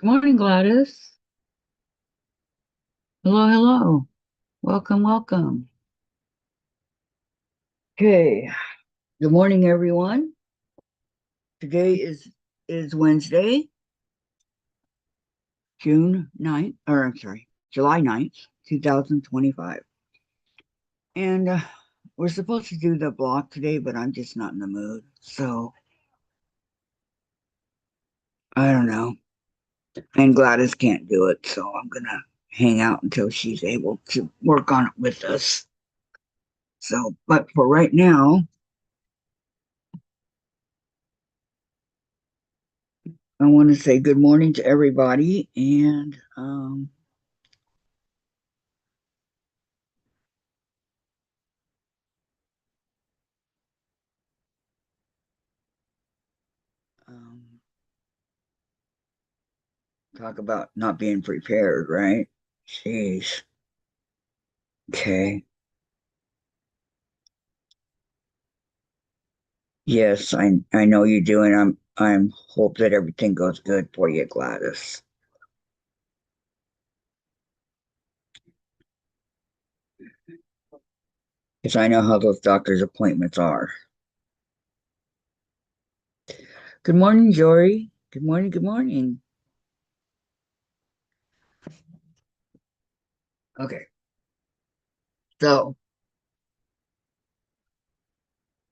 Good morning, Gladys. Hello, hello. Welcome, welcome. Okay. Good morning, everyone. Today is Wednesday, June 9th, or I'm sorry, July 9th, 2025. And we're supposed to do the block today, but I'm just not in the mood. So I don't know. And Gladys can't do it, so I'm gonna hang out until she's able to work on it with us. So, but for right now, I want to say good morning to everybody and um, talk about not being prepared, right? Jeez. Okay. Yes, I know you do, and I'm hope that everything goes good for you, Gladys. Because I know how those doctor's appointments are. Good morning, Jory. Good morning, good morning. Okay. So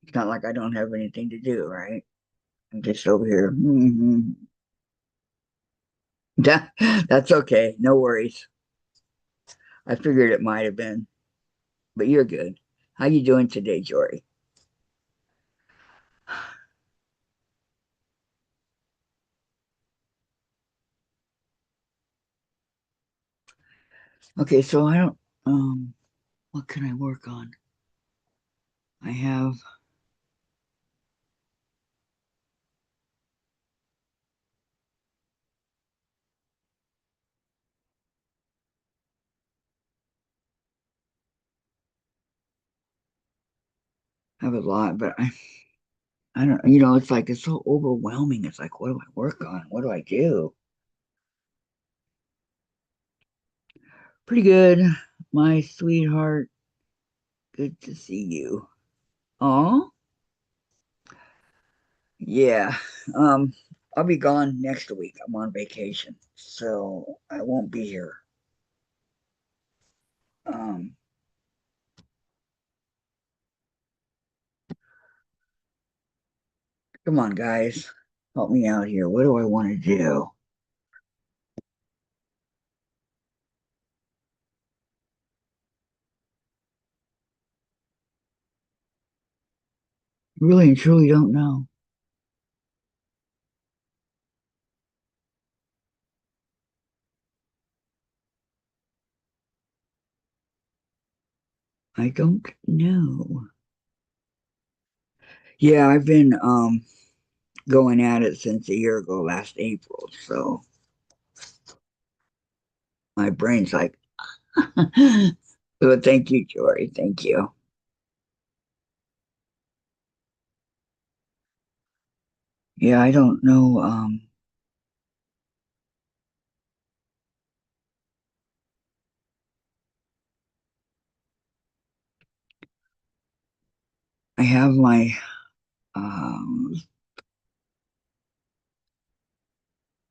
it's not like I don't have anything to do, right? I'm just over here. That's okay. No worries. I figured it might have been, but you're good. How you doing today, Jory? Okay, so I don't what can I work on? I have a lot, but I don't, it's like it's so overwhelming. It's like, what do I work on? What do I do? Pretty good, my sweetheart. Good to see you. Oh, yeah. Um, I'll be gone next week. I'm on vacation, so I won't be here. Um, Come on, guys, help me out here. What do I want to do? Really and truly don't know. I don't know. Yeah, I've been going at it since a year ago, last April. So my brain's like, but thank you, Jory. Thank you. Yeah, I don't know. I have my um,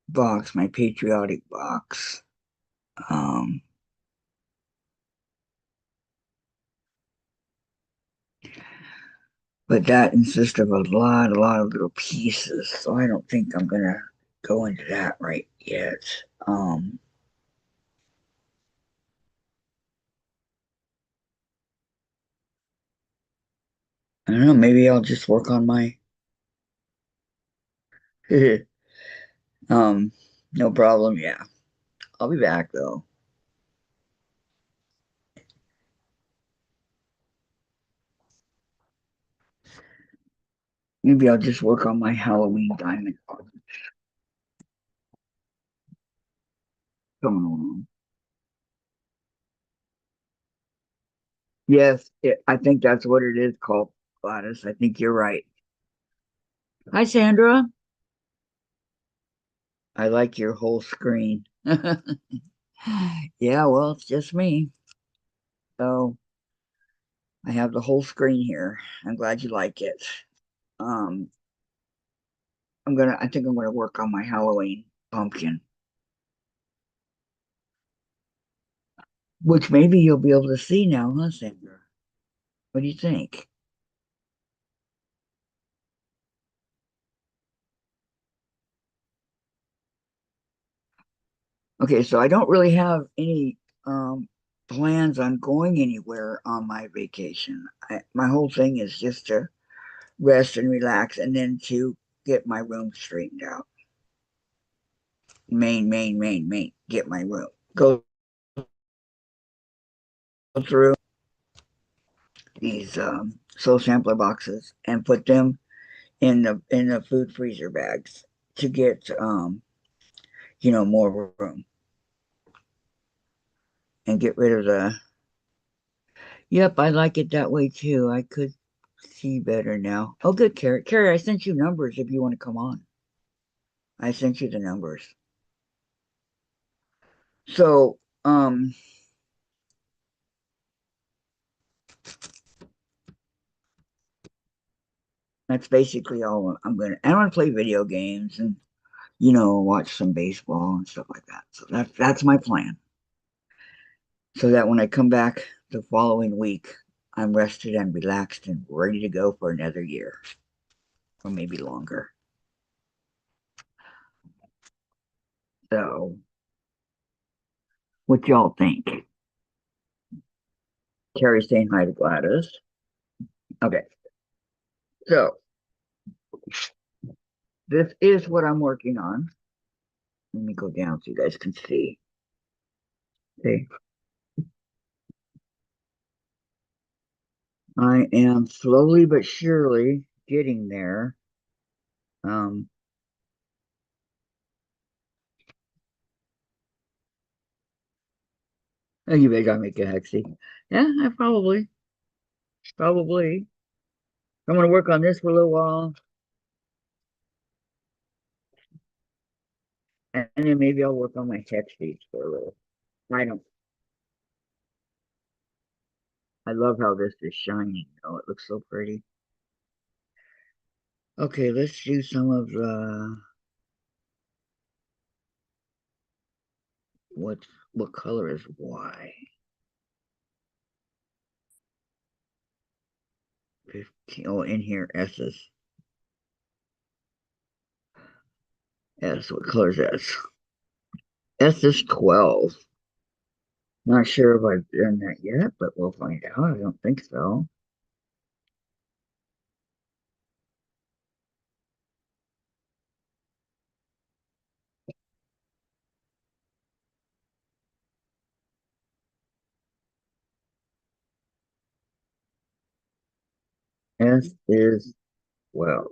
box, my patriotic box. Um, but that consists of a lot of little pieces. So I don't think I'm gonna go into that right yet. Um, I don't know. Maybe I'll just work on my. um, no problem. Yeah, I'll be back though. Maybe I'll just work on my Halloween diamond going along. Yes, I think that's what it is called, Gladys. I think you're right. Hi, Sandra. I like your whole screen. Yeah, well, it's just me. So I have the whole screen here. I'm glad you like it. Um, I think I'm gonna work on my Halloween pumpkin, which maybe you'll be able to see now, huh, Sandra? What do you think? Okay, so I don't really have any plans on going anywhere on my vacation. My whole thing is just to rest and relax and then to get my room straightened out. Get my room. Go through these soul sampler boxes and put them in the food freezer bags to get more room and get rid of the. Yep, I like it that way too. I could see better now. Oh, good, Carrie. Carrie, I sent you numbers if you want to come on. I sent you the numbers. So, that's basically all I'm gonna. I want to play video games and watch some baseball and stuff like that. So that's my plan. So that when I come back the following week, I'm rested and relaxed and ready to go for another year or maybe longer. So, what y'all think? Carrie saying hi to Gladys. Okay, so this is what I'm working on. Let me go down so you guys can see. Okay, I am slowly but surely getting there. Um, oh, you bet I make a hexy. Yeah, I probably. I'm gonna work on this for a little while, and then maybe I'll work on my text sheets for a little. I don't. I love how this is shining. Oh, it looks so pretty. Okay, let's do some of the what what color is Y? 15. Oh, in here, S's. S, what color is S? S is 12. Not sure if I've done that yet, but we'll find out. I don't think so. S is 12.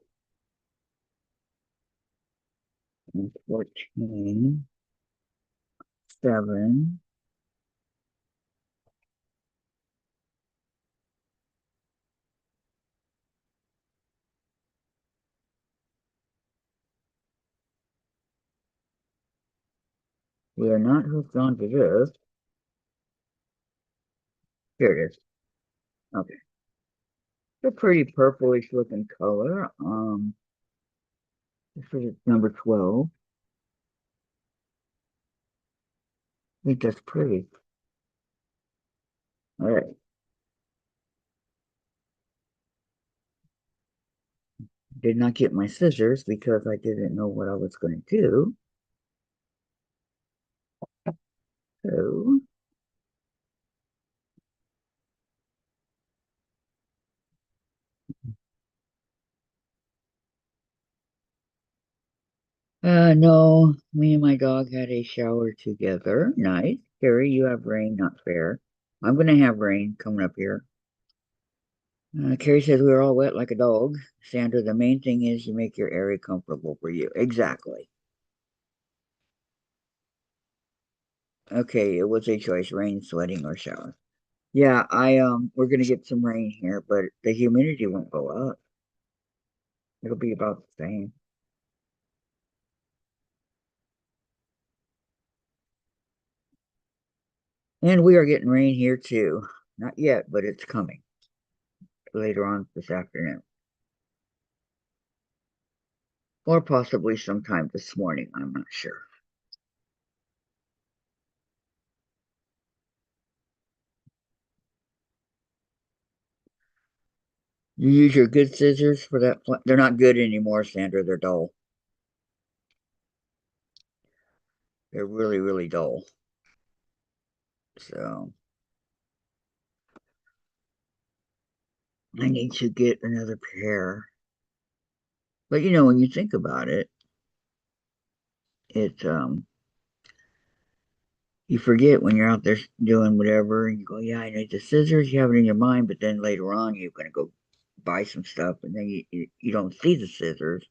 And 14, 7. We are not hooked onto this. Here it is. Okay. They're pretty purplish looking color. This is number 12. I think that's pretty. All right. Did not get my scissors because I didn't know what I was going to do. So, no, me and my dog had a shower together. Nice. Carrie, you have rain, not fair. I'm going to have rain coming up here. Carrie says we were all wet like a dog. Sandra, the main thing is you make your area comfortable for you. Exactly. Okay, it was a choice, rain, sweating, or shower. Yeah, we're gonna get some rain here, but the humidity won't go up. It'll be about the same. And we are getting rain here too. Not yet, but it's coming later on this afternoon. Or possibly sometime this morning. I'm not sure. You use your good scissors for that. They're not good anymore, Sandra. They're dull. They're really, really dull. So I need to get another pair. But when you think about it, it's you forget when you're out there doing whatever, and you go, "Yeah, I need the scissors." You have it in your mind, but then later on, you're gonna go buy some stuff, and then you don't see the scissors,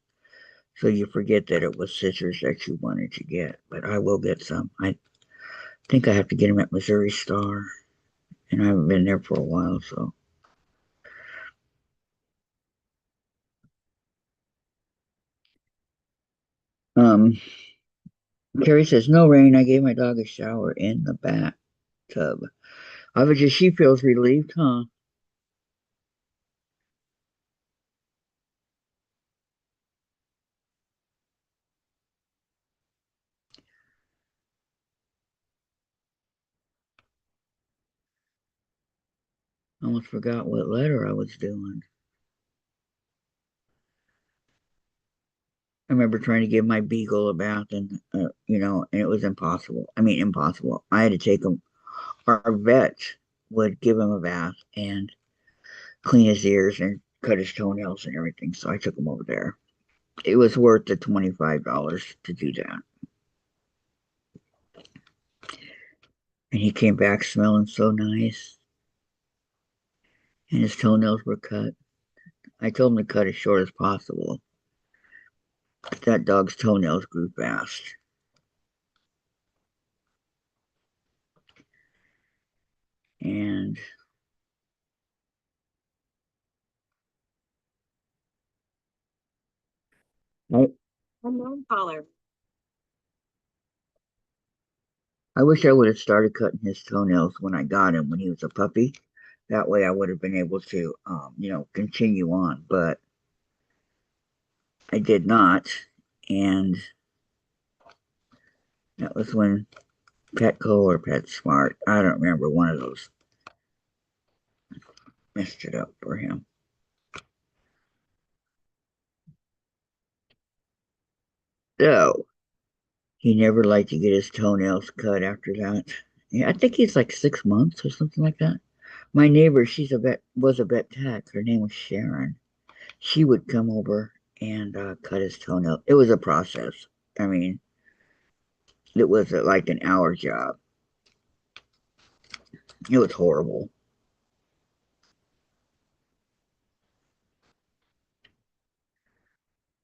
so you forget that it was scissors that you wanted to get. But I will get some. I think I have to get them at Missouri Star, and I haven't been there for a while, so. Um, Carrie says no rain. I gave my dog a shower in the bathtub. Obviously, she feels relieved, huh? I almost forgot what letter I was doing. I remember trying to give my beagle a bath, and it was impossible. I mean, impossible. I had to take him. Our vet would give him a bath and clean his ears and cut his toenails and everything. So I took him over there. It was worth the $25 to do that. And he came back smelling so nice, and his toenails were cut. I told him to cut as short as possible. But that dog's toenails grew fast. And I, unknown caller. I wish I would have started cutting his toenails when I got him when he was a puppy. That way I would have been able to, continue on. But I did not. And that was when Petco or PetSmart, I don't remember, one of those messed it up for him. So he never liked to get his toenails cut after that. Yeah, I think he's like 6 months or something like that. My neighbor, she's a vet, was a vet tech. Her name was Sharon. She would come over and cut his toenail. It was a process. I mean, it was like an hour job. It was horrible.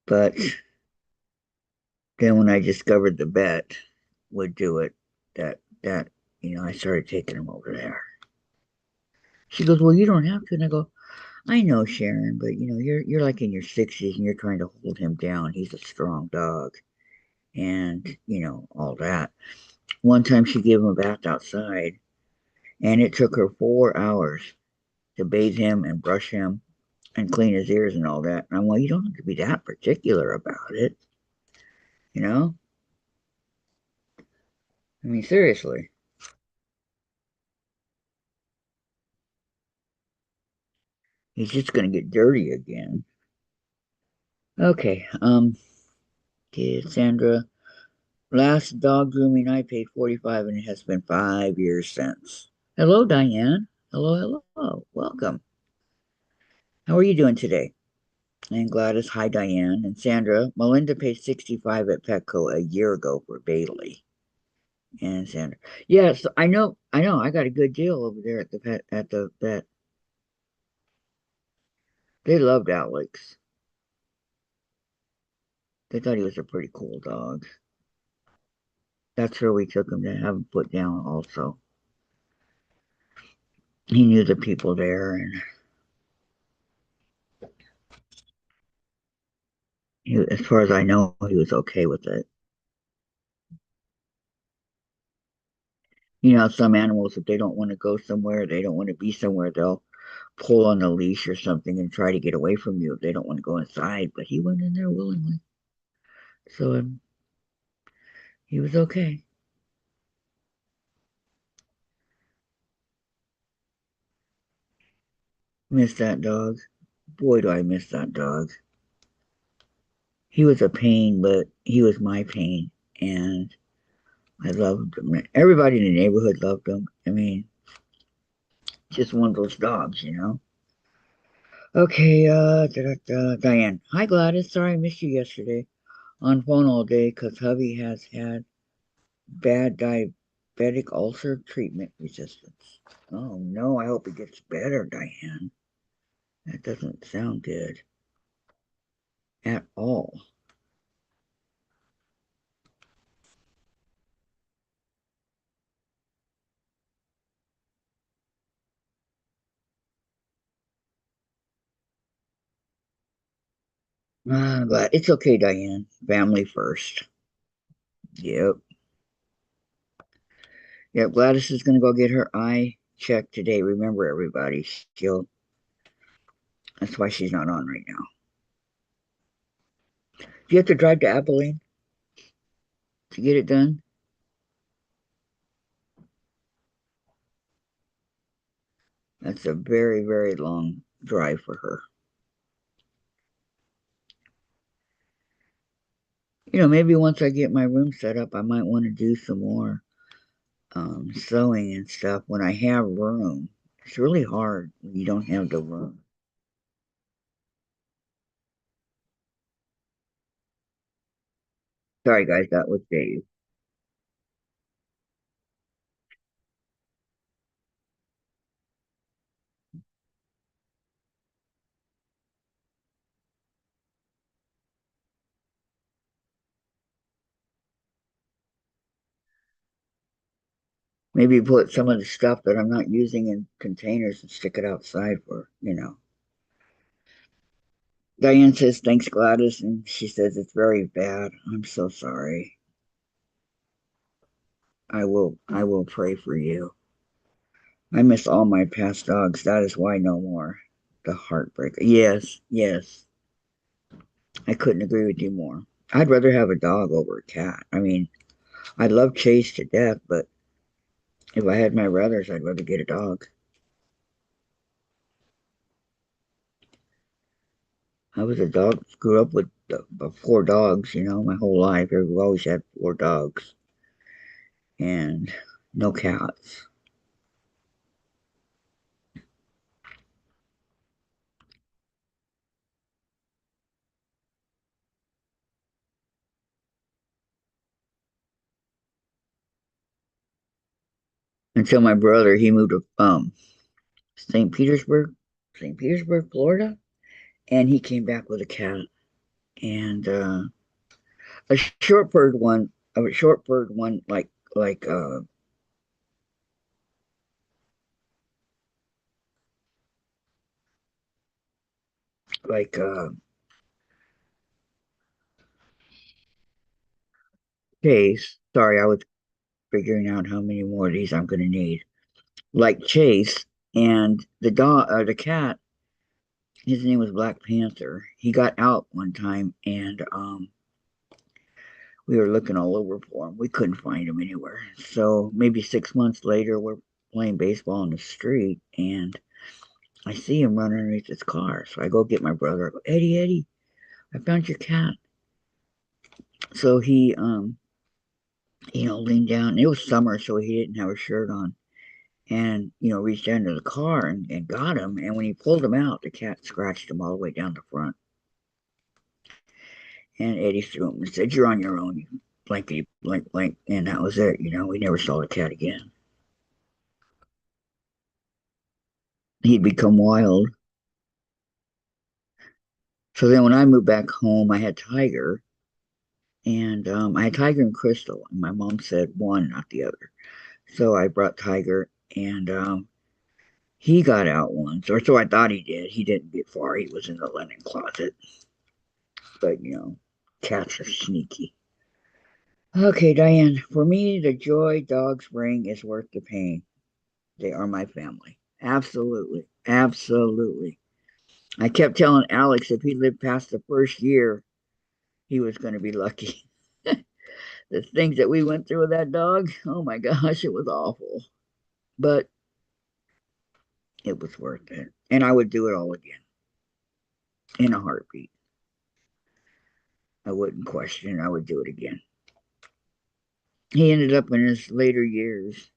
But then when I discovered the vet would do it, I started taking him over there. She goes, "Well, you don't have to." And I go, "I know, Sharon, but you're like in your 60s and you're trying to hold him down. He's a strong dog, and all that." One time she gave him a bath outside, and it took her 4 hours to bathe him and brush him. and clean his ears and all that. And I'm like, you don't have to be that particular about it, you know? I mean, seriously. He's just gonna get dirty again. Okay, kid Sandra. Last dog grooming I paid 45 and it has been 5 years since. Hello, Diane. Hello, hello. Welcome. How are you doing today? And Gladys, hi Diane. And Sandra, Melinda paid 65 at Petco a year ago for Bailey. And Sandra. Yes, I know. I got a good deal over there at the vet. They loved Alex. They thought he was a pretty cool dog. That's where we took him to have him put down also. He knew the people there and as far as I know, he was okay with it. You know, some animals, if they don't want to go somewhere, they don't want to be somewhere, they'll pull on the leash or something and try to get away from you if they don't want to go inside. But he went in there willingly. So he was okay. Miss that dog. Boy, do I miss that dog. He was a pain, but he was my pain. And I loved him. Everybody in the neighborhood loved him. I mean, just one of those dogs, you know? Okay, Diane. Hi, Gladys. Sorry I missed you yesterday. On phone all day because hubby has had bad diabetic ulcer treatment resistance. Oh no, I hope it gets better, Diane. That doesn't sound good at all. I'm glad it's okay, Diane. Family first. Yep. Yep. Gladys is gonna go get her eye checked today. Remember, everybody. She'll. That's why she's not on right now. Do you have to drive to Abilene to get it done? That's a very, very long drive for her. You know, maybe once I get my room set up, I might want to do some more sewing and stuff when I have room. It's really hard when you don't have the room. Sorry, guys, that was Dave. Maybe put some of the stuff that I'm not using in containers and stick it outside for. Diane says, thanks, Gladys. And she says, it's very bad. I'm so sorry. I will pray for you. I miss all my past dogs. That is why no more. The heartbreaker. Yes, yes. I couldn't agree with you more. I'd rather have a dog over a cat. I mean, I love Chase to death, but if I had my ruthers, I'd rather get a dog. I was a dog, grew up with four dogs, my whole life. We've always had four dogs and no cats. Until my brother, he moved to St. Petersburg, St. Petersburg, Florida, and he came back with a cat and a short-furred one, like Chase. Sorry, I was figuring out how many more of these I'm going to need. Like Chase, and the cat His name was Black Panther. He got out one time, and we were looking all over for him. We couldn't find him anywhere. So maybe 6 months later, we're playing baseball in the street, and I see him running underneath his car. So I go get my brother. I go, Eddie, Eddie, I found your cat. So he, leaned down. It was summer, so he didn't have a shirt on, and reached into the car and got him. And when he pulled him out, the cat scratched him all the way down the front. And Eddie threw him and said, "You're on your own, you blankety blank blank." And that was it. We never saw the cat again. He'd become wild. So then when I moved back home, I had Tiger, and I had Tiger and Crystal, and my mom said one, not the other. So I brought Tiger, and he got out once, or so I thought he did. He didn't get far. He was in the linen closet. But cats are sneaky. Okay, Diane, for me, the joy dogs bring is worth the pain. They are my family. Absolutely. Absolutely. I kept telling Alex if he lived past the first year, he was going to be lucky. The things that we went through with that dog, oh my gosh, it was awful. But it was worth it. And I would do it all again in a heartbeat. I wouldn't question it. I would do it again. He ended up in his later years,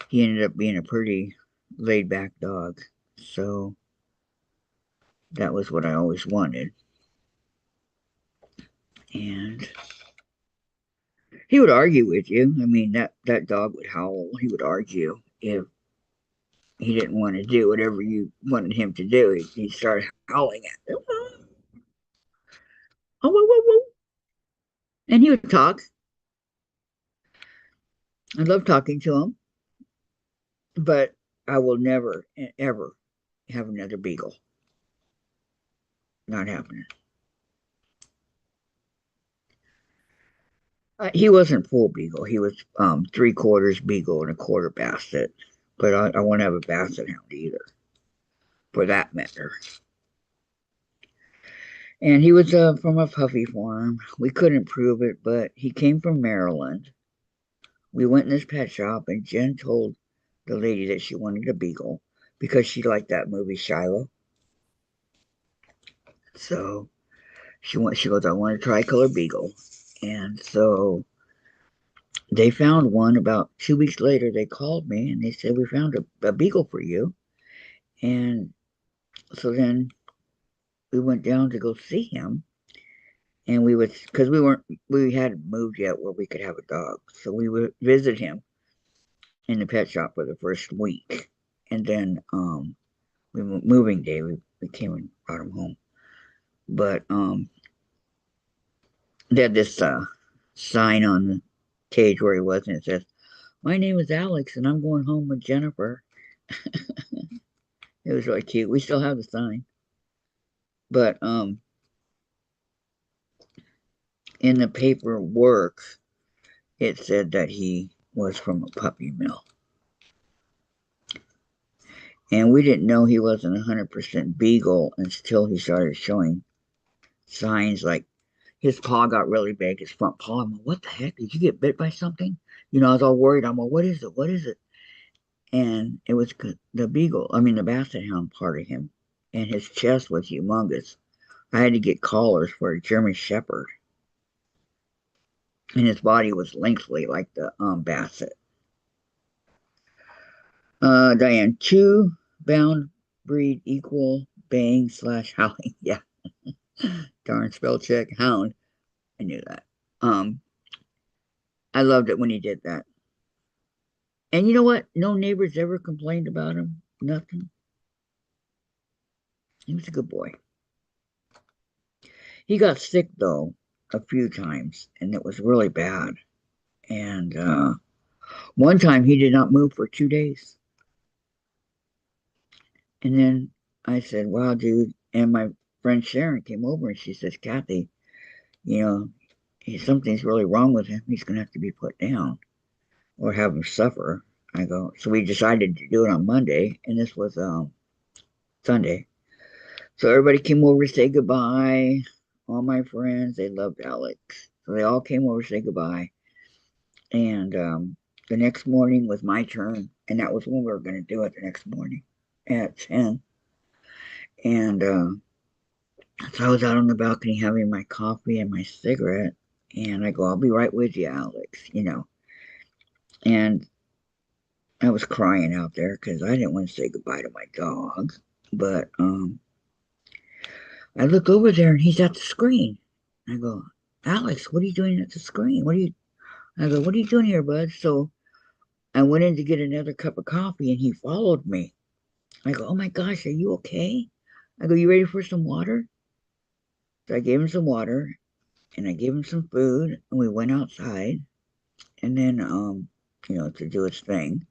he ended up being a pretty laid back dog. So that was what I always wanted. And he would argue with you. I mean, that dog would howl. He would argue if he didn't want to do whatever you wanted him to do. He'd start howling at you. Oh, whoa, whoa, whoa. And he would talk. I love talking to him, but I will never, ever have another beagle. Not happening. He wasn't full beagle. He was 3/4 beagle and a quarter basset. But I won't have a basset hound either, for that matter. And he was from a puppy farm. We couldn't prove it, but he came from Maryland. We went in this pet shop, and Jen told the lady that she wanted a beagle because she liked that movie Shiloh. So she goes, I want a tricolor beagle. And so they found one about 2 weeks later. They called me and they said, we found a beagle for you. And so then we went down to go see him. And we would, because we hadn't moved yet where we could have a dog. So we would visit him in the pet shop for the first week. And then moving day, we came and brought him home. But they had this sign on the cage where he was, and it says, "My name is Alex, and I'm going home with Jennifer." It was really cute. We still have the sign, but in the paperwork, it said that he was from a puppy mill, and we didn't know he wasn't 100% beagle until he started showing signs like his paw got really big, his front paw. I'm like, what the heck? Did you get bit by something? I was all worried. I'm like, what is it? What is it? And it was the beagle, I mean, the basset hound part of him. And his chest was humongous. I had to get collars for a German Shepherd. And his body was lengthy like the basset. Diane, two bound breed equal bang slash howling. Yeah. Darn spell check. Hound. I knew that. Um, I loved it when he did that. And you know what? No neighbors ever complained about him. Nothing. He was a good boy. He got sick though a few times, and it was really bad. And one time he did not move for 2 days. And then I said, "Wow, dude." And my friend Sharon came over and she says, "Kathy, you know, something's really wrong with him. He's going to have to be put down or have him suffer." I go, so we decided to do it on Monday, and this was Sunday. So everybody came over to say goodbye. All my friends, they loved Alex. So they all came over to say goodbye. And the next morning was my turn. And that was when we were going to do it the next morning at 10. And so I was out on the balcony having my coffee and my cigarette. And I go, I'll be right with you, Alex. And I was crying out there because I didn't want to say goodbye to my dog. But I look over there and he's at the screen. I go, Alex, what are you doing at the screen? I go, what are you doing here, bud? So I went in to get another cup of coffee and he followed me. I go, oh my gosh, are you okay? I go, you ready for some water? So I gave him some water and I gave him some food and we went outside and then, to do his thing.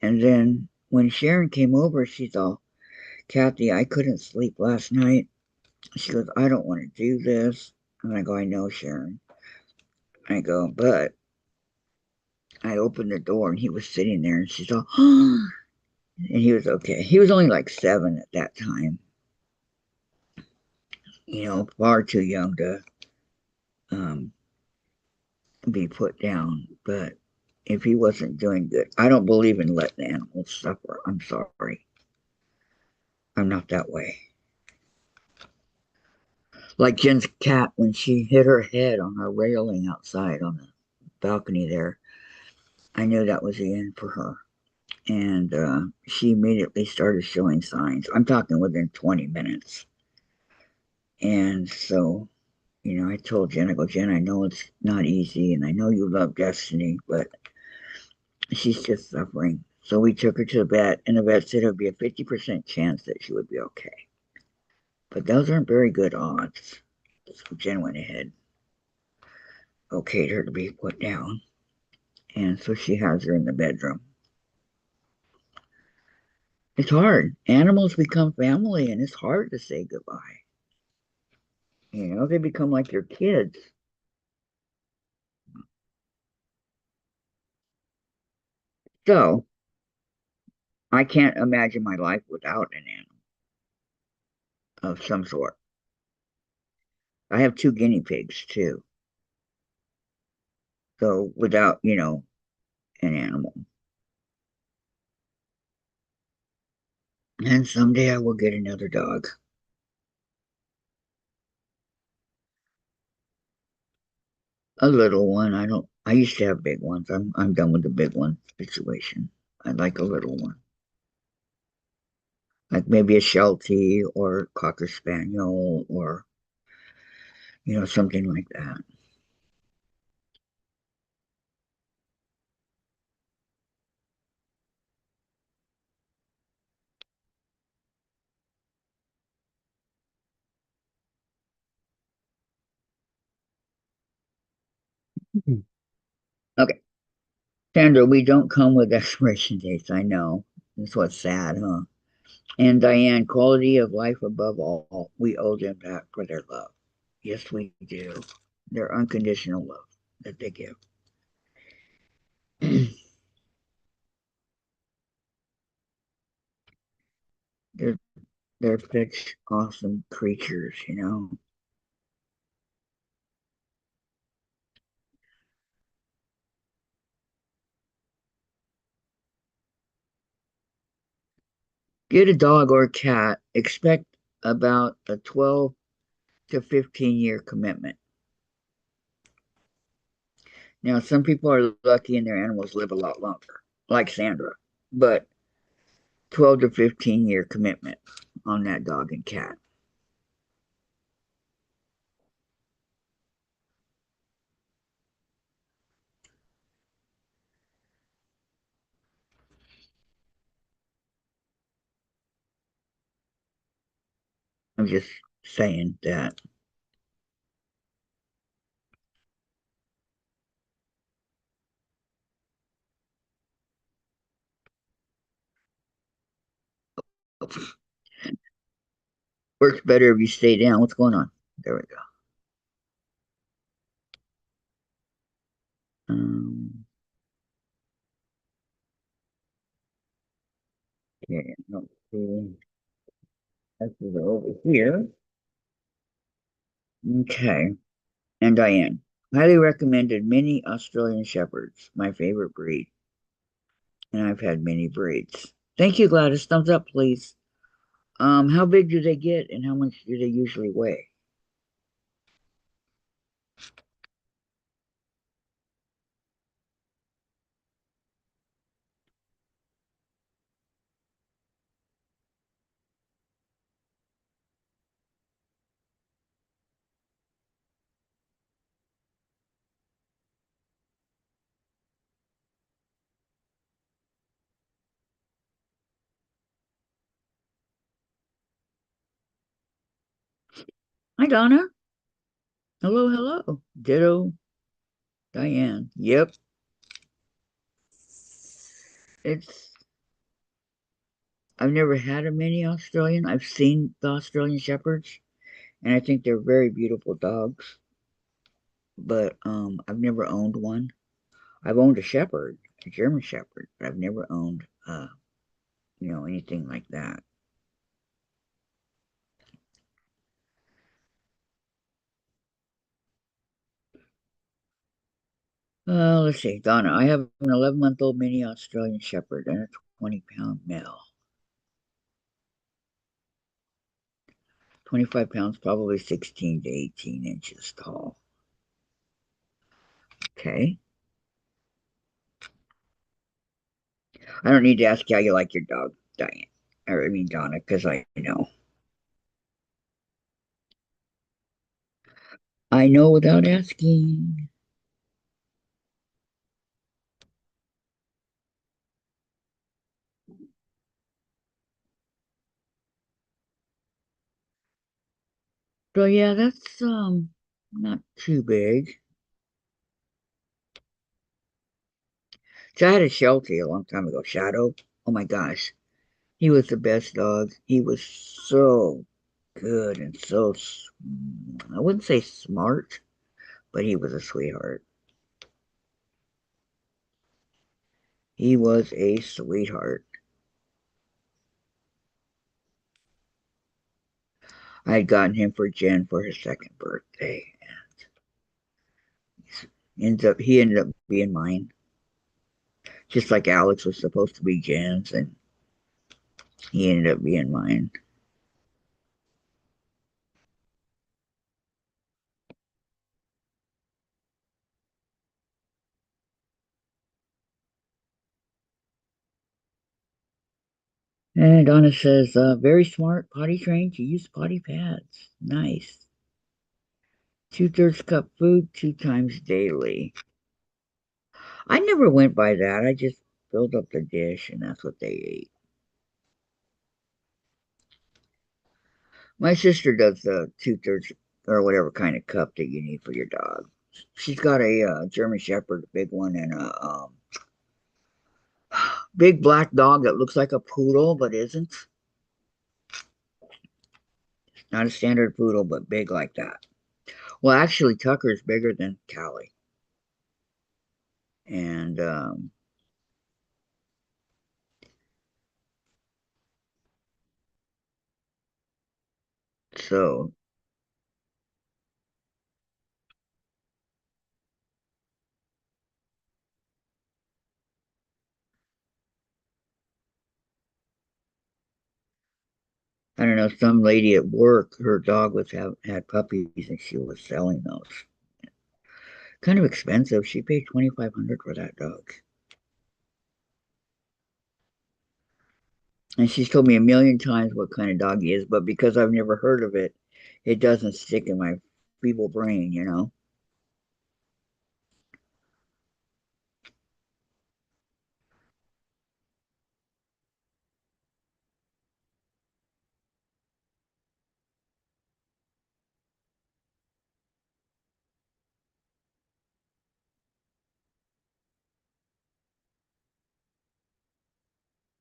And then when Sharon came over, she's all, Kathy, I couldn't sleep last night. She goes, I don't want to do this. And I go, I know, Sharon. I go, but I opened the door and he was sitting there and she's all, oh, and he was okay. He was only like 7 at that time, far too young to um, be put down. But if he wasn't doing good, I don't believe in letting animals suffer. I'm sorry. I'm not that way. Like Jen's cat, when she hit her head on our railing outside on the balcony there, I knew that was the end for her. And she immediately started showing signs. I'm talking within 20 minutes. And so, I told Jen, I go, Jen, I know it's not easy, and I know you love Destiny, but she's just suffering. So we took her to the vet, and the vet said it would be a 50% chance that she would be okay. But those aren't very good odds. So Jen went ahead, okayed her to be put down. And so she has her in the bedroom. It's hard. Animals become family, and it's hard to say goodbye. They become like your kids. So I can't imagine my life without an animal of some sort. I have 2 guinea pigs too. So without, an animal. And someday I will get another dog. A little one. I used to have big ones. I'm done with the big one situation. I like a little one. Like maybe a Sheltie or Cocker Spaniel or, something like that. Mhm. Okay. Sandra, we don't come with expiration dates. I know. That's what's sad, huh? And Diane, quality of life above all, we owe them that for their love. Yes, we do. Their unconditional love that they give. they're they're such awesome creatures. Get a dog or a cat, expect about a 12 to 15-year commitment. Now, some people are lucky and their animals live a lot longer, like Sandra, but 12 to 15-year commitment on that dog and cat. I'm just saying that. Works better if you stay down. What's going on? There we go. Um, yeah, no, Let's go over here. Okay. And Diane. Highly recommended mini Australian Shepherds, my favorite breed. And I've had many breeds. Thank you, Gladys. Thumbs up, please. How big do they get and how much do they usually weigh? Hi, Donna. Hello, hello. Ditto, Diane. Yep, it's. I've never had a mini Australian. I've seen the Australian Shepherds, and I think they're very beautiful dogs. But I've never owned one. I've owned a Shepherd, a German Shepherd, but I've never owned anything like that. Let's see, Donna. I have an 11-month-old mini Australian Shepherd and a 20-pound male. 25 pounds, probably 16 to 18 inches tall. Okay. I don't need to ask you how you like your dog, Diane. Or I mean Donna, because I know. I know without asking. So yeah, that's not too big. So I had a Sheltie a long time ago, Shadow. Oh my gosh. He was the best dog. He was so good and so, I wouldn't say smart, but he was a sweetheart. He was a sweetheart. I had gotten him for Jen for her second birthday. He ended up being mine, just like Alex was supposed to be Jen's, and he ended up being mine. And Donna says, very smart, potty trained to use potty pads. Nice. 2/3 cup food 2 times daily. I never went by that. I just filled up the dish and that's what they ate. My sister does the 2/3 or whatever kind of cup that you need for your dog. She's got a German Shepherd, a big one, and a big black dog that looks like a poodle but isn't. Not a standard poodle, but big like that. Well, actually, Tucker's bigger than Callie. And so I don't know, some lady at work, her dog had puppies and she was selling those. Kind of expensive. She paid 2,500 for that dog. And she's told me a million times what kind of dog he is, but because I've never heard of it, it doesn't stick in my feeble brain.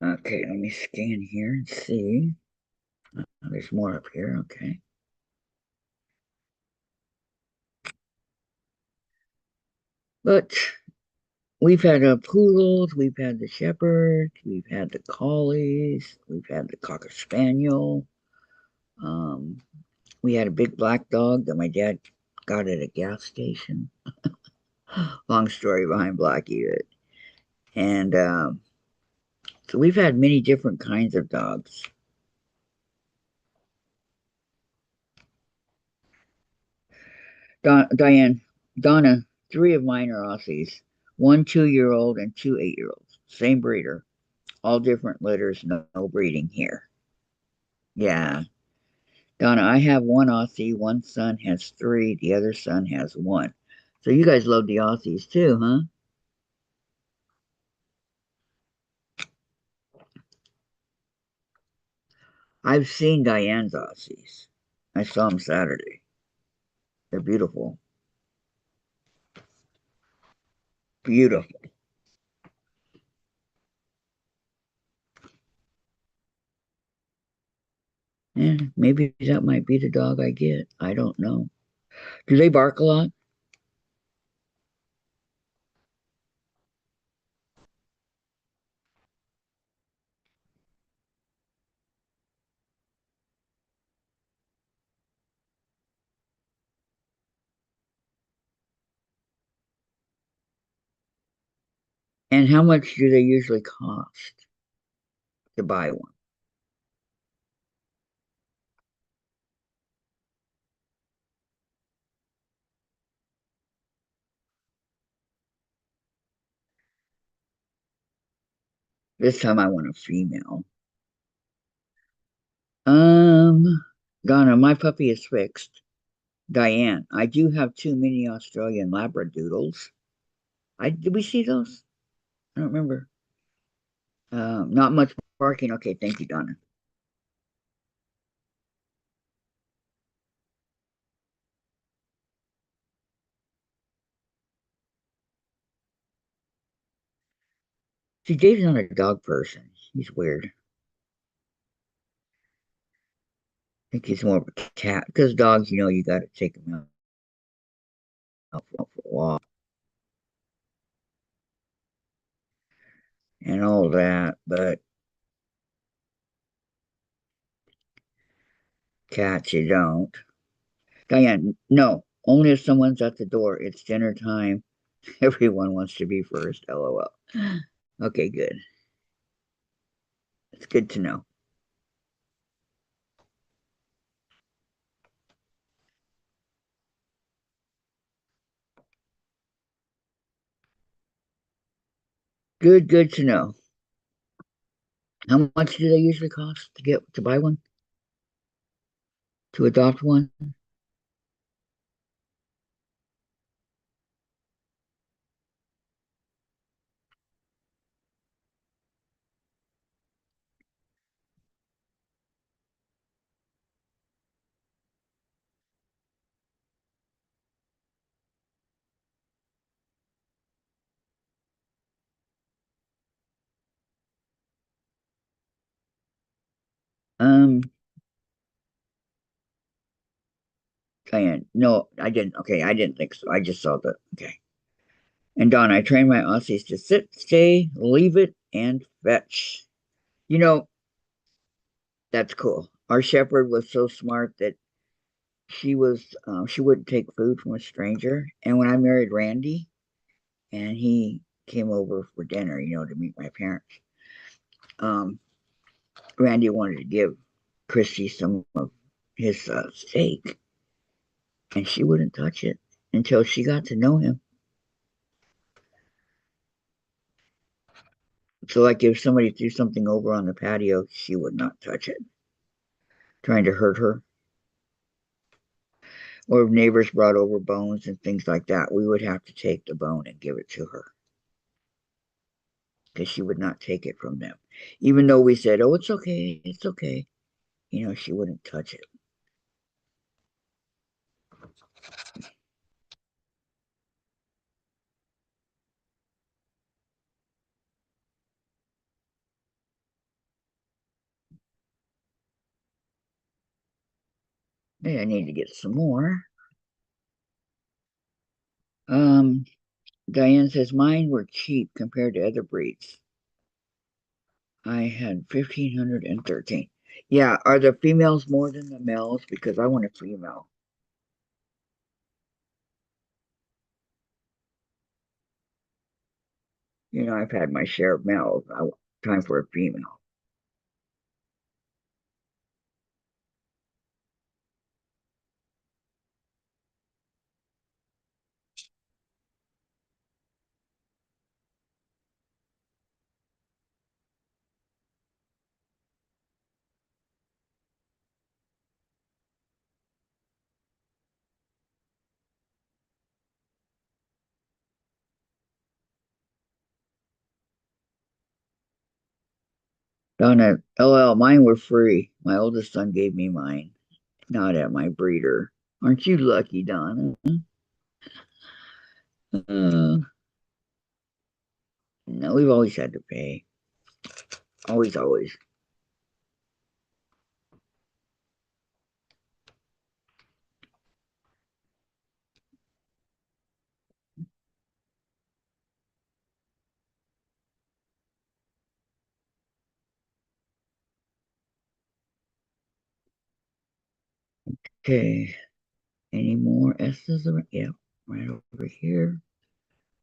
Okay, let me scan here and see. Oh, there's more up here. Okay. But we've had poodles, we've had the shepherds, we've had the collies, we've had the cocker spaniel. Um, we had a big black dog that my dad got at a gas station. Long story behind Blackie. And so we've had many different kinds of dogs. Diane, Donna, three of mine are Aussies. One 2 year old and two 8 year olds. Same breeder. All different litters, no breeding here. Yeah. Donna, I have one Aussie. One son has three. The other son has one. So you guys love the Aussies too, huh? I've seen Diane's Aussies. I saw them Saturday. They're beautiful. Beautiful. Yeah, maybe that might be the dog I get. I don't know. Do they bark a lot? And how much do they usually cost to buy one? This time I want a female. Um, Donna, my puppy is fixed. Diane, I do have two mini Australian Labradoodles. Did we see those? I don't remember. Not much barking. Okay, thank you, Donna. See, Dave's not a dog person. He's weird. I think he's more of a cat because dogs, you got to take them out for a walk and all that. But cats, you don't. Diane, no, only if someone's at the door. It's dinner time. Everyone wants to be first. LOL. Okay, good. It's good to know. Good to know. How much do they usually cost to buy one, to adopt one? Um, Diane, no, I didn't. Okay, I didn't think so. I just saw the okay. And Don, I train my Aussies to sit, stay, leave it, and fetch. You know, that's cool. Our shepherd was so smart that she wouldn't take food from a stranger. And when I married Randy, and he came over for dinner, to meet my parents, um, Randy wanted to give Christy some of his steak, and she wouldn't touch it until she got to know him. So, like, if somebody threw something over on the patio, she would not touch it, trying to hurt her. Or if neighbors brought over bones and things like that, we would have to take the bone and give it to her because she would not take it from them. Even though we said, oh, it's okay, it's okay. She wouldn't touch it. Hey, I need to get some more. Um, Diane says mine were cheap compared to other breeds. I had 1,513. Yeah, are the females more than the males? Because I want a female. I've had my share of males. Time for a female. Donna, LL, mine were free. My oldest son gave me mine, not at my breeder. Aren't you lucky, Donna? Uh, no, we've always had to pay. Always, always. Okay. Any more S's? Yeah, right over here,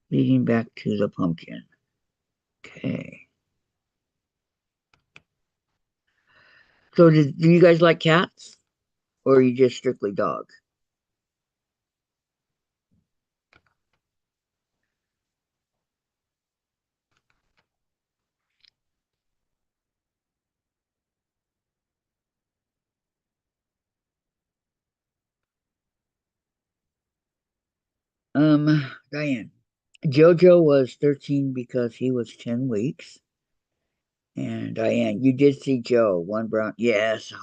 leading back to the pumpkin. Okay. So, do you guys like cats, or are you just strictly dog? Diane. Jojo was 13 because he was 10 weeks. And Diane, you did see Joe, one brown. Yes,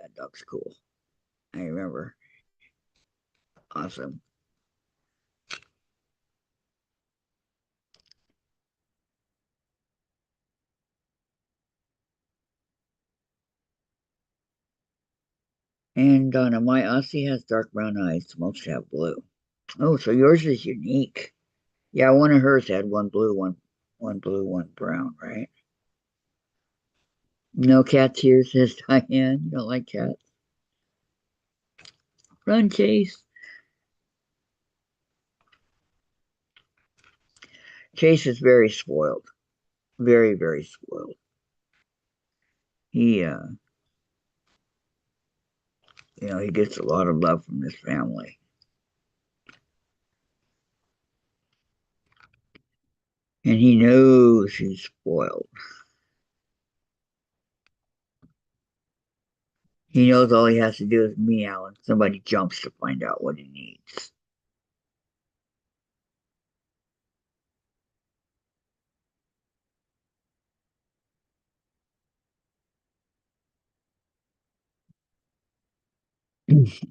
that dog's cool. I remember. Awesome. And Donna, my Aussie has dark brown eyes. Most have blue. Oh, so yours is unique. Yeah, one of hers had one blue, one brown, right? No cats here, says Diane. You don't like cats? Run, Chase. Chase is very spoiled. Very, very spoiled. He he gets a lot of love from this family. And he knows he's spoiled. He knows all he has to do is meow and somebody jumps to find out what he needs.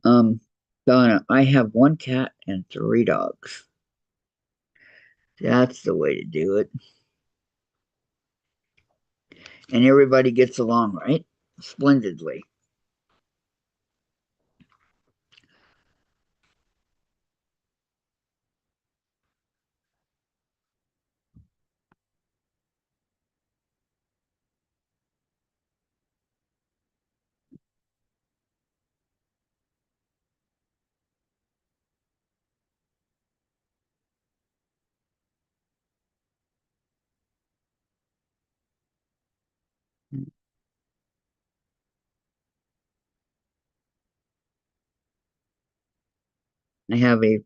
um, Donna, I have one cat and three dogs. That's the way to do it. And everybody gets along, right? Splendidly. I have a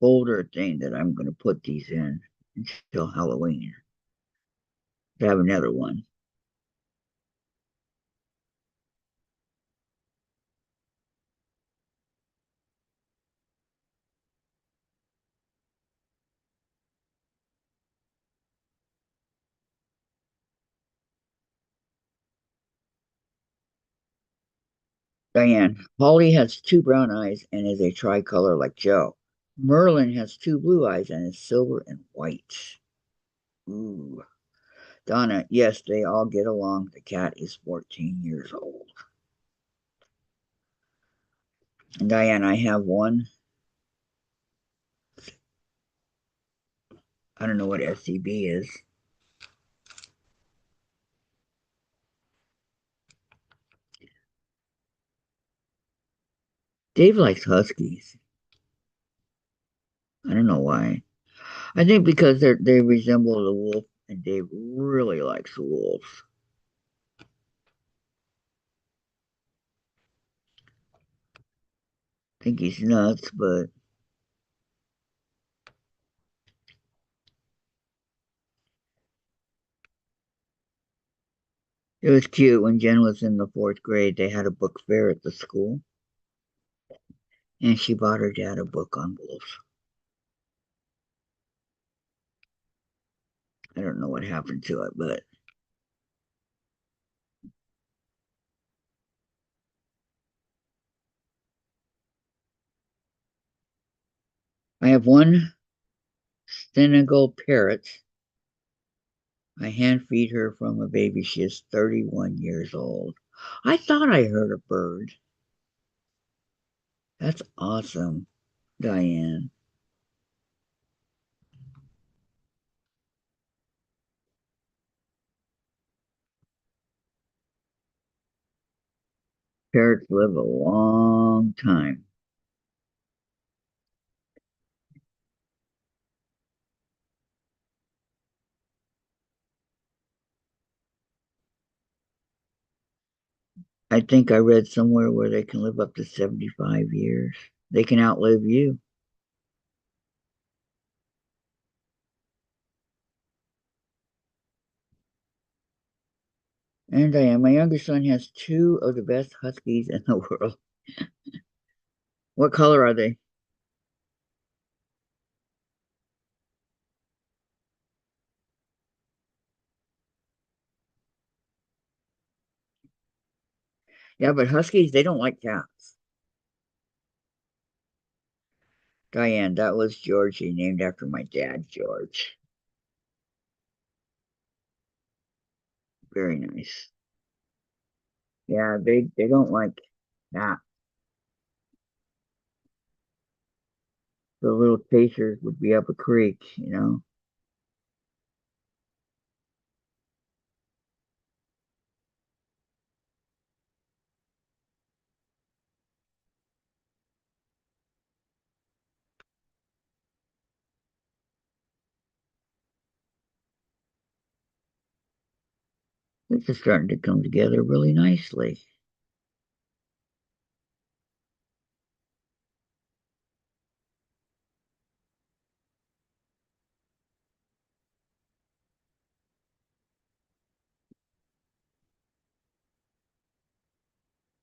folder thing that I'm going to put these in until Halloween. I have another one. Diane, Holly has two brown eyes and is a tricolor like Joe. Merlin has two blue eyes and is silver and white. Ooh. Donna, yes, they all get along. The cat is 14 years old. And Diane, I have one. I don't know what SCB is. Dave likes huskies. I don't know why. I think because they resemble the wolf, and Dave really likes the wolves. I think he's nuts, but it was cute when Jen was in the fourth grade. They had a book fair at the school, and she bought her dad a book on wolves. I don't know what happened to it, but I have one Senegal parrot. I hand feed her from a baby. She is 31 years old. I thought I heard a bird. That's awesome, Diane. Parrots live a long time. I think I read somewhere where they can live up to 75 years. They can outlive you. And Diane, my younger son has two of the best huskies in the world. What color are they? Yeah, but huskies, they don't like cats. Diane, that was Georgie, named after my dad, George. Very nice. Yeah, they don't like cats. The little chasers would be up a creek. This is starting to come together really nicely.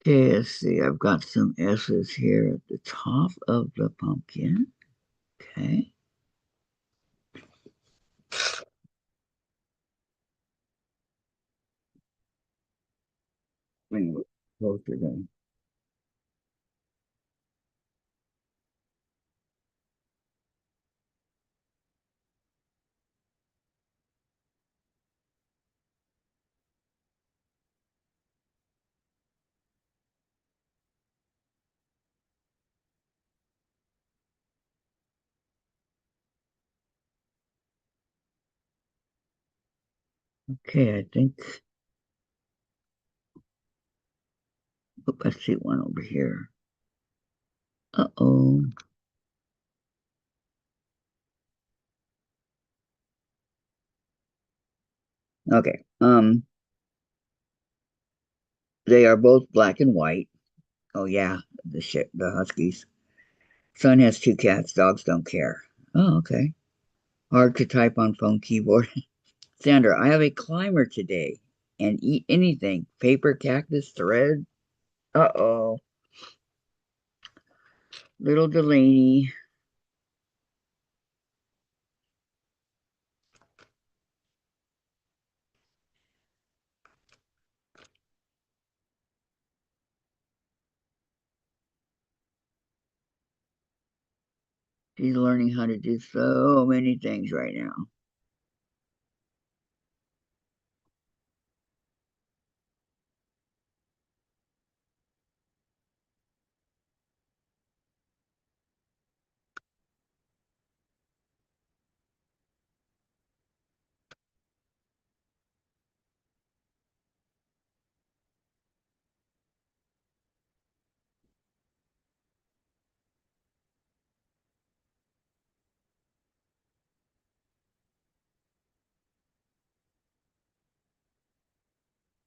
Okay, let's see. I've got some S's here at the top of the pumpkin. Okay. Anyway, closer then. Okay, I think. Oop, I see one over here. Uh-oh. Okay. They are both black and white. Oh yeah, the Huskies. Son has two cats. Dogs don't care. Oh, okay. Hard to type on phone keyboard. Sandra, I have a climber today and eat anything. Paper, cactus, thread. Uh-oh. Little Delaney. She's learning how to do so many things right now.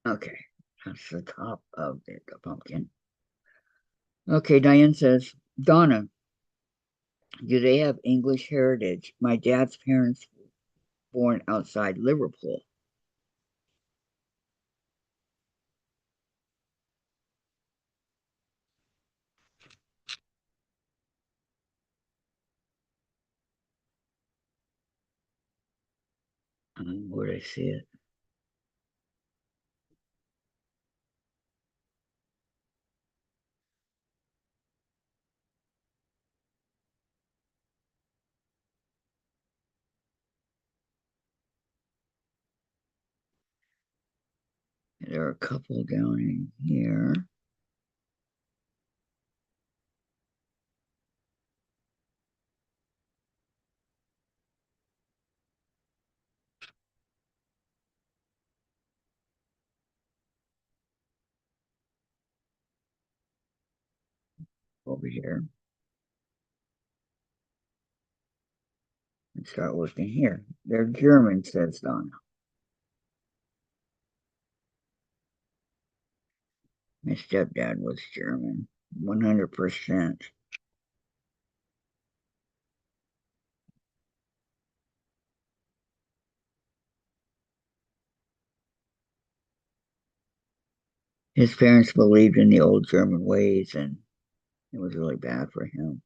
Okay, that's the top of the pumpkin. Okay, Diane says, Donna, do they have English heritage? My dad's parents born outside Liverpool. Where did I see it? There are a couple down in here. Over here. And start looking here. They're German, says Donna. My stepdad was German, 100%. His parents believed in the old German ways, and it was really bad for him.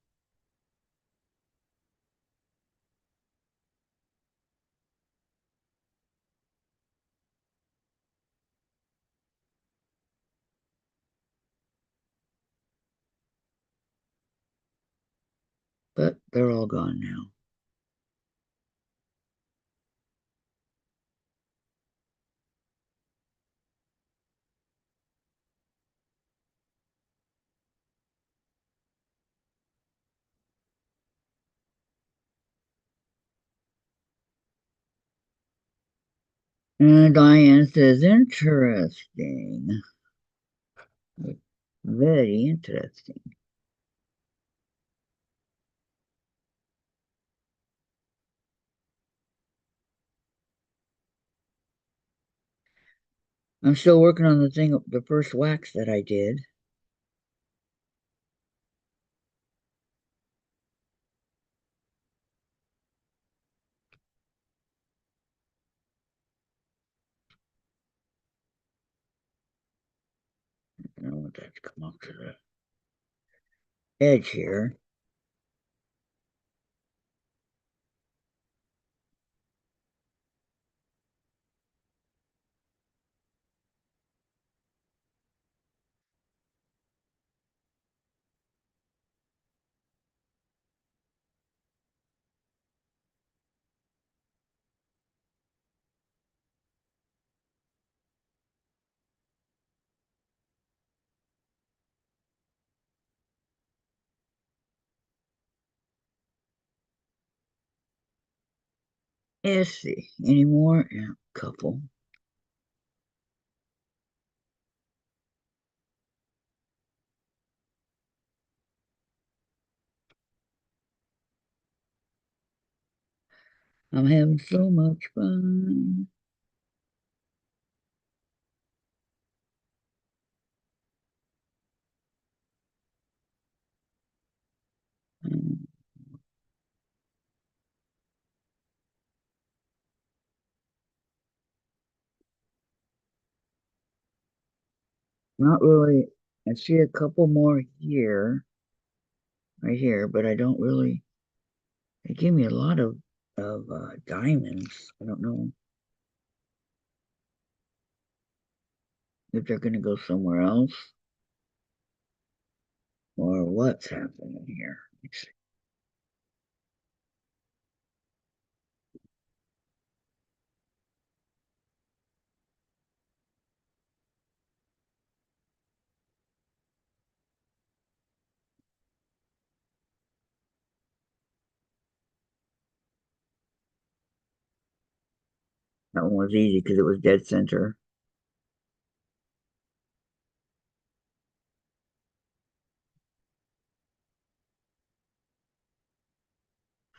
But they're all gone now. And Diane says, interesting. Very interesting. I'm still working on the first wax that I did. I don't want that to come up to the edge here. Let's see. Any more? Yeah, a couple. I'm having so much fun. Um, Not really. I see a couple more here, right here, but I don't really. They give me a lot of diamonds. I don't know if they're going to go somewhere else or what's happening here. That one was easy because it was dead center.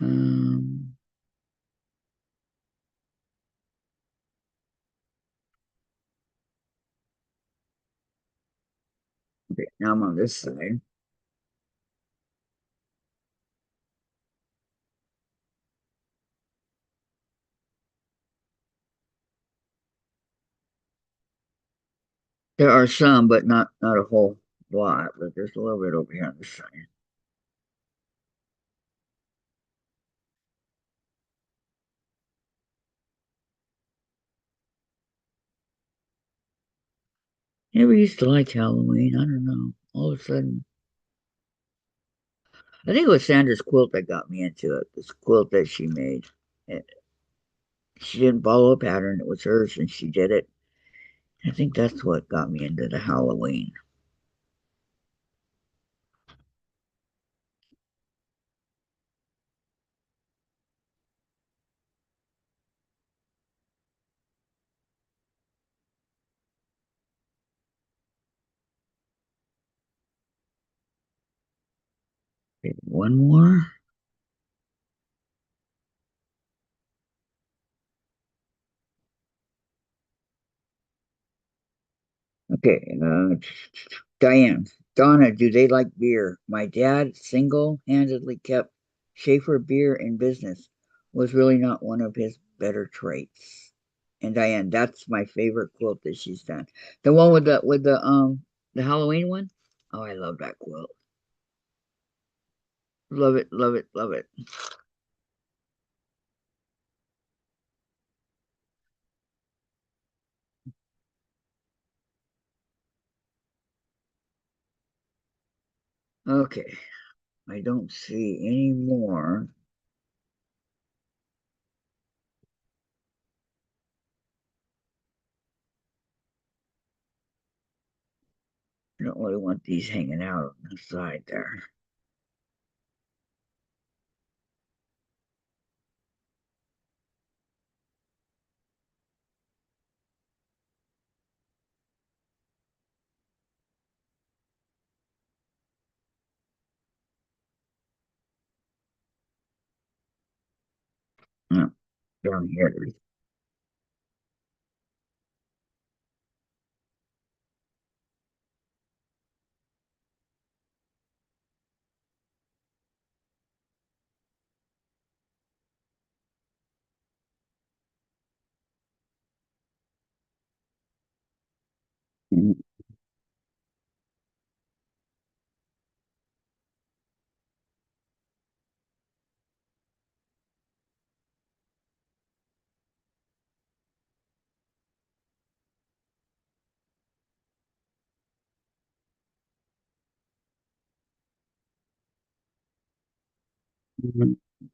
Um, Okay, now I'm on this side. There are some, but not a whole lot. But there's a little bit over here on this side. Never used to like Halloween. I don't know. All of a sudden, I think it was Sandra's quilt that got me into it. This quilt that she made. It, she didn't follow a pattern. It was hers, and she did it. I think that's what got me into the Halloween. Okay, one more. Okay, Diane, Donna, do they like beer? My dad single-handedly kept Schaefer beer in business. Was really not one of his better traits. And Diane, that's my favorite quote that she's done. The one with the Halloween one. Oh, I love that quote. Love it, love it, love it. Okay, I don't see any more. I don't really want these hanging out on the side there. No, down here.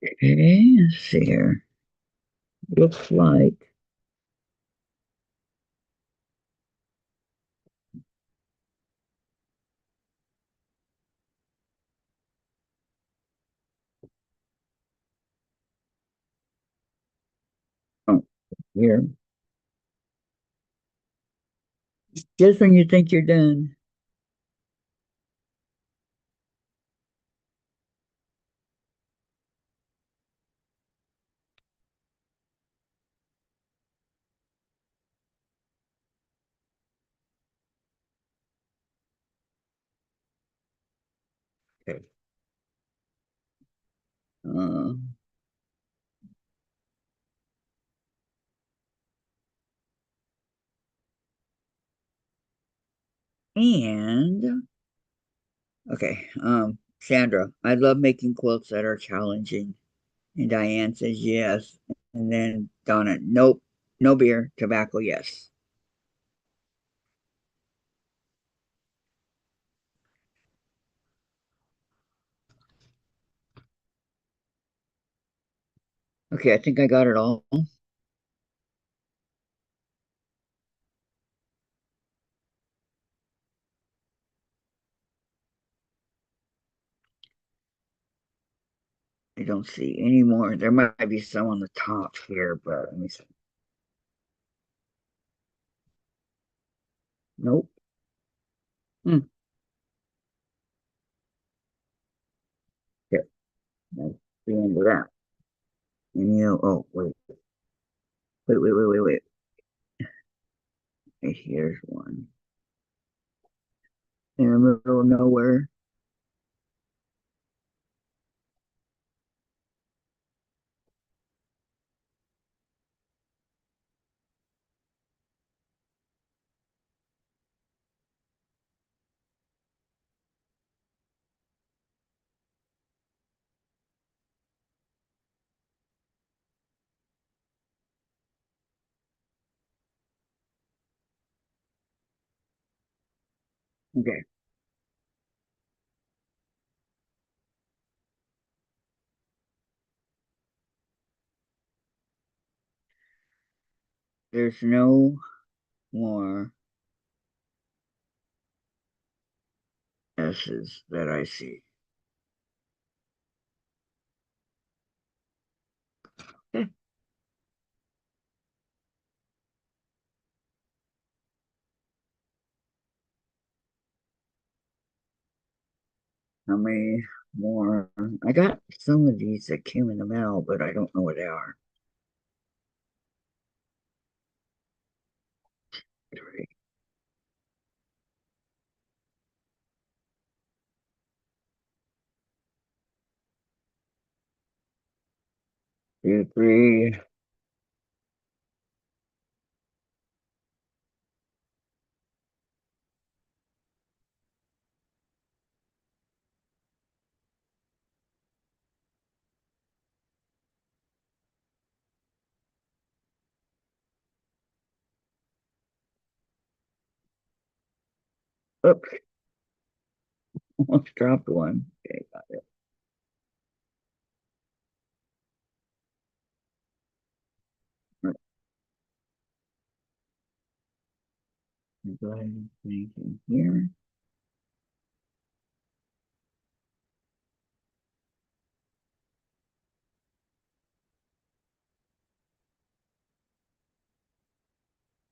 Okay, let's see here. Looks like, oh, here. Just when you think you're done. Okay. Uh, and okay, Sandra, I love making quilts that are challenging. And Diane says yes. And then Donna, nope, no beer, tobacco, yes. Okay, I think I got it all. I don't see any more. There might be some on the top here, but let me see. Nope. Hmm. Here, that's the end of that. And oh, wait. Here's one. in the middle of nowhere. Okay. There's no more S's that I see. Okay. How many more? I got some of these that came in the mail, but I don't know what they are. Three, 2, 3. Oops, almost dropped one. Okay, got it. Right, go ahead and make it here.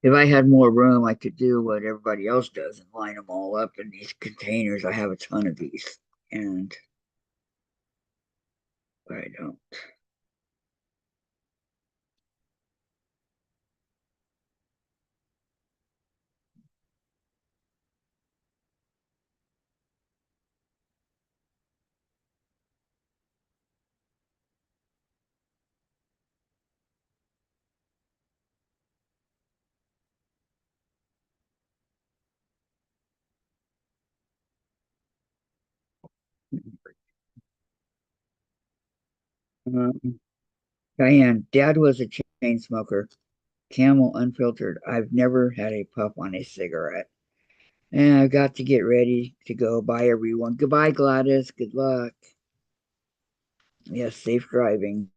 If I had more room, I could do what everybody else does and line them all up in these containers. I have a ton of these, and but I don't. Um, Diane, Dad was a chain smoker, Camel unfiltered. I've never had a puff on a cigarette. And I've got to get ready to go. Bye, everyone. Goodbye, Gladys. Good luck. Yes, safe driving.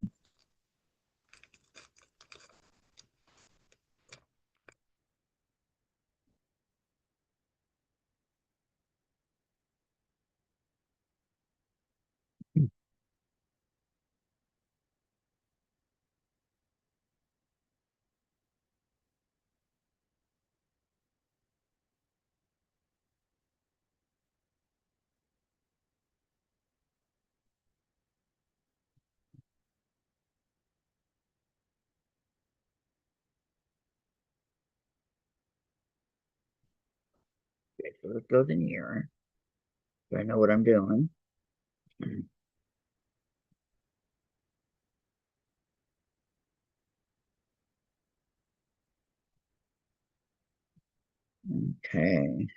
Okay, so let's go in here. So I know what I'm doing. Okay.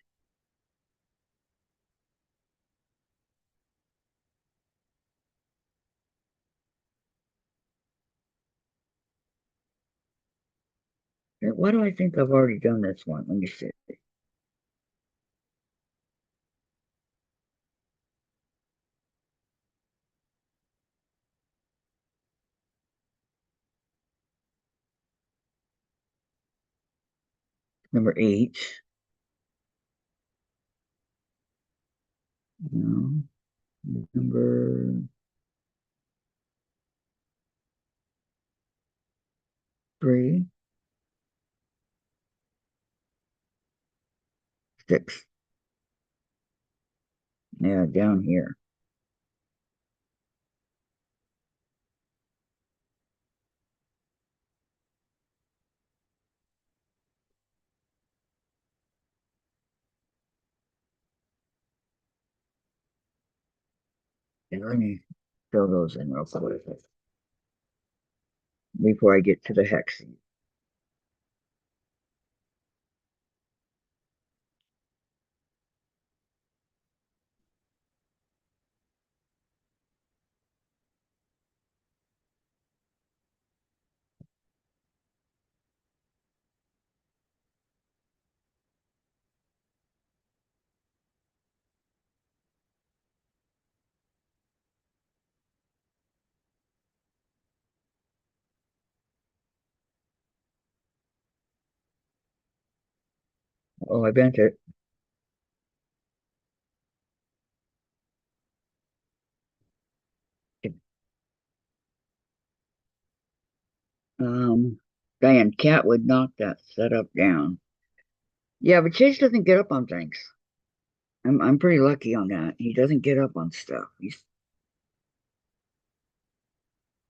Why do I think I've already done this one? Let me see. Number 8. No. Number 3, 6. Yeah, down here. And let me fill those in real quick before I get to the hex. Oh, I bent it. Um, Diane, Cat would knock that setup down. Yeah, but Chase doesn't get up on things. I'm pretty lucky on that. He doesn't get up on stuff. He's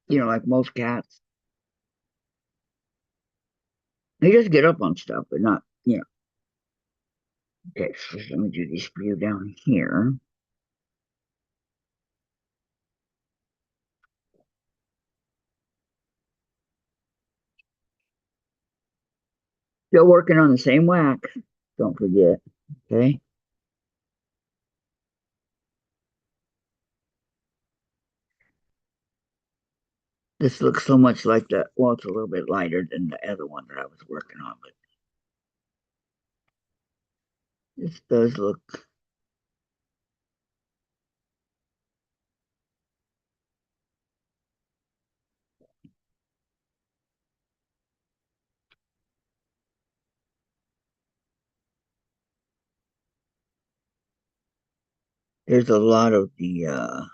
like most cats. He does get up on stuff, but not. Okay, so let me do this view down here. Still working on the same wax. Don't forget. Okay. This looks so much like that. Well, it's a little bit lighter than the other one that I was working on, but this does look. There's a lot of the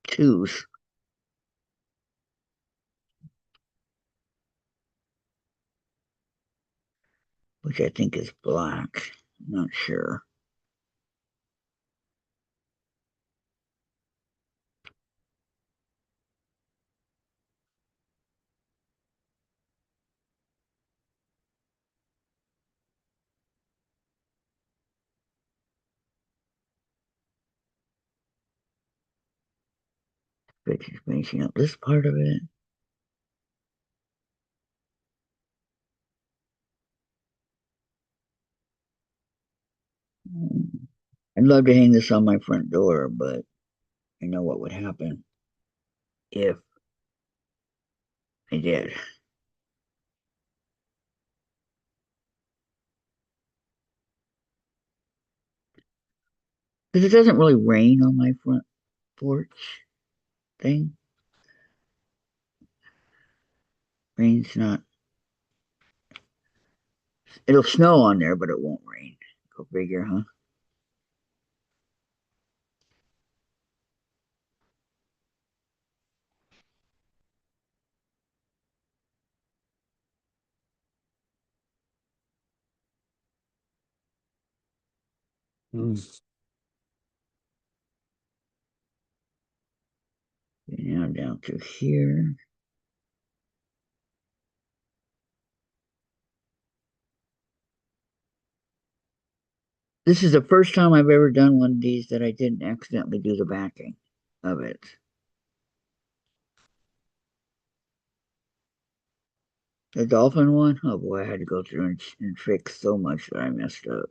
twos, which I think is black. I'm not sure. But just finishing up this part of it. I'd love to hang this on my front door, but I know what would happen if I did. Because it doesn't really rain on my front porch thing. Rain's not. It'll snow on there, but it won't rain. Go figure, huh? Mm. Now down to here. This is the first time I've ever done one of these that I didn't accidentally do the backing of it. The dolphin one, oh boy, I had to go through and fix so much that I messed up.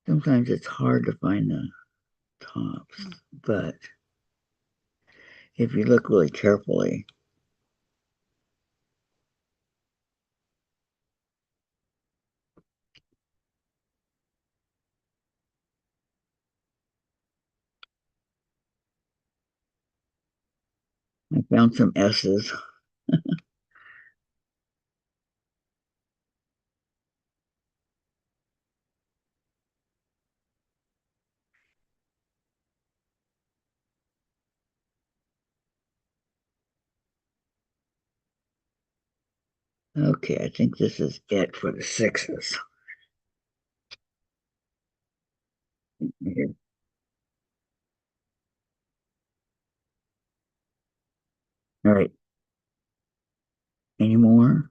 Sometimes it's hard to find the tops, but if you look really carefully, I found some S's. Okay, I think this is it for the sixes. Here. All right. Any more?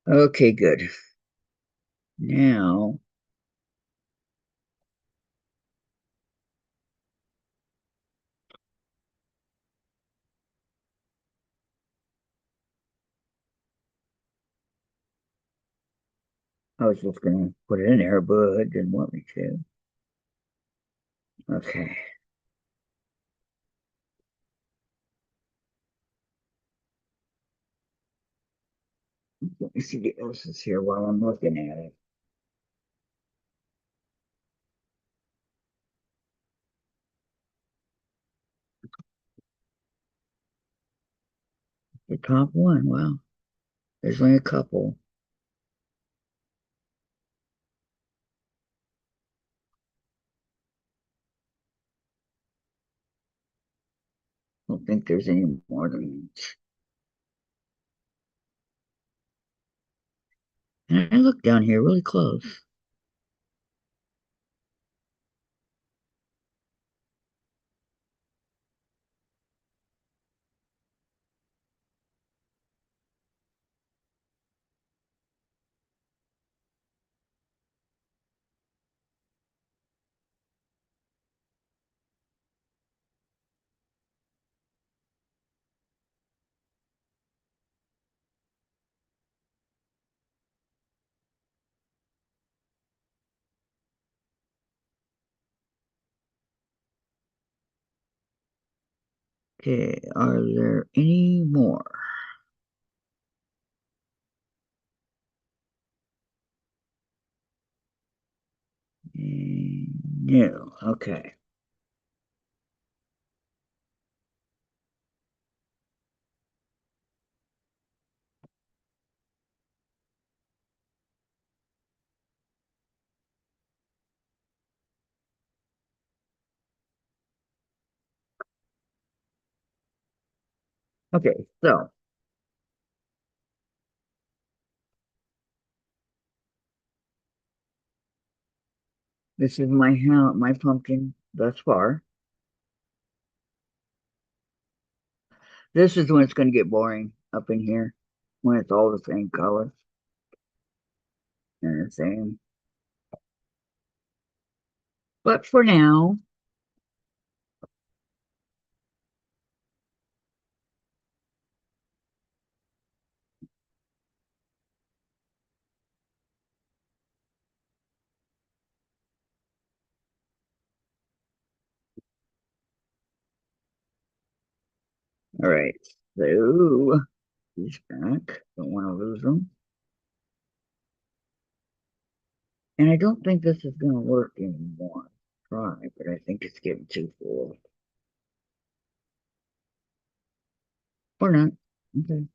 Okay, good. Now, I was just gonna put it in there, but it didn't want me to. Okay. Let me see what else is here while I'm looking at it. The top one. Wow. There's only a couple. I don't think there's any more than that. And I look down here really close. Okay, are there any more? No. Okay. Okay, so this is my house, my pumpkin thus far. This is when it's going to get boring up in here, when it's all the same color and the same. But for now, all right. So he's back. Don't want to lose him. And I don't think this is going to work anymore. Try, but I think it's getting too full. Or not. Okay.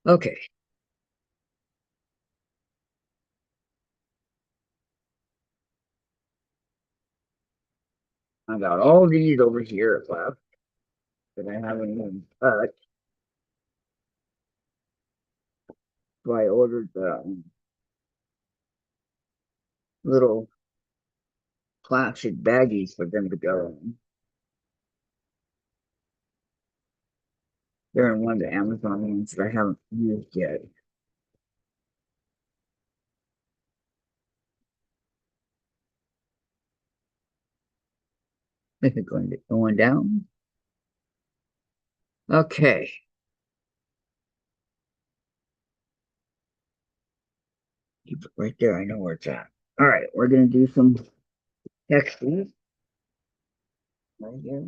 Okay. I got all these over here left that I haven't even touched. So I ordered the little plastic baggies for them to go in. They're in one of the Amazon ones that I haven't used yet. Is it going down? Okay. Keep it right there. I know where it's at. All right, we're gonna do some texting right here.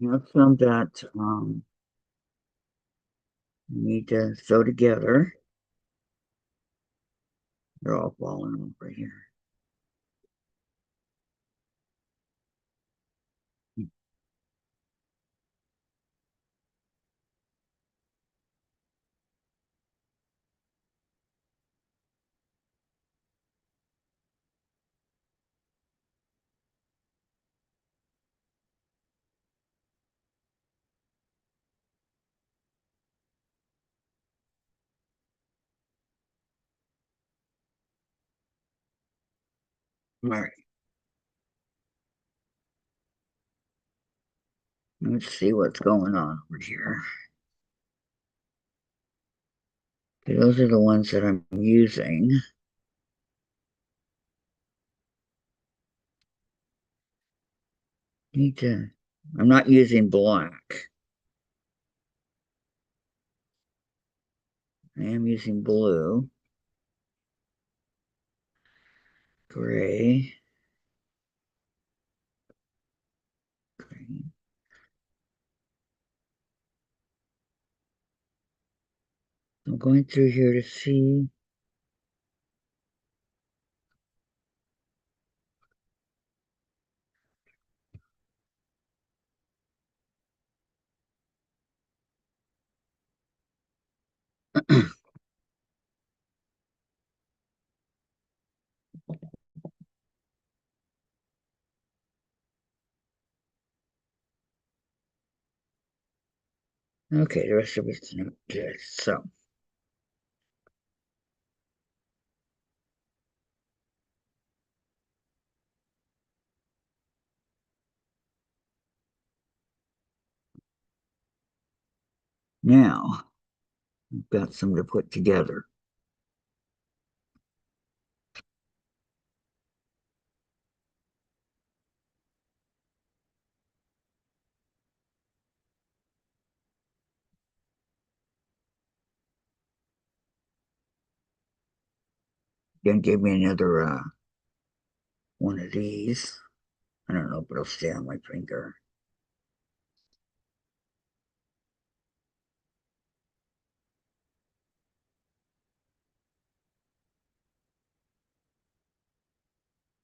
I have some that I need to sew together. They're all falling over here. All right, let's see what's going on over here. Okay, those are the ones that I'm using. Need to. I'm not using black. I am using blue, gray, green. I'm going through here to see. Okay, the rest of it's not good. So now I've got some to put together. Then give me another one of these. I don't know, but it'll stay on my finger.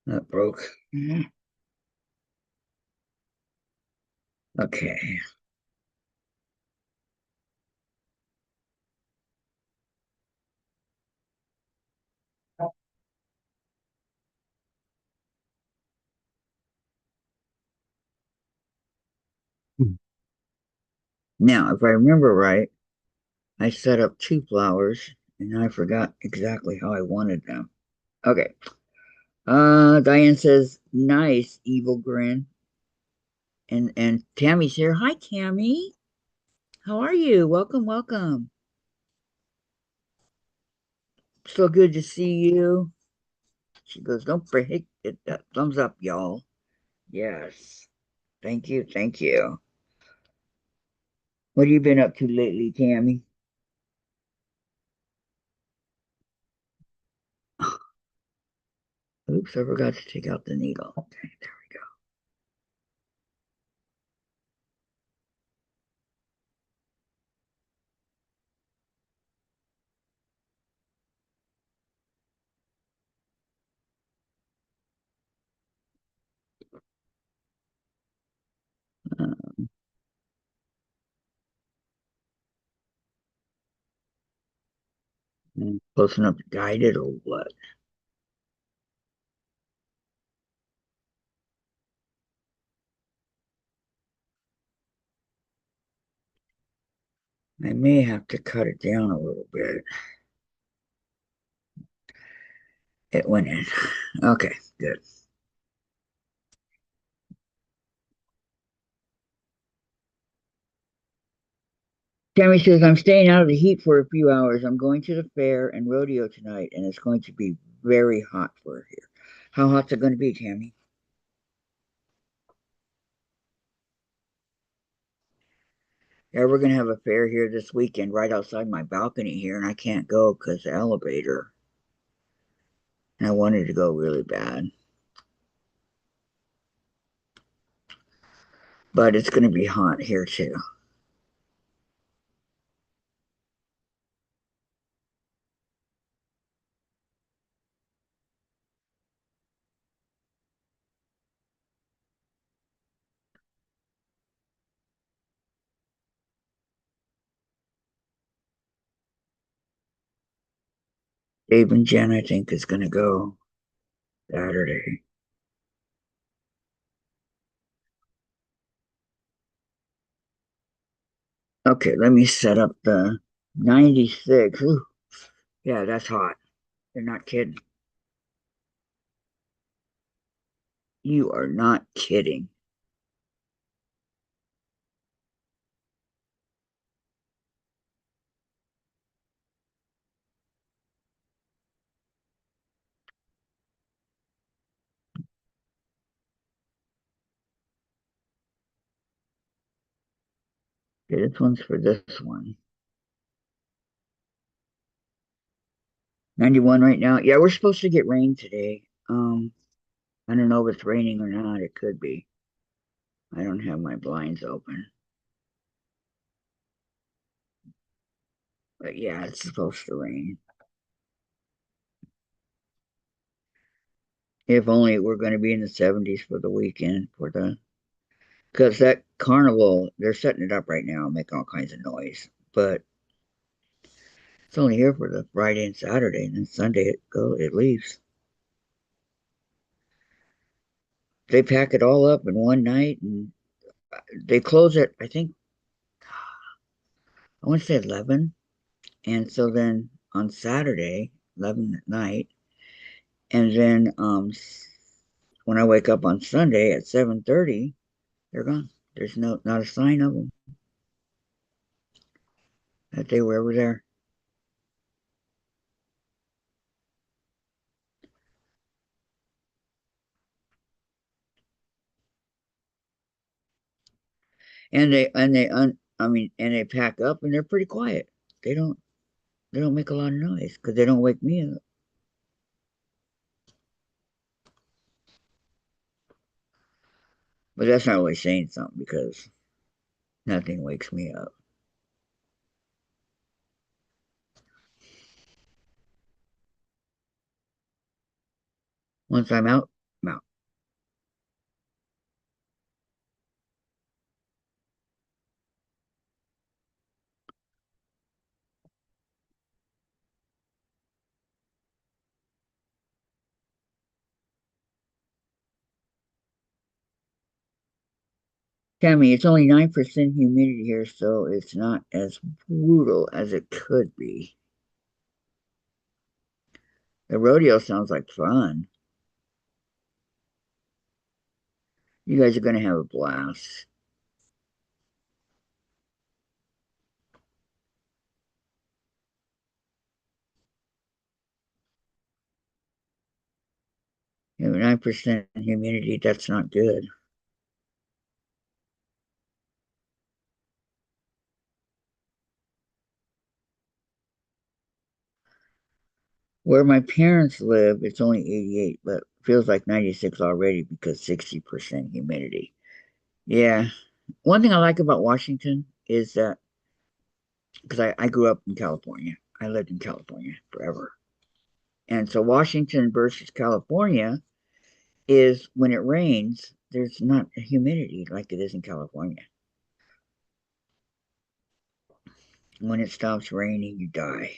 That broke. Okay. Now, if I remember right, I set up two flowers and I forgot exactly how I wanted them. Okay. Diane says, nice, evil grin. And Tammy's here. Hi, Tammy. How are you? Welcome, welcome. So good to see you. She goes, don't forget that thumbs up, y'all. Yes. Thank you, thank you. What have you been up to lately, Tammy? Oops, I forgot to take out the needle. Okay, there we go. Close enough to guide it or what? I may have to cut it down a little bit. It went in. Okay, good. Tammy says, I'm staying out of the heat for a few hours. I'm going to the fair and rodeo tonight, and it's going to be very hot for here. How hot's it going to be, Tammy? Yeah, we're going to have a fair here this weekend right outside my balcony here, and I can't go because the elevator. And I wanted to go really bad. but it's going to be hot here too. Dave and Jen, I think, is going to go Saturday. Okay, let me set up the 96. Ooh, yeah, that's hot. You're not kidding. You are not kidding. Okay, this one's for this one. 91 right now. Yeah, we're supposed to get rain today. I don't know if it's raining or not. It could be. I don't have my blinds open. But yeah, it's supposed to rain. If only we're going to be in the 70s for the weekend for the because that carnival they're setting it up right now, making all kinds of noise. But it's only here for the Friday and Saturday, and then Sunday it leaves. They pack it all up in one night, and they close it. I think I want to say 11, and so then on Saturday 11 at night, and then when I wake up on Sunday at 7:30, they're gone. There's not a sign of them that they were ever there. And they pack up and they're pretty quiet. They don't they don't make a lot of noise because they don't wake me up. But that's not really saying something because nothing wakes me up. Once I'm out, I'm out. Tammy, it's only 9% humidity here, so it's not as brutal as it could be. The rodeo sounds like fun. You guys are going to have a blast. You know, 9% humidity, that's not good. Where my parents live, it's only 88, but feels like 96 already because 60% humidity. Yeah. One thing I like about Washington is that because I grew up in California, I lived in California forever. And so Washington versus California is when it rains, there's not a humidity like it is in California. When it stops raining, you die.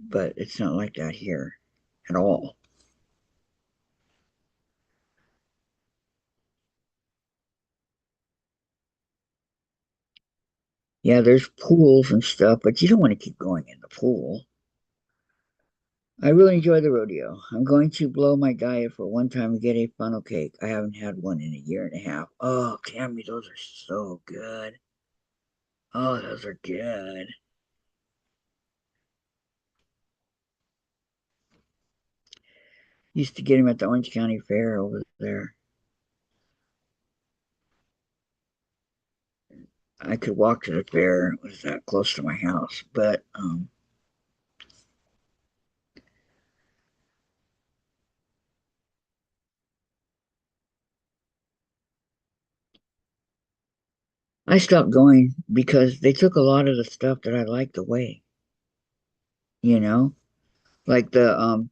But it's not like that here at all. Yeah, there's pools and stuff, but you don't want to keep going in the pool. I really enjoy the rodeo. I'm going to blow my diet for one time and get a funnel cake. I haven't had one in a year and a half. Oh, Cammy, those are so good. Oh, those are good. Used to get them at the Orange County Fair over there. I could walk to the fair. It was that close to my house. But I stopped going because they took a lot of the stuff that I liked away, you know? Like the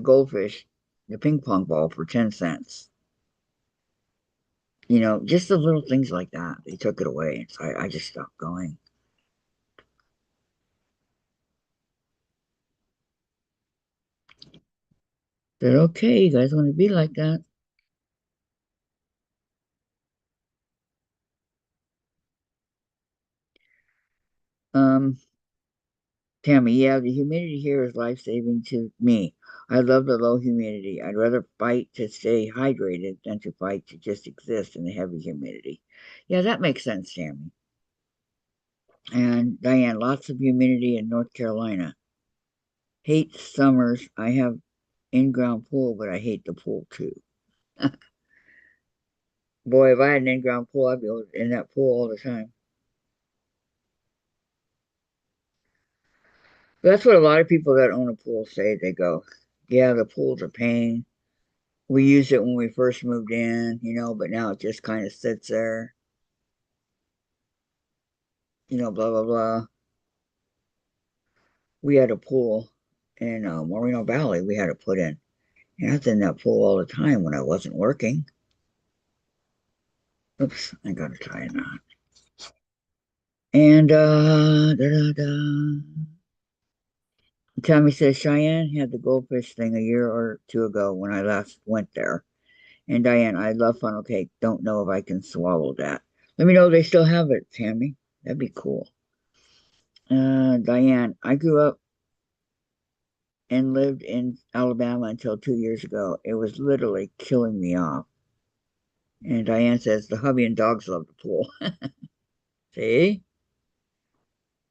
goldfish, the ping pong ball for 10 cents. Just the little things like that. They took it away. So I just stopped going. Said, okay, you guys want to be like that? Um, Tammy, yeah, the humidity here is life-saving to me. I love the low humidity. I'd rather fight to stay hydrated than to fight to just exist in the heavy humidity. Yeah, that makes sense, Tammy. And Diane, lots of humidity in North Carolina. Hate summers. I have in-ground pool, but I hate the pool too. Boy, if I had an in-ground pool, I'd be in that pool all the time. But that's what a lot of people that own a pool say. They go, yeah, the pool's a pain. We used it when we first moved in, but now it just kind of sits there, blah, blah, blah. We had a pool in Moreno Valley we had to put in. And I was in that pool all the time when I wasn't working. Oops, I got to tie a knot. And da, da, da. Tommy says Cheyenne had the goldfish thing a year or two ago when I last went there. And Diane, I love funnel cake. Don't know if I can swallow that. Let me know if they still have it, Tammy. That'd be cool. Diane, I grew up and lived in Alabama until 2 years ago. It was literally killing me off. And Diane says the hubby and dogs love the pool. See?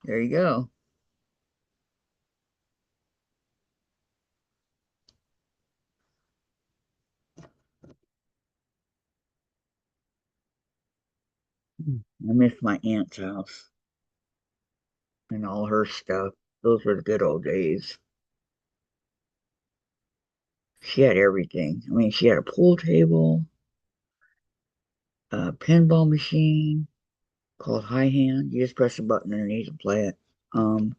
There you go. I miss my aunt's house and all her stuff. Those were the good old days. She had everything. I mean, she had a pool table, a pinball machine called High Hand. You just press a button underneath and play it. Um,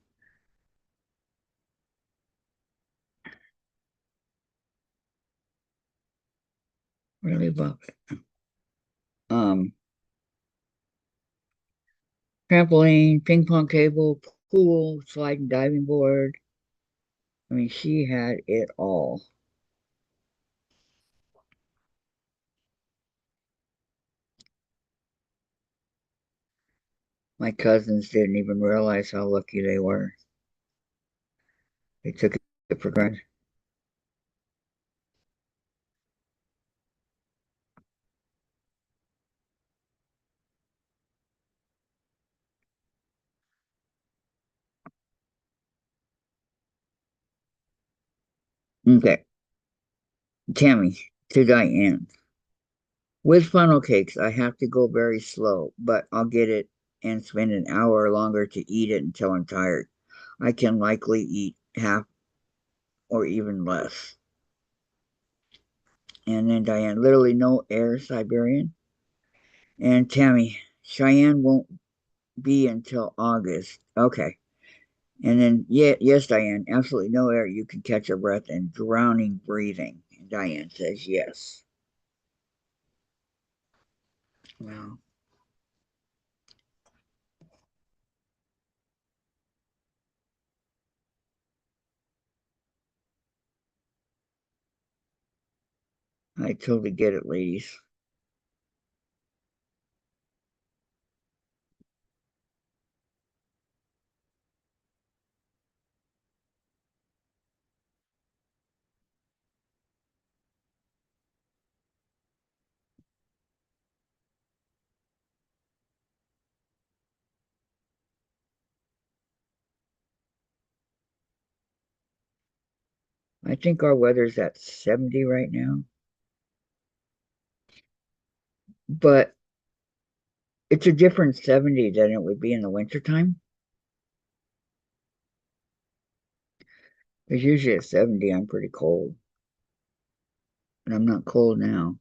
really love it. Um, Trampoline, ping pong table, pool, sliding diving board. I mean, she had it all. My cousins didn't even realize how lucky they were. They took it for granted. Okay, Tammy, to Diane. With funnel cakes, I have to go very slow, but I'll get it and spend an hour or longer to eat it until I'm tired. I can likely eat half or even less. And then Diane, literally no air, Siberian. And Tammy, Cheyenne won't be until August. Okay. And then, yeah, yes, Diane, absolutely no air. You can catch your breath and drowning breathing. And Diane says yes. Well, I totally get it, ladies. I think our weather's at 70 right now, but it's a different 70 than it would be in the wintertime. Because usually at 70, I'm pretty cold, and I'm not cold now.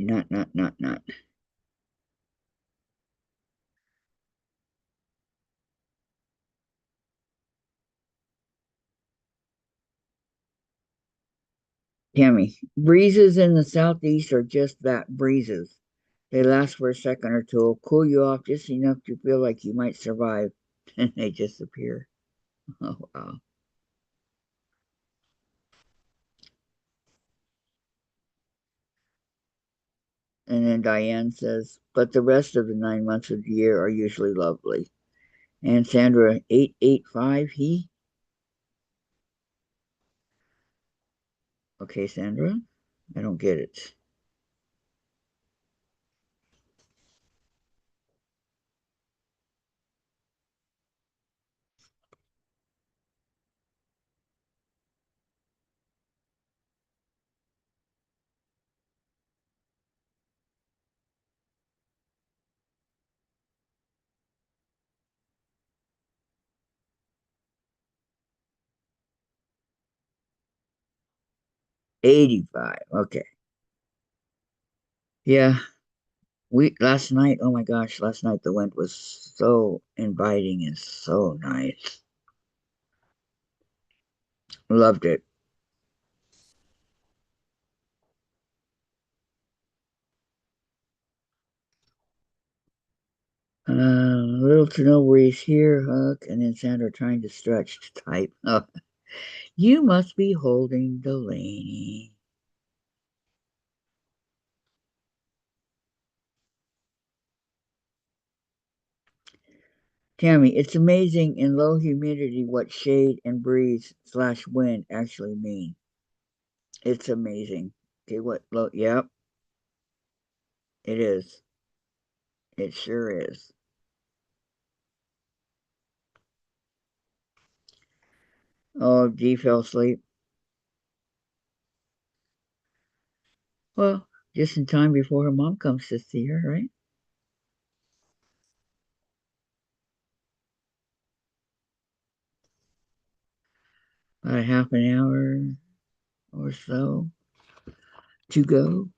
Not. Tammy, breezes in the southeast are just that, breezes. They last for a second or two, cool you off just enough to feel like you might survive, and they disappear. Oh, wow. And then Diane says, but the rest of the 9 months of the year are usually lovely. And Sandra, 885, he? Okay, Sandra, I don't get it. '85. Okay. Yeah. We last night, oh my gosh, last night the wind was so inviting and so nice. Loved it. Little to no worries here, Huck, and then Sandra trying to stretch to type. Oh, you must be holding Delaney. Tammy, it's amazing in low humidity what shade and breeze slash wind actually mean. It's amazing. Okay, what low? Yep, it is. It sure is. Oh, Dee fell asleep. Well, just in time before her mom comes to see her, right? About a half an hour or so to go.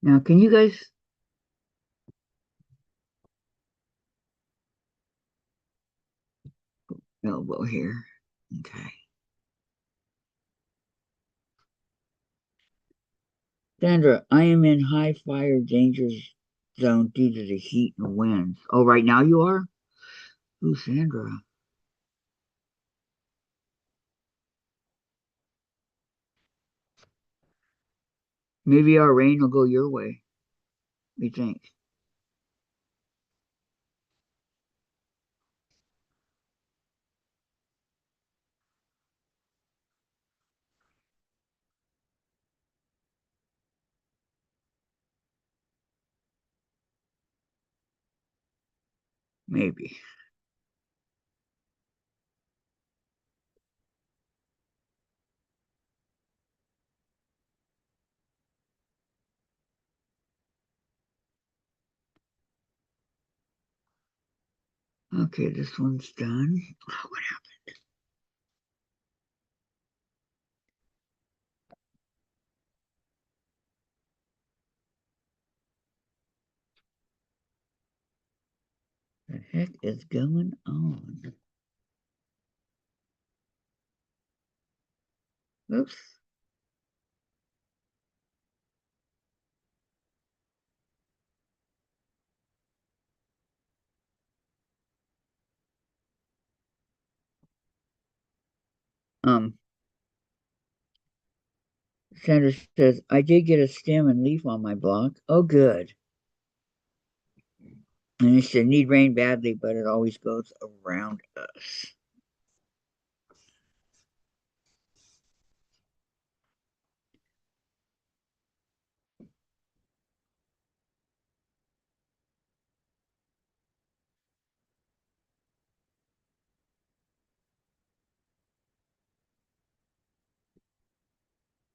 Now, can you guys elbow here? Okay. Sandra, I am in high fire danger zone due to the heat and winds. Oh, right now you are? Ooh, Sandra. Maybe our rain will go your way. We think. Maybe. Okay, this one's done. Oh, what the heck is going on? Oops. Um, Sandra says, I did get a stem and leaf on my block. Oh, good. And it said, need rain badly, but it always goes around us.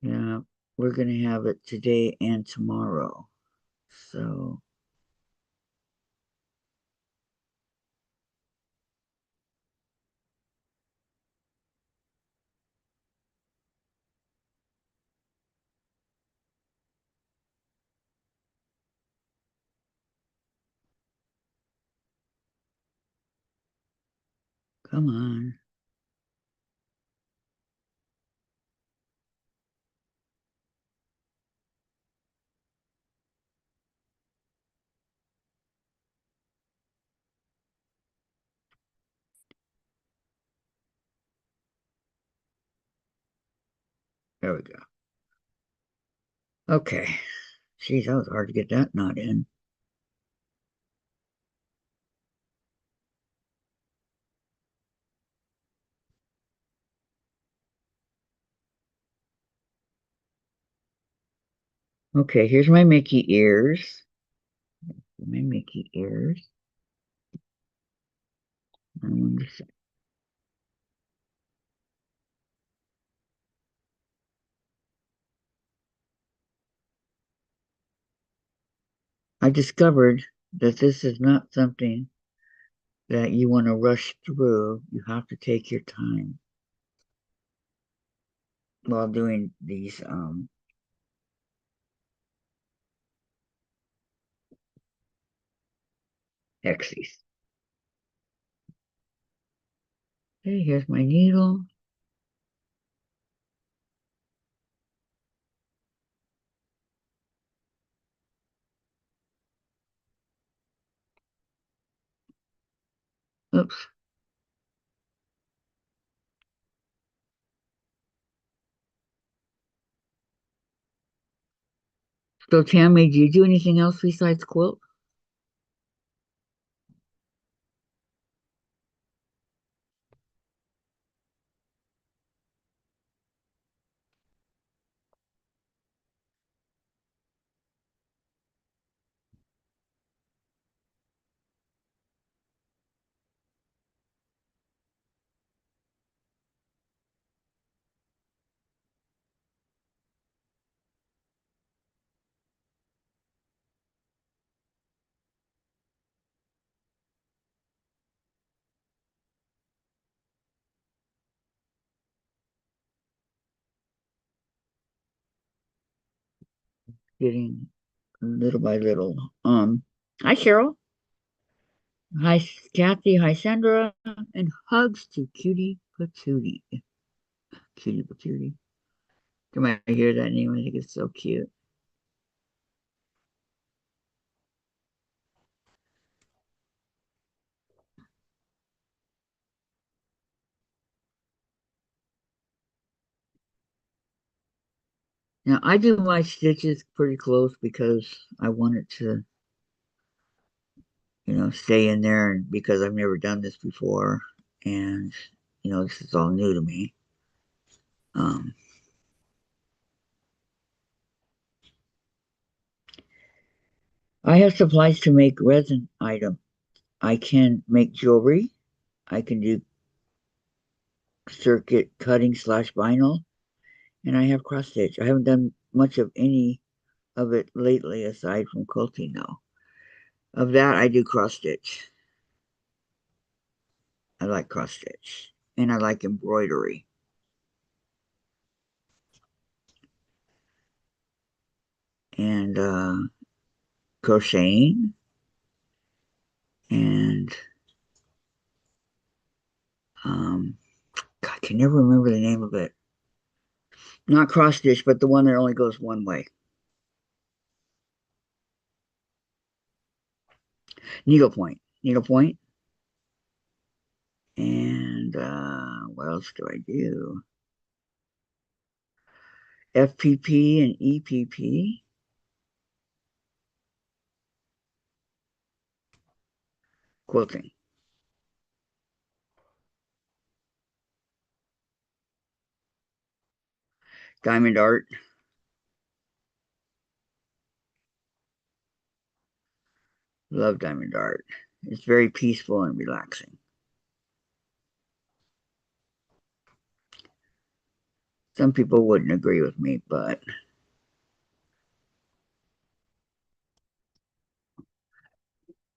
Yeah, we're gonna have it today and tomorrow. So come on. There we go. Okay. Geez, that was hard to get that knot in. Okay, here's my Mickey ears. My Mickey ears. I want to say- I discovered that this is not something that you want to rush through. You have to take your time while doing these hexes. Okay, here's my needle. Oops. So Tammy, do you do anything else besides quilt? Getting little by little. Hi Cheryl. Hi Kathy. Hi Sandra. And hugs to Cutie Patootie. Cutie Patootie. Come on, I hear that name. I think it's so cute. Now I do my stitches pretty close because I want it to, stay in there, and because I've never done this before, and this is all new to me. Um, I have supplies to make resin item. I can make jewelry. I can do circuit cutting slash vinyl, and I have cross stitch. I haven't done much of any of it lately aside from quilting though. Of that, I do cross stitch. I like cross stitch, and I like embroidery and crocheting, and um, God, I can never remember the name of it. Not cross stitch, but the one that only goes one way. Needlepoint. Needlepoint. And what else do I do? FPP and EPP. Quilting. Diamond art. Love diamond art. It's very peaceful and relaxing. Some people wouldn't agree with me, but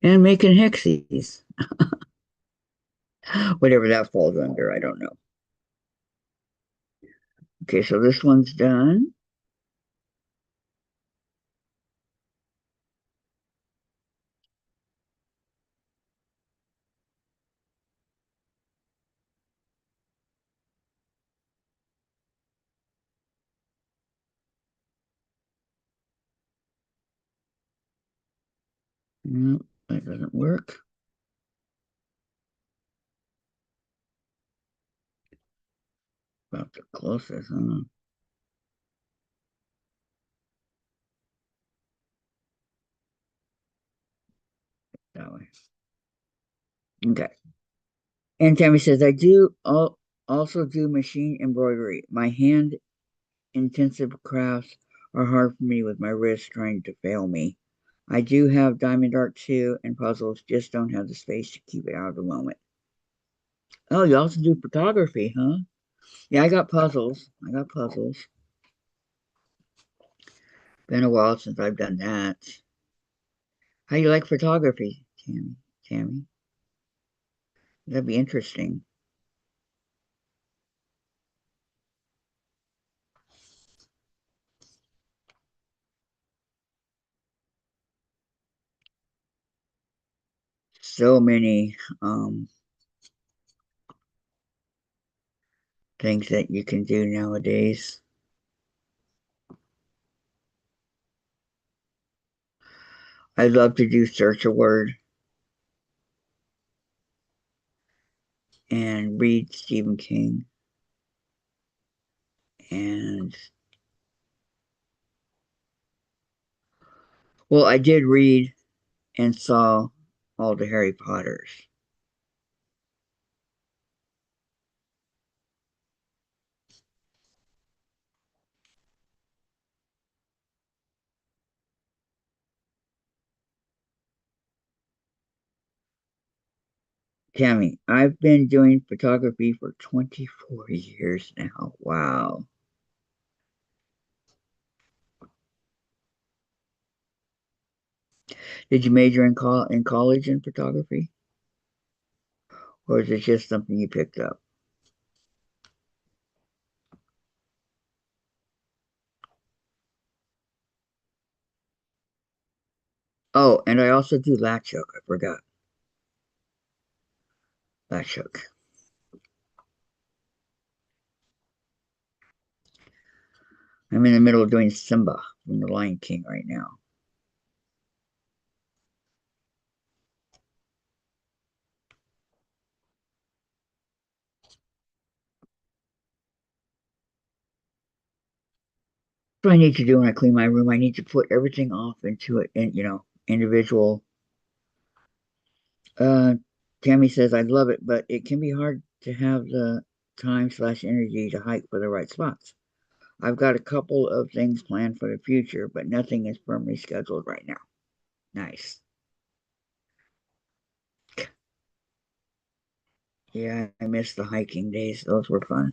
and making hexies, whatever that falls under, I don't know. Okay, so this one's done. Nope, that doesn't work. About the closest, huh? That way. Okay. And Tammy says, also do machine embroidery. My hand intensive crafts are hard for me with my wrist trying to fail me. I do have diamond art too and puzzles, just don't have the space to keep it out of the moment. Oh, you also do photography, huh? Yeah, I got puzzles. I got puzzles. Been a while since I've done that. How do you like photography, Tammy? Tammy? That'd be interesting. So many things that you can do nowadays. I love to do search a word and read Stephen King. And well, I did read and saw all the Harry Potters. Tammy, I've been doing photography for 24 years now. Wow. Did you major in college in photography? Or is it just something you picked up? Oh, and I also do latch hook. I forgot. Latch hook. I'm in the middle of doing Simba from The Lion King right now. What I need to do when I clean my room, I need to put everything off into it in, individual. Uh, Tammy says, I love it, but it can be hard to have the time/energy to hike for the right spots. I've got a couple of things planned for the future, but nothing is firmly scheduled right now. Nice. Yeah, I miss the hiking days. Those were fun.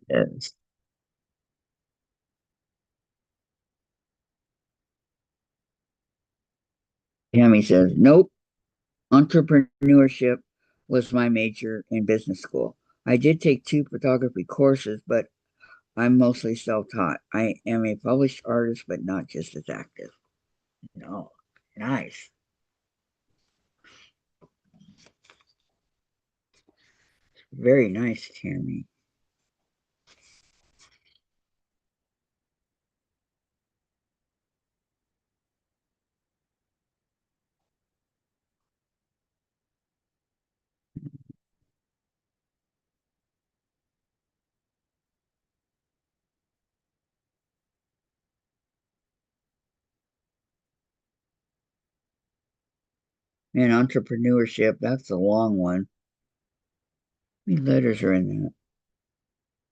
Yes. Tammy says, nope, entrepreneurship was my major in business school. I did take two photography courses, but I'm mostly self taught. I am a published artist, but not just as active. No, nice. Very nice, Tammy. And entrepreneurship, that's a long one. How many letters are in that?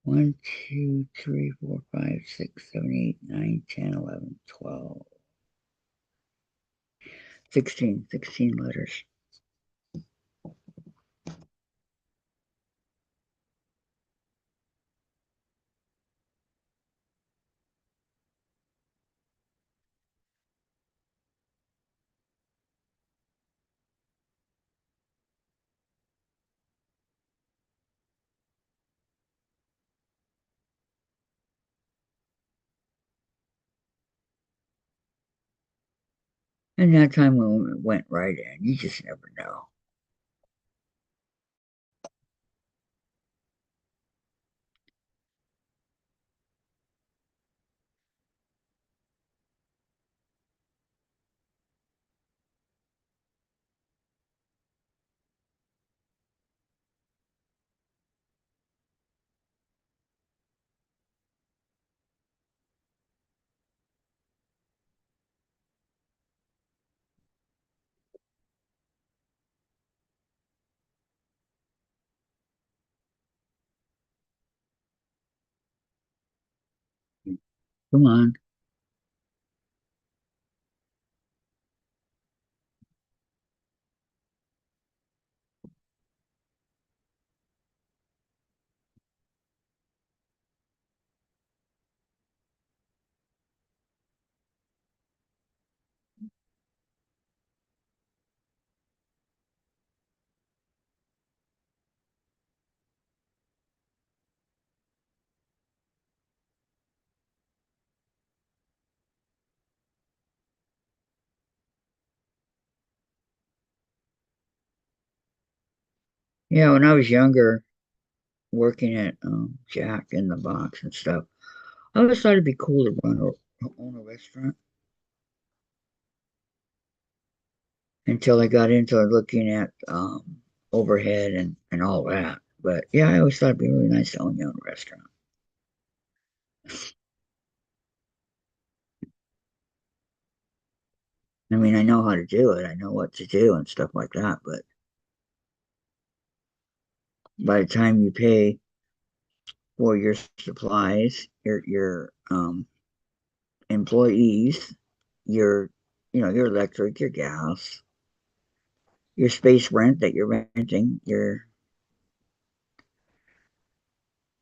1, 2, 3, 4, 5, 6, 7, 8, 9, 10, 11, 12, 16, 16 letters. And that time when it went right in, you just never know. Come on. Yeah, when I was younger, working at Jack in the Box and stuff, I always thought it'd be cool to own a restaurant until I got into looking at overhead and all that. But yeah, I always thought it'd be really nice to own your own restaurant. I mean, I know how to do it. I know what to do and stuff like that. But by the time you pay for your supplies, your employees, your your electric, your gas, your space rent that you're renting your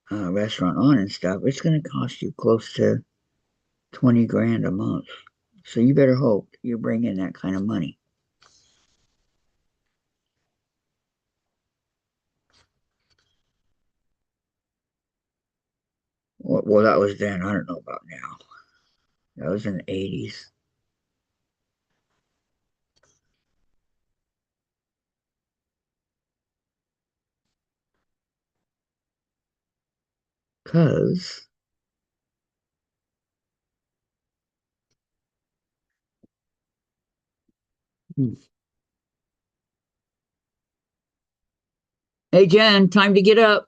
restaurant on and stuff, it's going to cost you close to 20 grand a month. So you better hope you bring in that kind of money. Well, that was then. I don't know about now. That was in the 80s. Because, hey, Jen, time to get up.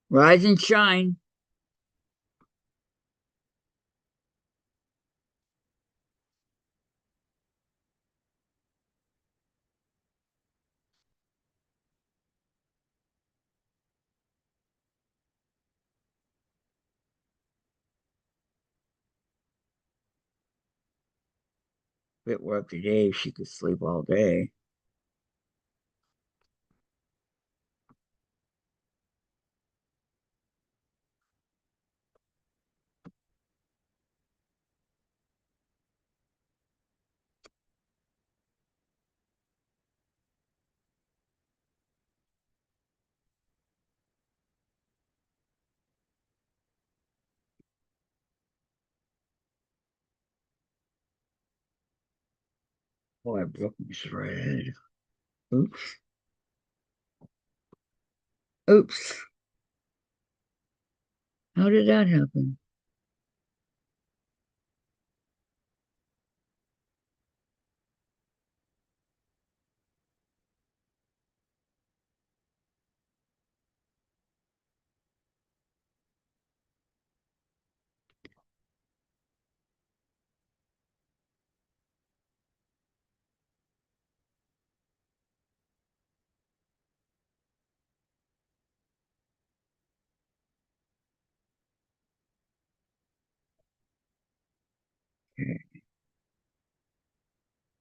Rise and shine. If it were up to Dave, she could sleep all day. Oh, I broke my thread. Oops. Oops. How did that happen?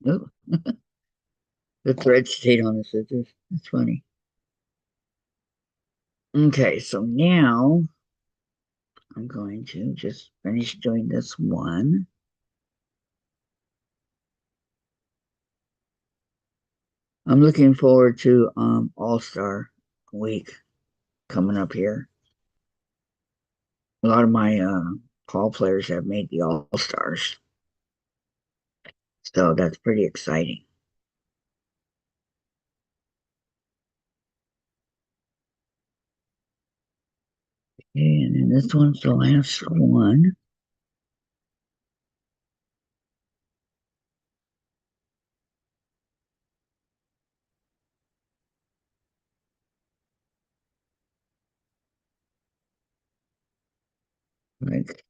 Oh, the thread stayed on the scissors. That's funny. Okay, so now I'm going to just finish doing this one. I'm looking forward to All-Star week coming up here. A lot of my ball players have made the All-Stars, so that's pretty exciting. And then this one's the last one. Like,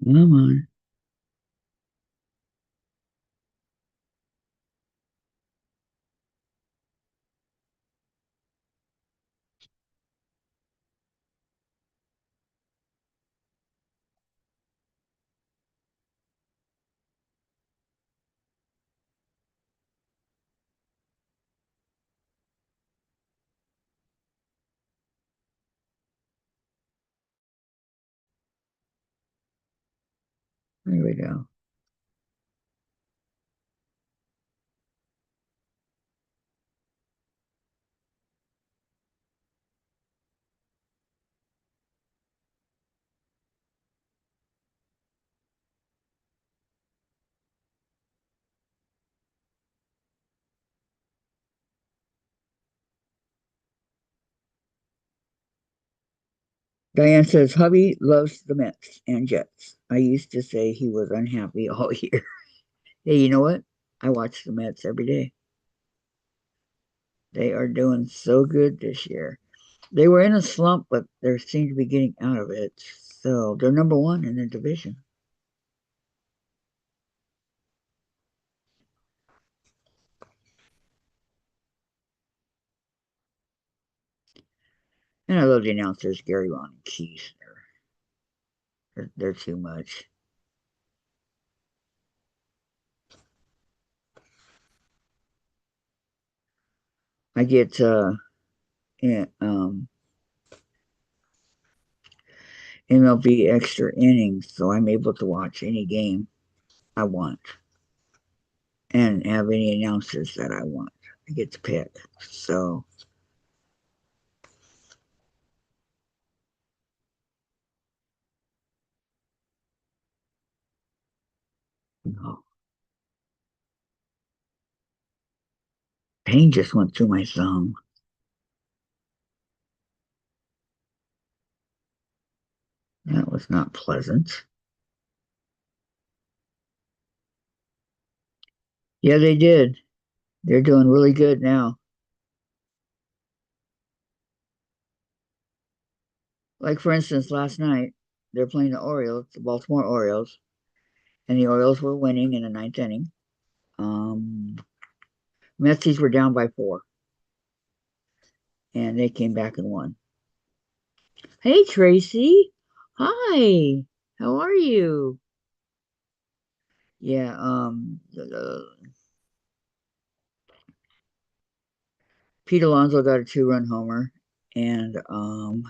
come on. There we go. Diane says, hubby loves the Mets and Jets. I used to say he was unhappy all year. Hey, you know what? I watch the Mets every day. They are doing so good this year. They were in a slump, but they seem to be getting out of it. So they're number one in their division. And I love the announcers, Gary, Ron, and Keith. They're too much. I get MLB extra innings, so I'm able to watch any game I want and have any announcers that I want. I get to pick. So, no. Pain just went through my thumb. That was not pleasant. Yeah, they did. They're doing really good now. Like, for instance, last night, they're playing the Orioles, the Baltimore Orioles, and the Orioles were winning in the ninth inning. Um, Metsies were down by 4, and they came back and won. Hey, Tracy. Hi. How are you? Yeah, Pete Alonso got a 2-run homer, and oh,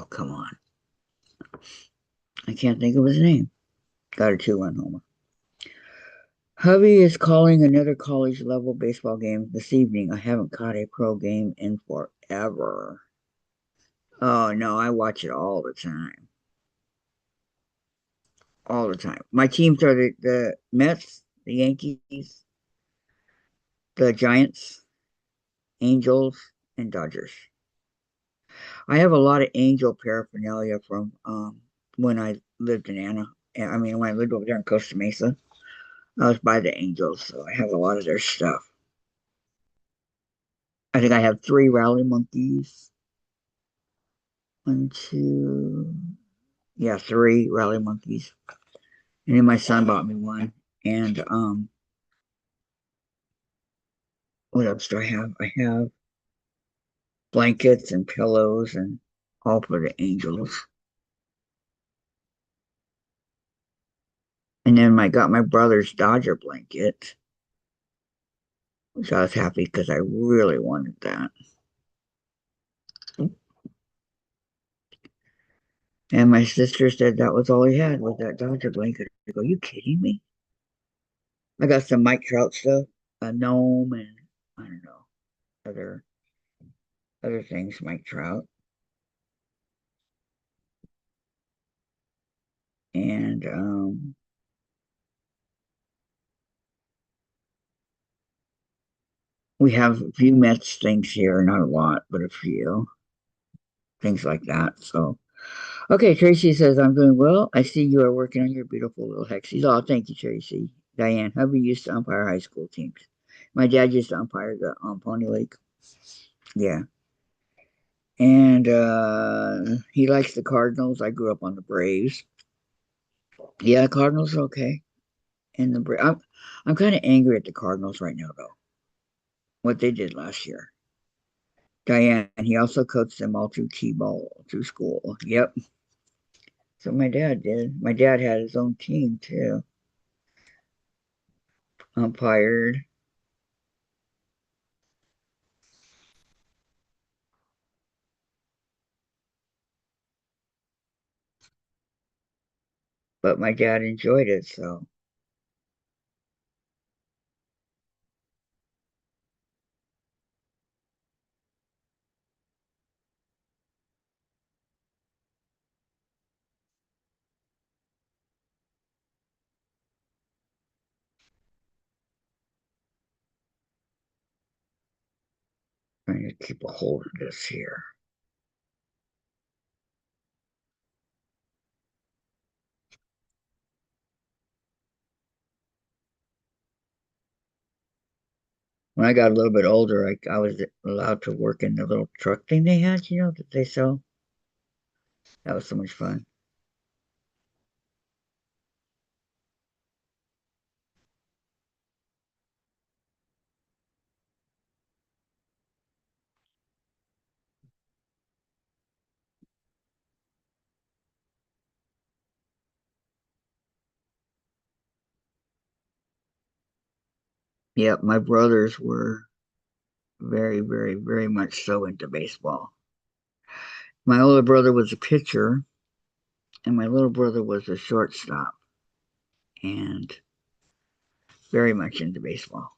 come on, I can't think of his name. Got a 2-run homer. Hubby is calling another college level baseball game this evening. I haven't caught a pro game in forever. Oh no, I watch it all the time. All the time. My teams are the Mets, the Yankees, the Giants, Angels, and Dodgers. I have a lot of Angel paraphernalia from when I lived in Anna. I mean, when I lived over there in Costa Mesa, I was by the Angels, so I have a lot of their stuff. I think I have three rally monkeys. One, two, yeah, three rally monkeys. And then my son bought me one. And what else do I have? I have blankets and pillows and all for the angels. And then I got my brother's Dodger blanket, which I was happy because I really wanted that. And my sister said that was all he had was that Dodger blanket. I go, you kidding me? I got some Mike Trout stuff, a gnome, and I don't know other other things. Mike Trout, and we have a few Mets things here, not a lot, but a few things like that. So, okay, Tracy says I'm doing well. I see you are working on your beautiful little hexies. Oh, thank you, Tracy. Diane, hubby used to umpire high school teams. My dad used to umpire the Pony Lake. Yeah. And he likes the Cardinals. I grew up on the Braves. Yeah, Cardinals are okay. And I'm kind of angry at the Cardinals right now, though. What they did last year. Diane, he also coached them all through T-ball through school. Yep. So my dad did. My dad had his own team too. Umpired. But my dad enjoyed it, so I'm trying to keep a hold of this here. When I got a little bit older, I was allowed to work in the little truck thing they had, that they sell. That was so much fun. Yep, my brothers were very, very, very much so into baseball. My older brother was a pitcher, and my little brother was a shortstop, and very much into baseball.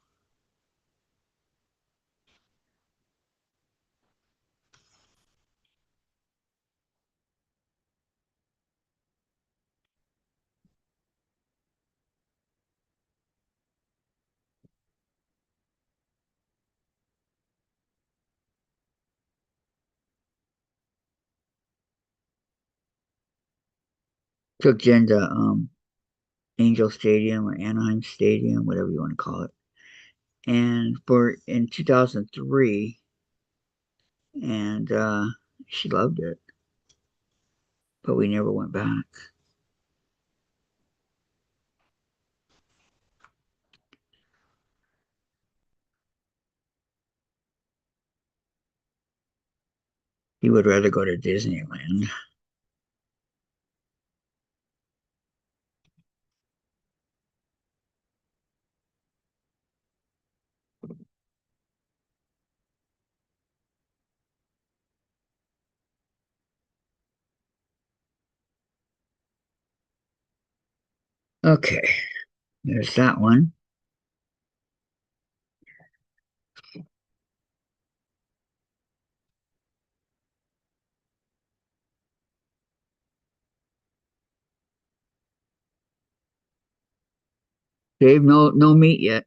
Took Jen to Angel Stadium or Anaheim Stadium, whatever you want to call it, and for in 2003, and she loved it, but we never went back. He would rather go to Disneyland. Okay, there's that one. Dave, no meat yet.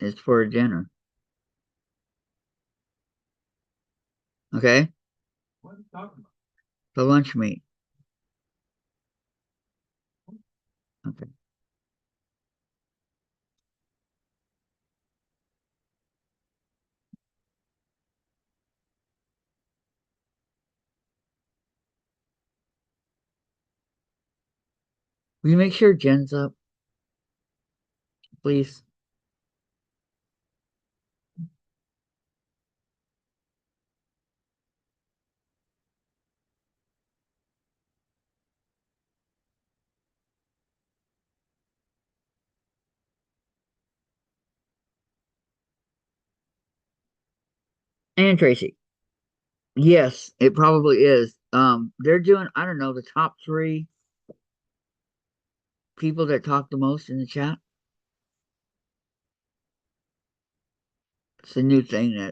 It's for dinner. Okay, the lunch meat. Okay. Will you make sure Jen's up, please? And Tracy. Yes, it probably is. They're doing, I don't know, the top three people that talk the most in the chat. It's a new thing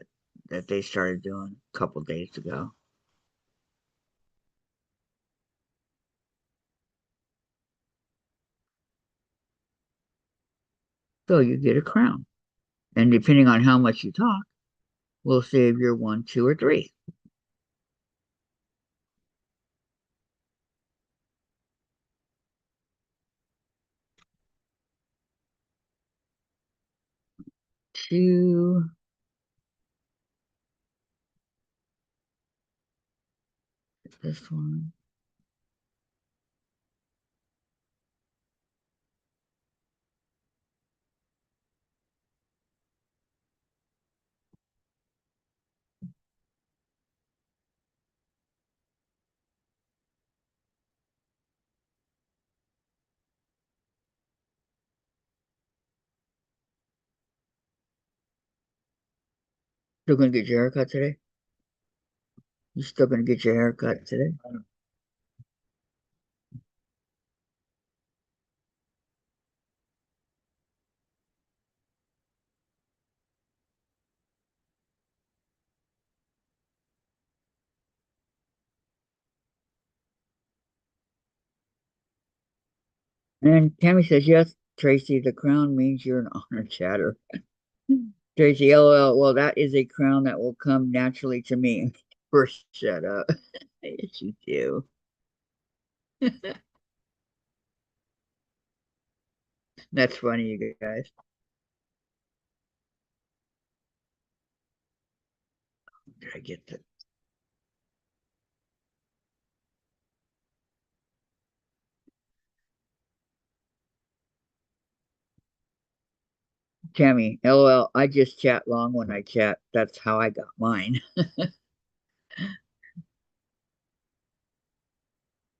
that they started doing a couple days ago. So you get a crown. And depending on how much you talk, we'll see if you're one, two, or three. Two, this one. Still gonna get your haircut today? You still gonna get your haircut today? And Tammy says, yes, Tracy, the crown means you're an honor chatter. Tracy, LOL, well, that is a crown that will come naturally to me. First, shut up. Yes, you do. That's funny, you guys. Did I get that? Tammy, LOL, I just chat long when I chat. That's how I got mine.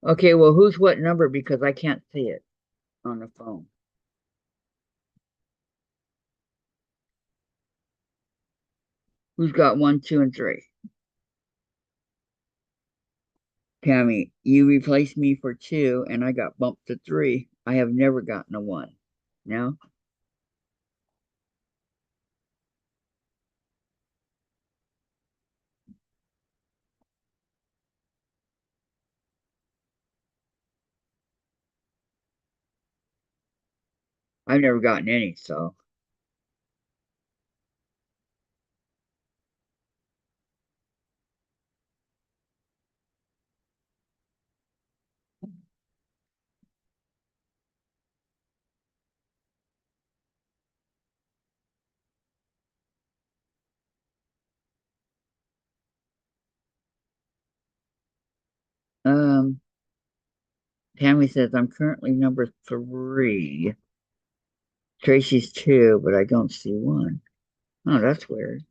Okay, well, who's what number? Because I can't see it on the phone. Who's got one, two, and three? Tammy, you replaced me for two, and I got bumped to three. I have never gotten a one. No, I've never gotten any. So, um, Tammy says I'm currently number three. Tracy's two, but I don't see one. Oh, that's weird.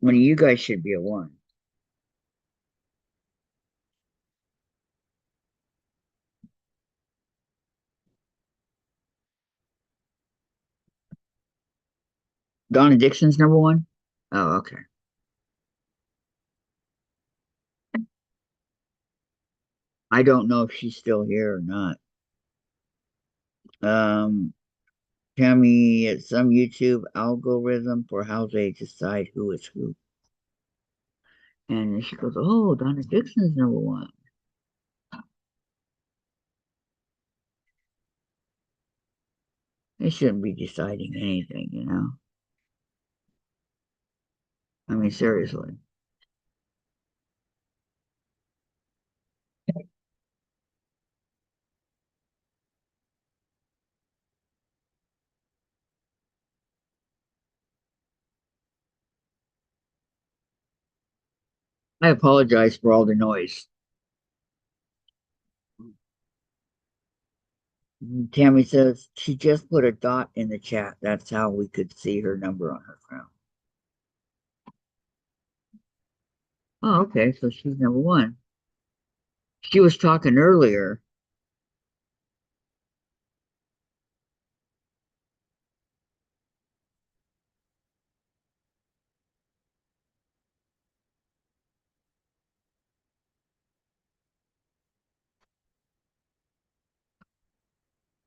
One of you guys should be a one. Donna Dixon's number one. Oh, okay. I don't know if she's still here or not. Um, Tammy, it's some YouTube algorithm for how they decide who is who. And she goes, "Oh, Donna Dixon's number one." They shouldn't be deciding anything, you know? I mean, seriously. I apologize for all the noise. Tammy says she just put a dot in the chat. That's how we could see her number on her phone. Oh, okay. So she's number one. She was talking earlier.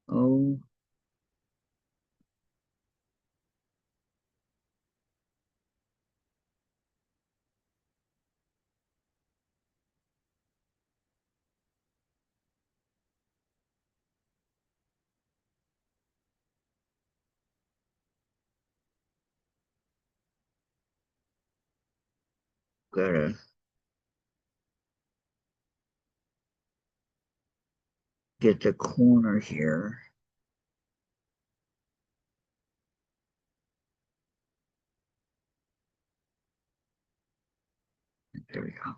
Oh, gotta get the corner here. There we go.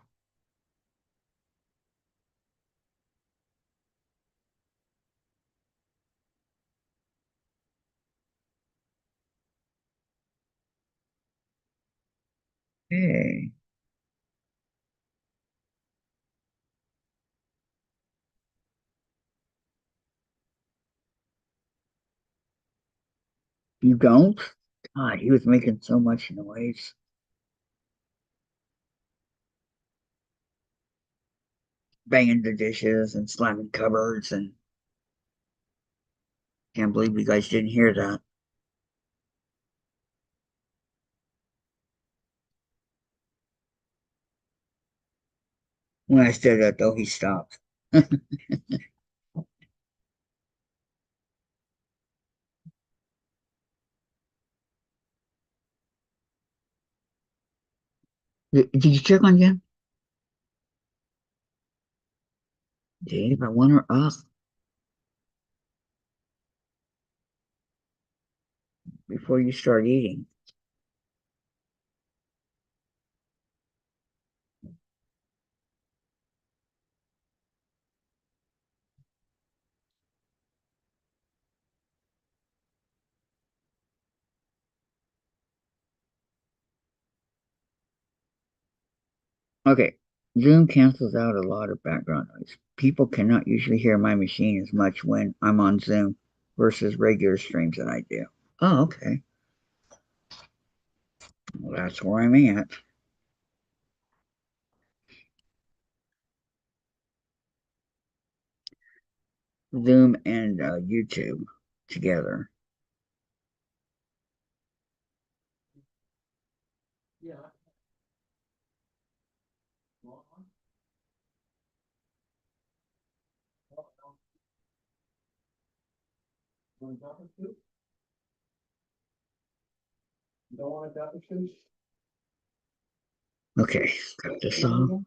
Hey, you don't? God, he was making so much noise, banging the dishes and slamming cupboards, and can't believe you guys didn't hear that. When I said that, though, he stopped. Did you check on Jen? Dave, I want her up before you start eating. Okay. Zoom cancels out a lot of background noise. People cannot usually hear my machine as much when I'm on Zoom versus regular streams that I do. Oh, okay. Well, that's where I'm at. Zoom and YouTube together. Okay, got this on.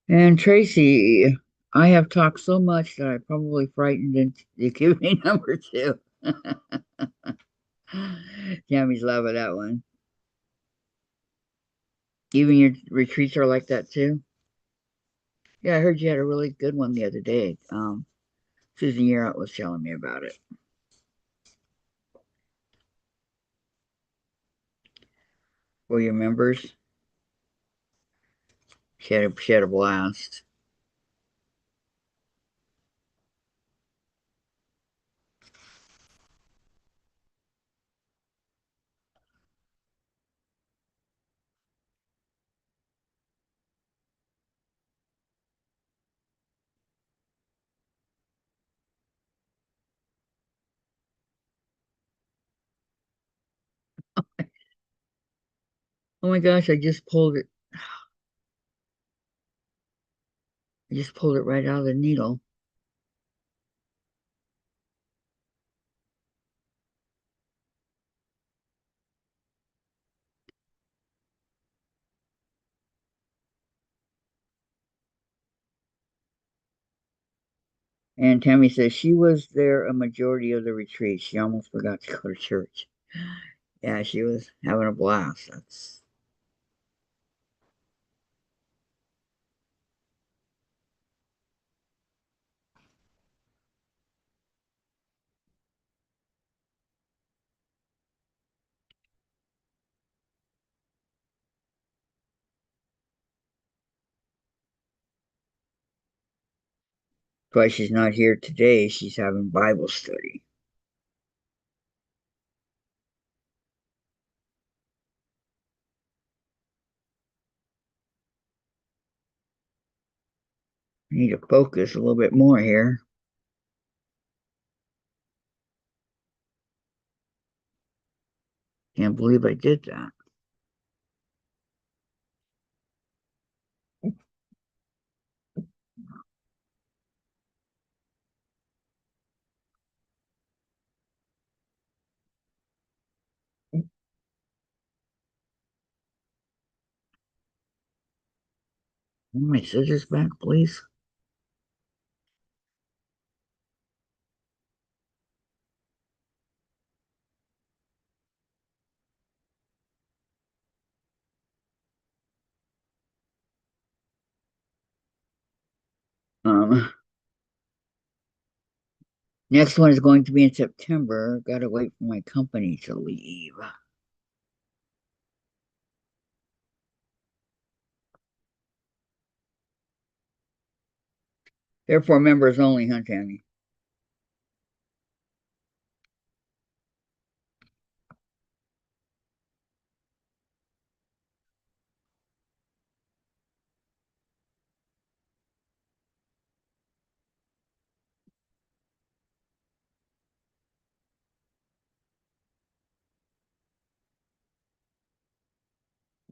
And Tracy, I have talked so much that I probably frightened into you give me number two. Tammy's loving that one. Even your retreats are like that too? Yeah, I heard you had a really good one the other day. Susan Yearout was telling me about it. For your members, she had a blast. Oh my gosh, I just pulled it. I just pulled it right out of the needle. And Tammy says she was there a majority of the retreat. She almost forgot to go to church. Yeah, she was having a blast. That's why she's not here today. She's having Bible study. I need to focus a little bit more here. Can't believe I did that. Want my scissors back, please? Um, Next one is going to be in September. Gotta wait for my company to leave. Therefore, members only, huh, Tammy?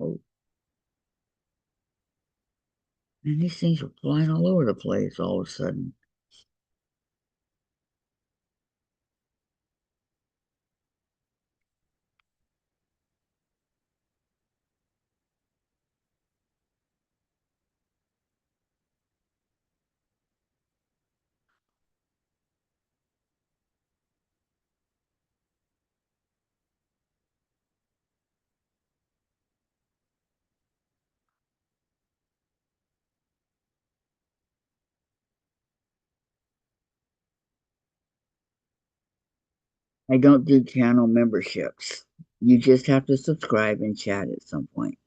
Oh, and these things are flying all over the place all of a sudden. I don't do channel memberships. You just have to subscribe and chat at some point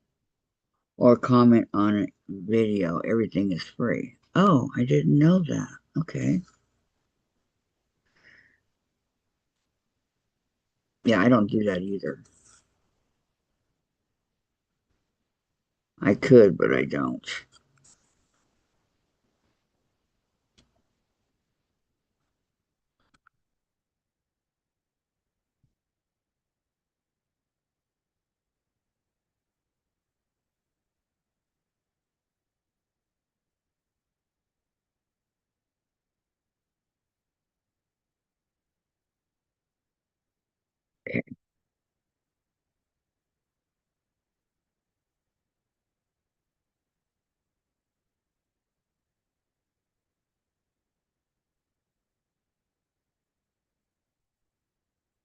or comment on a video. Everything is free. Oh, I didn't know that. Okay. Yeah, I don't do that either. I could, but I don't.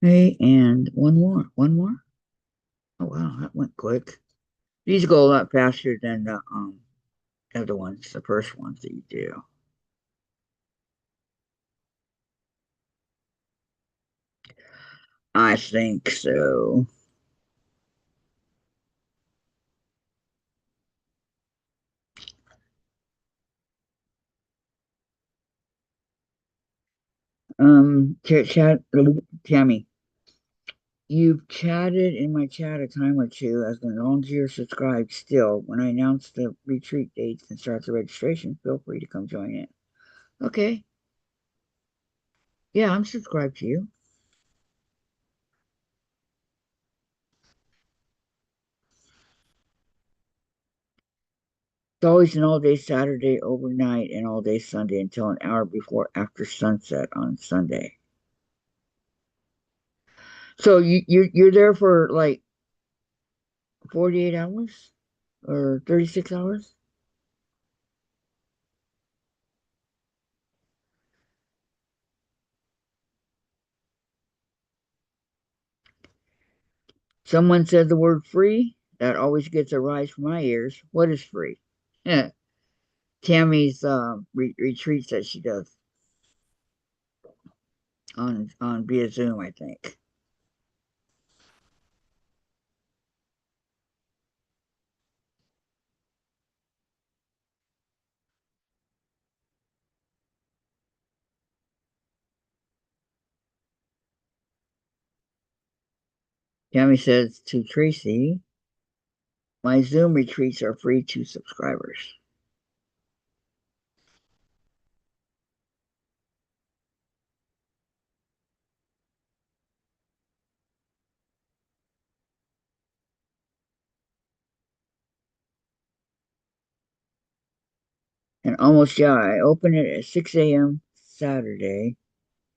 Hey, and one more. One more? Oh wow, that went quick. These go a lot faster than the other ones, the first ones that you do. I think so. Tammy, you've chatted in my chat a time or two. As long as you're subscribed still, when I announce the retreat dates and start the registration, feel free to come join it. Okay. Yeah, I'm subscribed to you. It's always an all day Saturday overnight and all day Sunday until an hour before after sunset on Sunday. So you're there for like 48 hours or 36 hours? Someone said the word free. That always gets a rise from my ears. What is free? Tammy's retreats that she does on via Zoom, I think. Tammy says to Tracy, my Zoom retreats are free to subscribers. And almost, yeah, I open it at 6 a.m. Saturday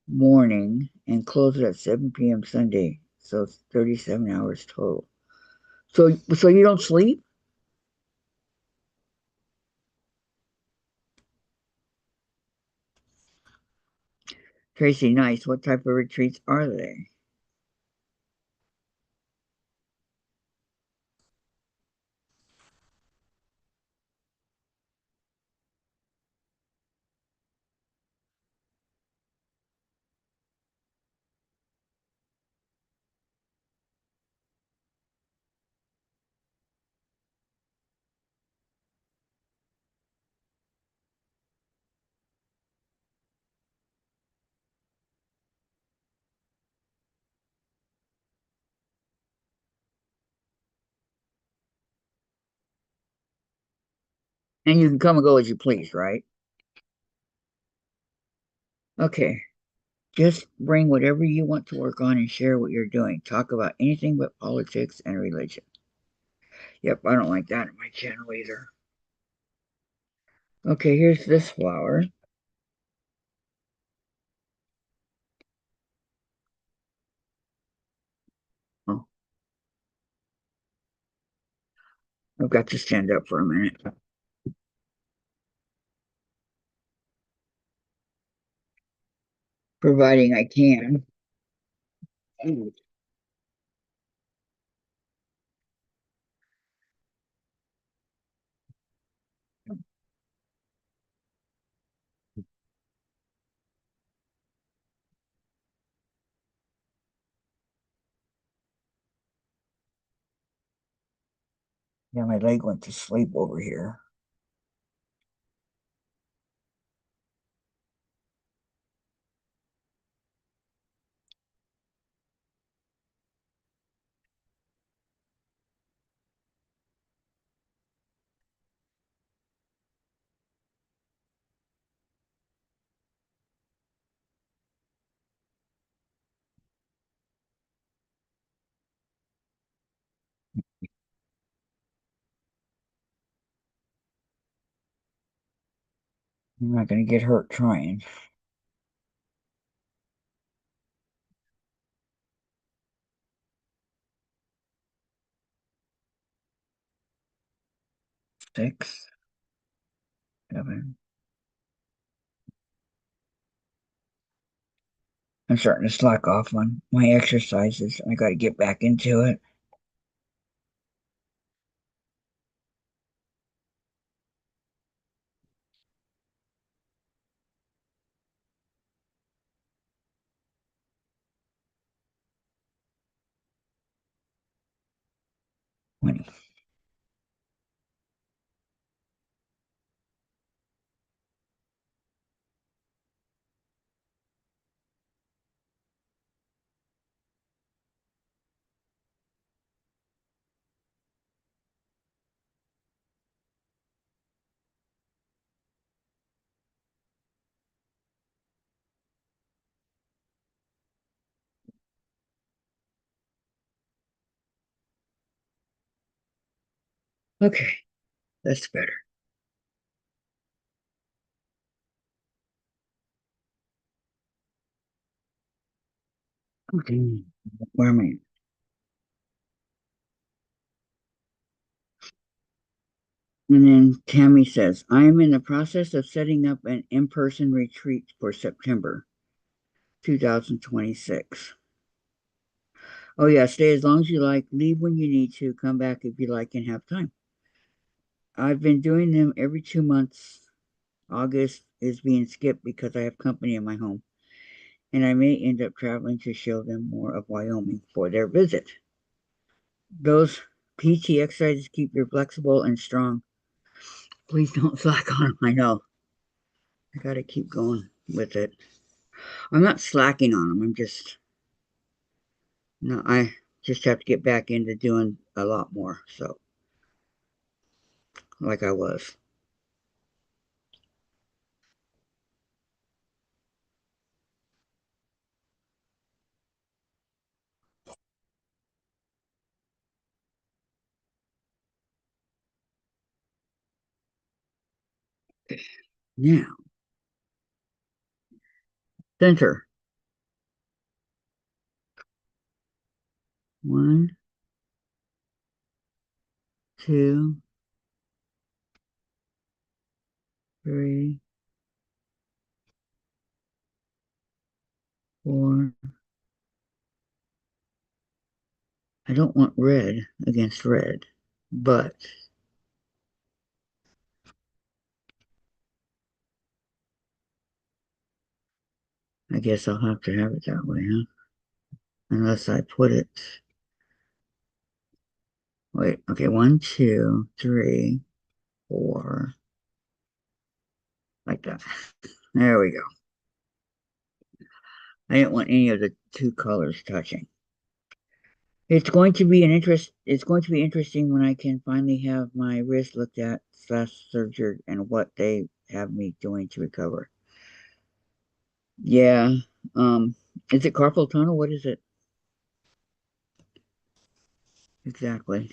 morning and close it at 7 p.m. Sunday. So it's 37 hours total. So you don't sleep? Tracy, nice. What type of retreats are they? And you can come and go as you please, right? Okay. Just bring whatever you want to work on and share what you're doing. Talk about anything but politics and religion. Yep, I don't like that in my channel either. Okay, here's this flower. Oh, I've got to stand up for a minute. Providing I can. Yeah, my leg went to sleep over here. 'm not going to get hurt trying. 6, 7. I'm starting to slack off on my exercises. I got to get back into it. 20. Okay, that's better. Okay, where am I? And then Tammy says, I am in the process of setting up an in person retreat for September 2026. Oh yeah, stay as long as you like, leave when you need to, come back if you like and have time. I've been doing them every 2 months. August is being skipped because I have company in my home, and I may end up traveling to show them more of Wyoming for their visit. Those PT exercises keep you flexible and strong. Please don't slack on them. I know. I got to keep going with it. I'm not slacking on them. I'm just, no, I just have to get back into doing a lot more. So, like I was. Now, center. One, two, three, four. I don't want red against red, but I guess I'll have to have it that way, huh? Unless I put it. Wait, okay, one, two, three, four, like that. There we go. I didn't want any of the two colors touching. It's going to be interesting when I can finally have my wrist looked at slash surgery and what they have me doing to recover. Yeah. Um, is it carpal tunnel? What is it exactly?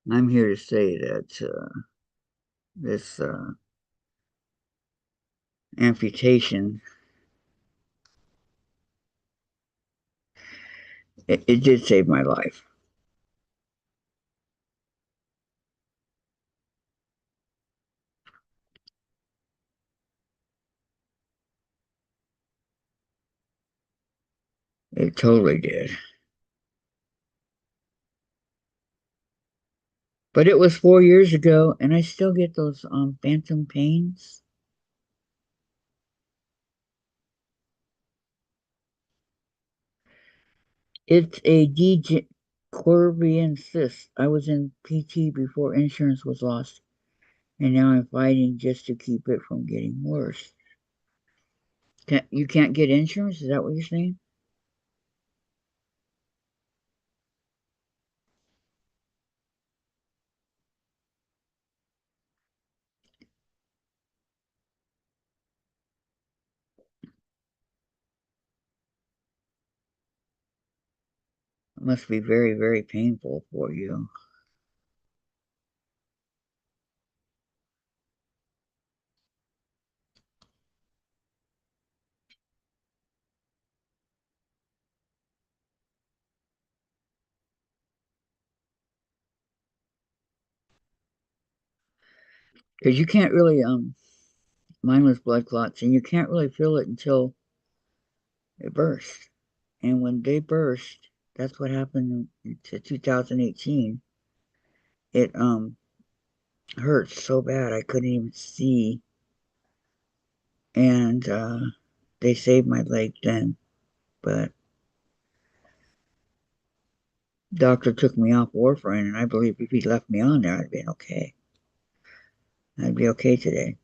I'm here to say that this amputation, it did save my life. It totally did. But it was 4 years ago, and I still get those phantom pains. It's a Corbian cyst. I was in PT before insurance was lost, and now I'm fighting just to keep it from getting worse. You can't get insurance? Is that what you're saying? It must be very, very painful for you. Because you can't really, mine was blood clots, and you can't really feel it until it bursts. And when they burst, that's what happened to 2018. It hurt so bad I couldn't even see, and they saved my leg then. But doctor took me off warfarin, and I believe if he left me on there, I'd been okay. I'd be okay today.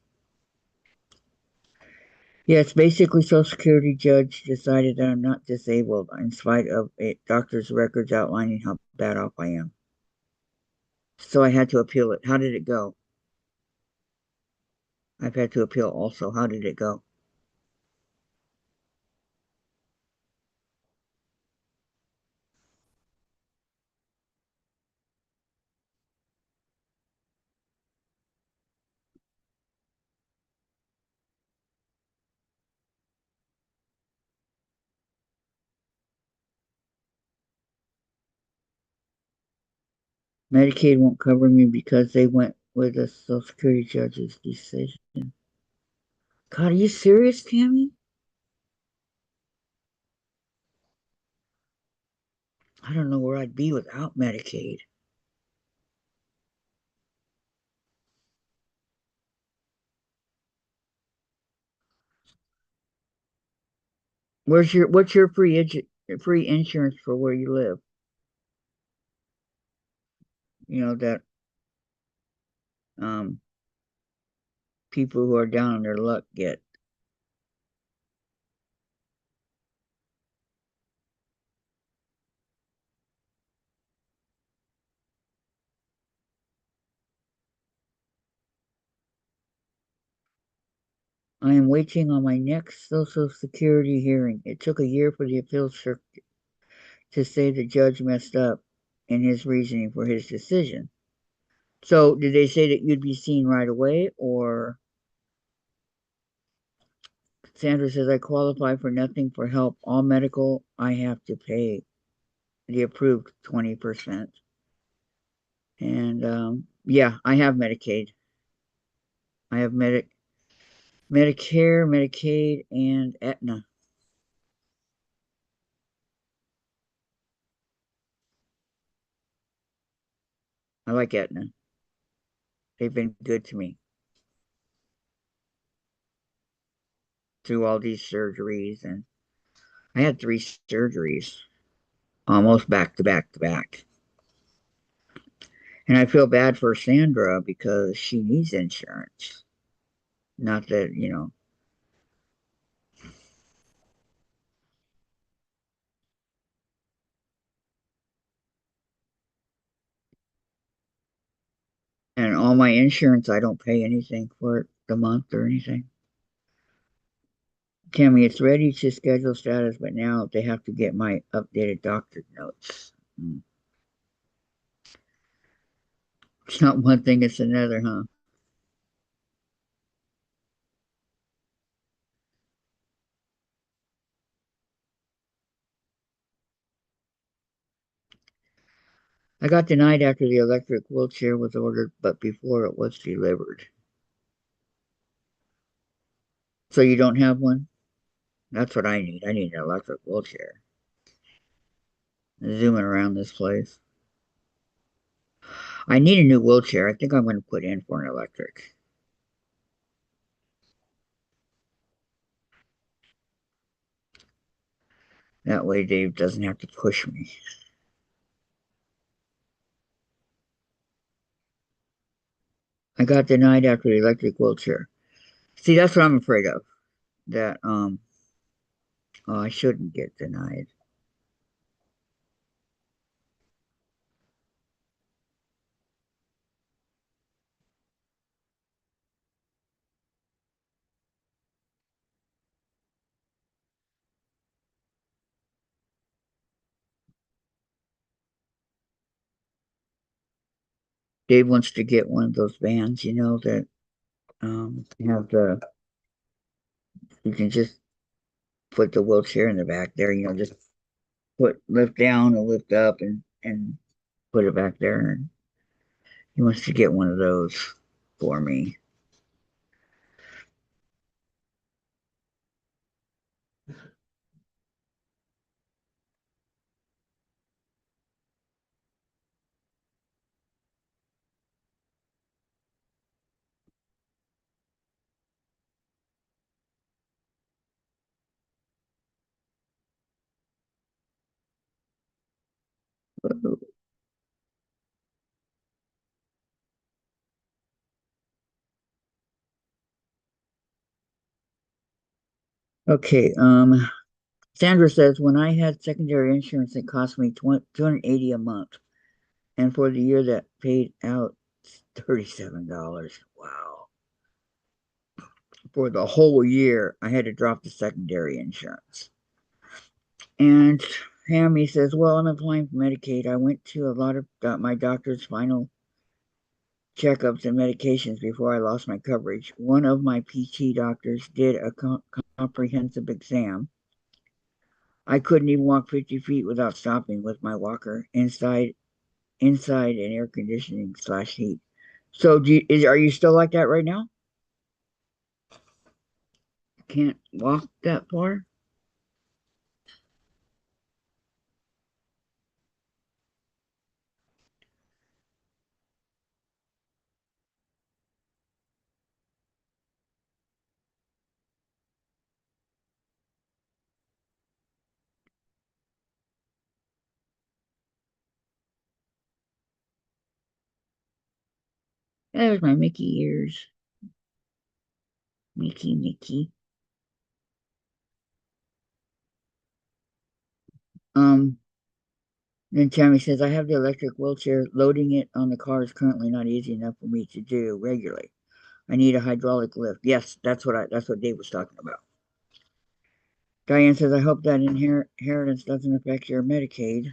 Yes, basically, Social Security judge decided that I'm not disabled in spite of a doctor's records outlining how bad off I am. So I had to appeal it. How did it go? I've had to appeal also. How did it go? Medicaid won't cover me because they went with the Social Security judge's decision. God, are you serious, Tammy? I don't know where I'd be without Medicaid. What's your free insurance for where you live? You know that um people who are down on their luck get. I am waiting on my next Social Security hearing. It took a year for the appeals circuit to say the judge messed up in his reasoning for his decision. So, did they say that you'd be seen right away, or Sandra says I qualify for nothing for help. All medical I have to pay the approved 20%. And yeah, I have Medicaid. I have Medicare, Medicaid, and Aetna. I like Aetna. They've been good to me through all these surgeries, and I had 3 surgeries, almost back to back to back. And I feel bad for Sandra because she needs insurance. Not that, and all my insurance, I don't pay anything for it the month or anything. Tammy, it's ready to schedule status, but now they have to get my updated doctor notes. It's not one thing, it's another, huh? I got denied after the electric wheelchair was ordered, but before it was delivered. So you don't have one? That's what I need. I need an electric wheelchair. Zooming around this place. I need a new wheelchair. I think I'm going to put in for an electric. That way Dave doesn't have to push me. I got denied after the electric wheelchair. See, that's what I'm afraid of. That oh, I shouldn't get denied. Dave wants to get one of those vans, that have the you can just put the wheelchair in the back there, just put lift down and lift up and put it back there. And he wants to get one of those for me. Okay, Sandra says when I had secondary insurance, it cost me 280 a month, and for the year that paid out $37. Wow! For the whole year, I had to drop the secondary insurance. And Hammy says, "Well, I'm applying for Medicaid. I went to a lot of my doctor's final checkups and medications before I lost my coverage. One of my PT doctors did a comprehensive exam. I couldn't even walk 50 feet without stopping with my walker inside inside and air conditioning slash heat. So are you still like that right now? Can't walk that far? There's my Mickey ears. Mickey, Mickey. Um, then Tammy says, I have the electric wheelchair. Loading it on the car is currently not easy enough for me to do regularly. I need a hydraulic lift. Yes, that's what Dave was talking about. Diane says, I hope that inheritance doesn't affect your Medicaid.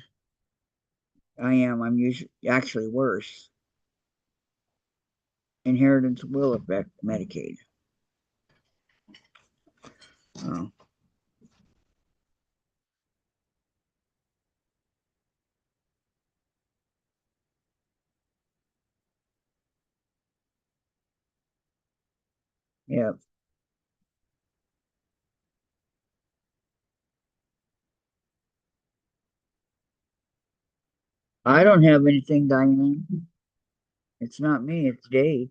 I am. I'm usually actually worse. Inheritance will affect Medicaid. Oh, yeah. I don't have anything, Diane. It's not me, it's Dave.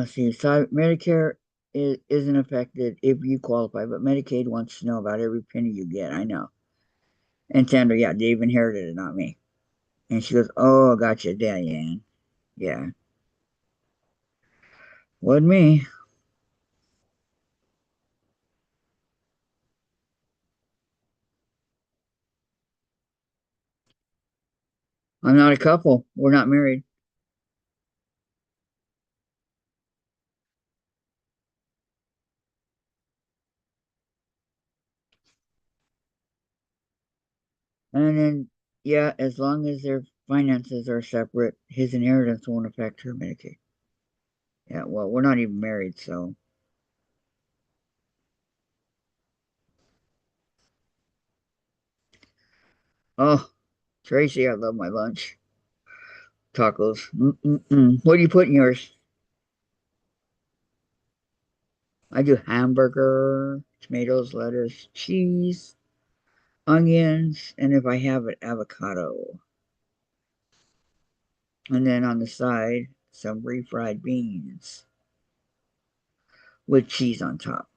See, so Medicare isn't affected if you qualify, but Medicaid wants to know about every penny you get. I know. And Sandra, yeah, Dave inherited it, not me. And she goes, "Oh, gotcha, Diane. Yeah, wasn't me. I'm not a couple. We're not married." And then, yeah, as long as their finances are separate, his inheritance won't affect her Medicaid. Yeah, well, we're not even married, so. Oh, Tracy, I love my lunch. Tacos. Mm-mm-mm. What do you put in yours? I do hamburger, tomatoes, lettuce, cheese, onions, and if I have it, avocado. And then on the side, some refried beans with cheese on top.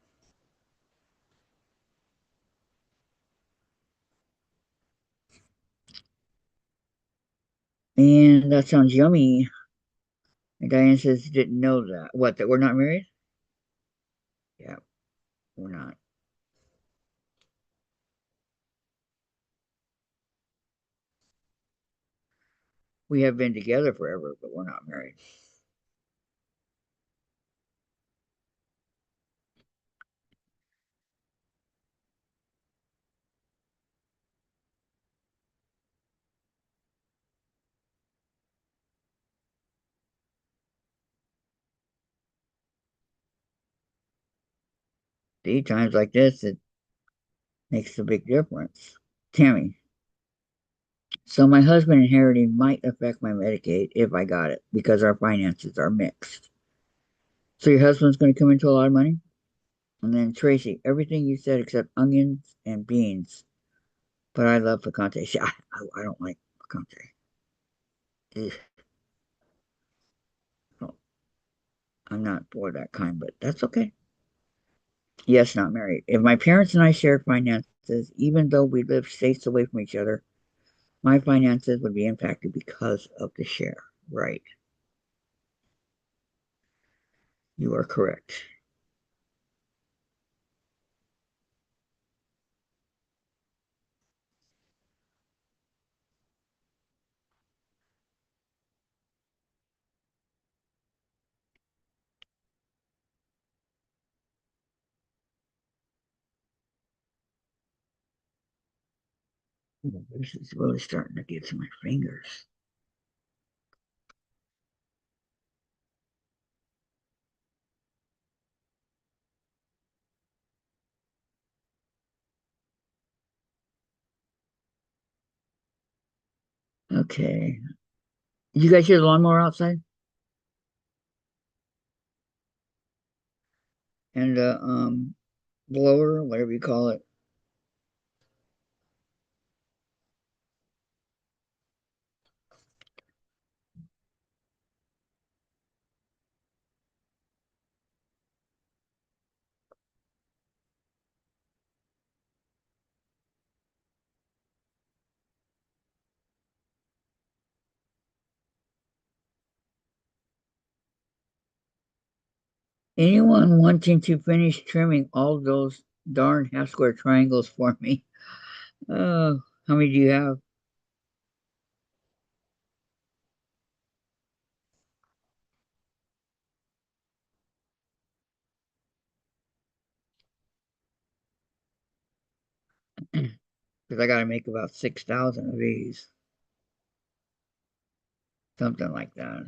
And that sounds yummy. And Diane says, didn't know that. What, that we're not married? Yeah, we're not. We have been together forever, but we're not married. See, times like this, it makes a big difference. Tammy, so my husband inheriting might affect my Medicaid if I got it because our finances are mixed. So your husband's going to come into a lot of money? And then Tracy, everything you said except onions and beans. But I love picante. See, I don't like picante. Ugh, no, I'm not for that kind, but that's okay. Yes, not married. If my parents and I shared finances, even though we live states away from each other, my finances would be impacted because of the share. Right. You are correct. Oh, this is really starting to get to my fingers. Okay. You guys hear the lawnmower outside? And blower, whatever you call it. Anyone wanting to finish trimming all those darn half square triangles for me? Oh, how many do you have? Because I got to make about 6,000 of these, something like that.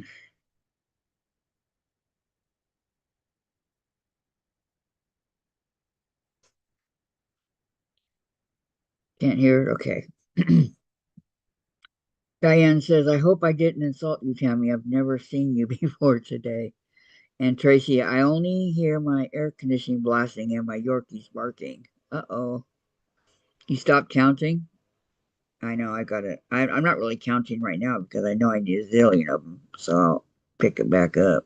Can't hear it? Okay. Diane says, I hope I didn't insult you, Tammy. I've never seen you before today. And Tracy, I only hear my air conditioning blasting and my Yorkies barking. Uh-oh. You stopped counting? I know, I got it. I'm not really counting right now because I know I need a zillion of them. So I'll pick it back up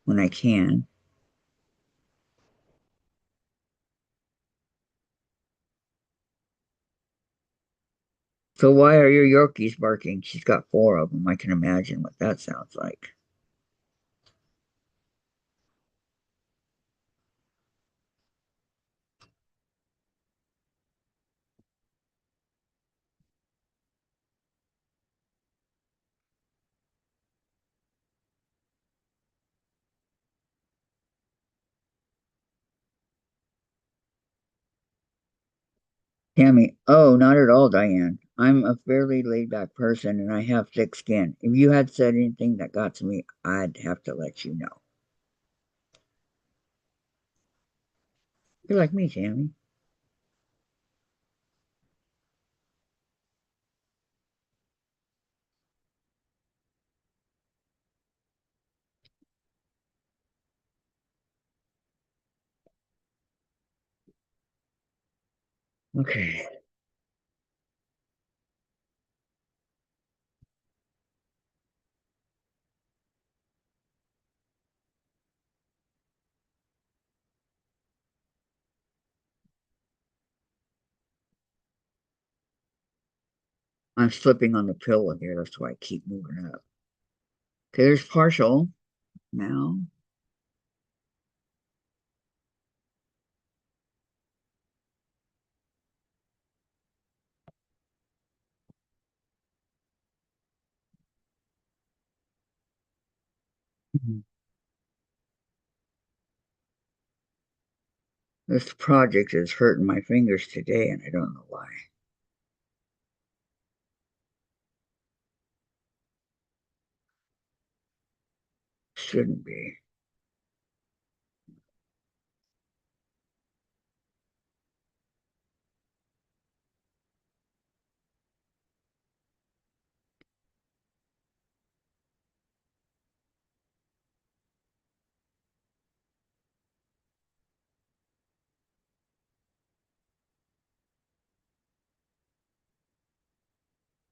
when I can. So why are your Yorkies barking? She's got four of them. I can imagine what that sounds like. Tammy, oh, not at all, Diane. I'm a fairly laid back person and I have thick skin. If you had said anything that got to me, I'd have to let you know. You're like me, Tammy. Okay. I'm slipping on the pillow here. That's why I keep moving up. Okay, there's partial now. Mhm. This project is hurting my fingers today, and I don't know why. Shouldn't be.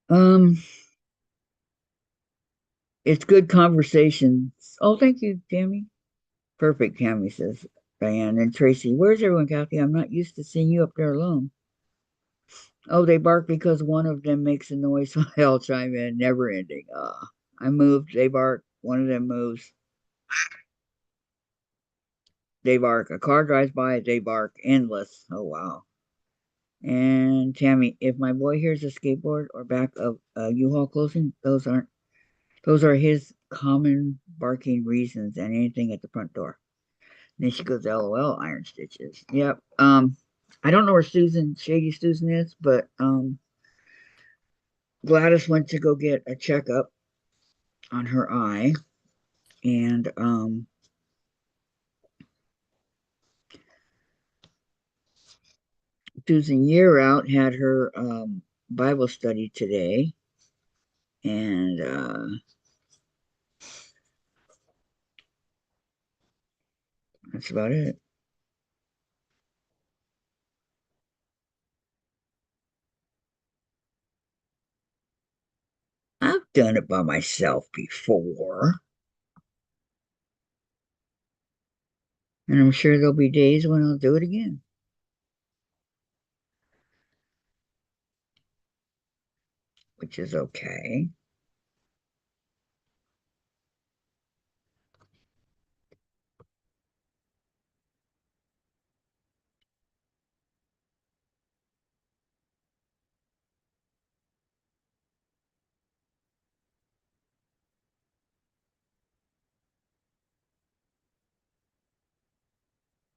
Um, it's good conversation. Oh, thank you, Tammy. Perfect, Tammy says Diane. And Tracy, where's everyone, Kathy? I'm not used to seeing you up there alone. Oh, they bark because one of them makes a noise, so I'll chime in, never ending. I moved, they bark, one of them moves, they bark. A car drives by, they bark, endless. Oh, wow. And Tammy, if my boy hears a skateboard or back of a U-Haul closing, those are his common barking reasons and anything at the front door. And then she goes, LOL, iron stitches. Yep. I don't know where Shady Susan is, but Gladys went to go get a checkup on her eye, and Susan Year out had her Bible study today, and that's about it. I've done it by myself before, and I'm sure there'll be days when I'll do it again, which is okay.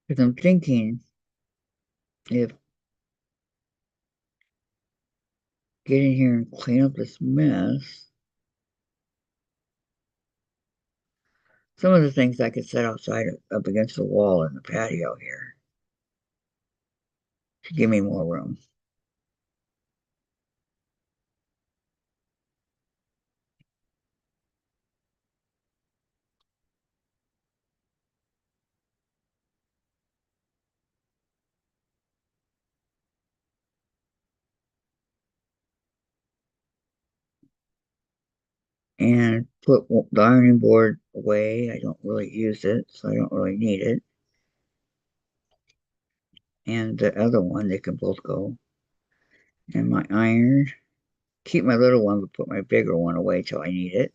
Because I'm thinking if get in here and clean up this mess, some of the things I could set outside up against the wall in the patio here to give me more room. And put the ironing board away. I don't really use it, so I don't really need it. And the other one, they can both go. And my iron, keep my little one, but put my bigger one away till I need it.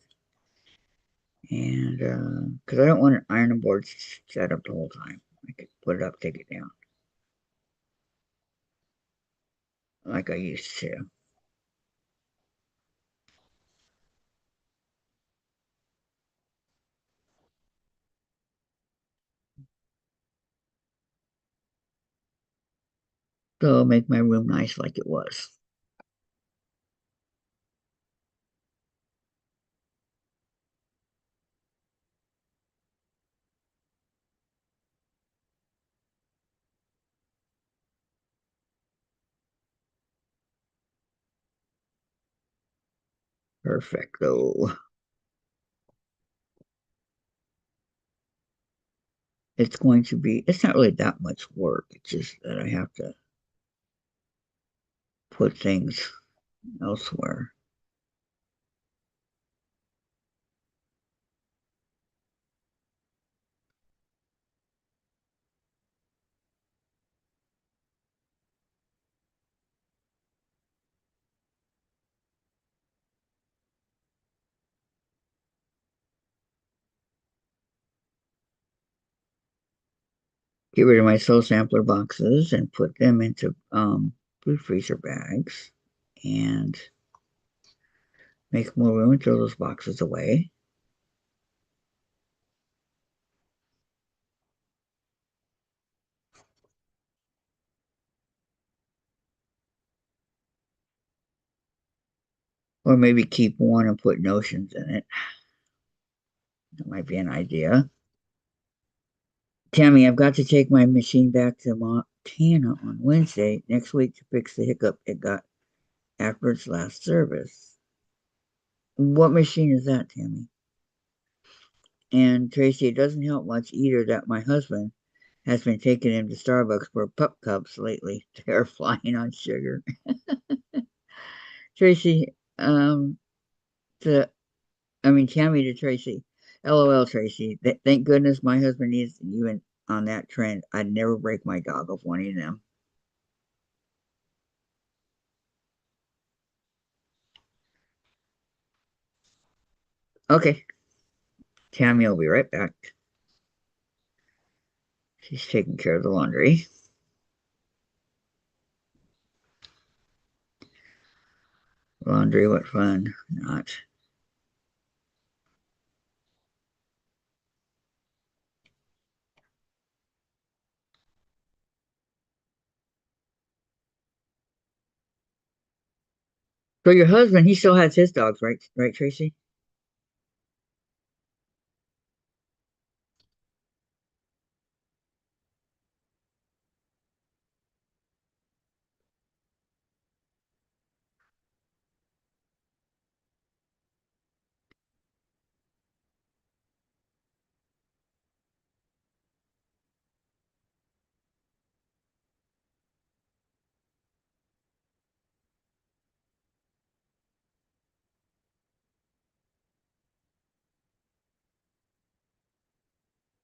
And because I don't want an ironing board set up the whole time, I could put it up, take it down, like I used to. So make my room nice like it was. Perfecto. It's going to be, it's not really that much work. It's just that I have to put things elsewhere. Get rid of my soul sampler boxes and put them into food freezer bags and make more room and throw those boxes away. Or maybe keep one and put notions in it. That might be an idea. Tammy, I've got to take my machine back to Montana on Wednesday next week to fix the hiccup it got after its last service. What machine is that, Tammy? And Tracy, it doesn't help much either that my husband has been taking him to Starbucks for pup cups lately. They're flying on sugar. Tracy, to Tammy to Tracy. LOL, Tracy. Thank goodness my husband needs you in, on that trend. I'd never break my dog of one of them. Okay, Tammy will be right back. She's taking care of the laundry. Laundry, what fun. Not. So your husband, he still has his dogs, right? Right, Tracy?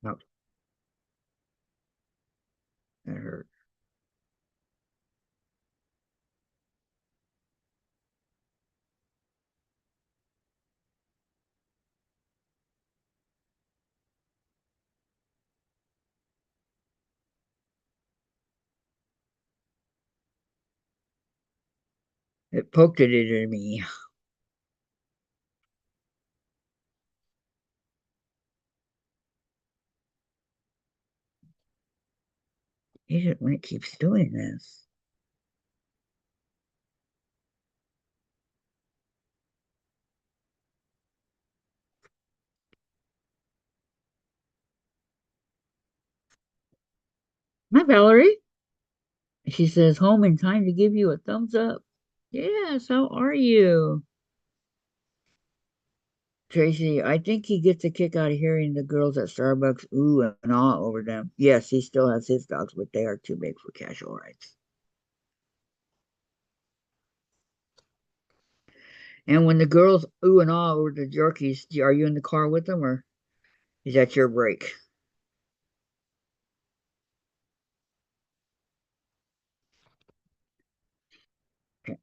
No, that hurt. It poked it into me. When it keeps doing this. Hi, Valerie. She says, home in time to give you a thumbs up. Yes, how are you? Tracy, I think he gets a kick out of hearing the girls at Starbucks ooh and ah over them. Yes, he still has his dogs, but they are too big for casual rides. And when the girls ooh and ah over the Yorkies, are you in the car with them or is that your break? Okay.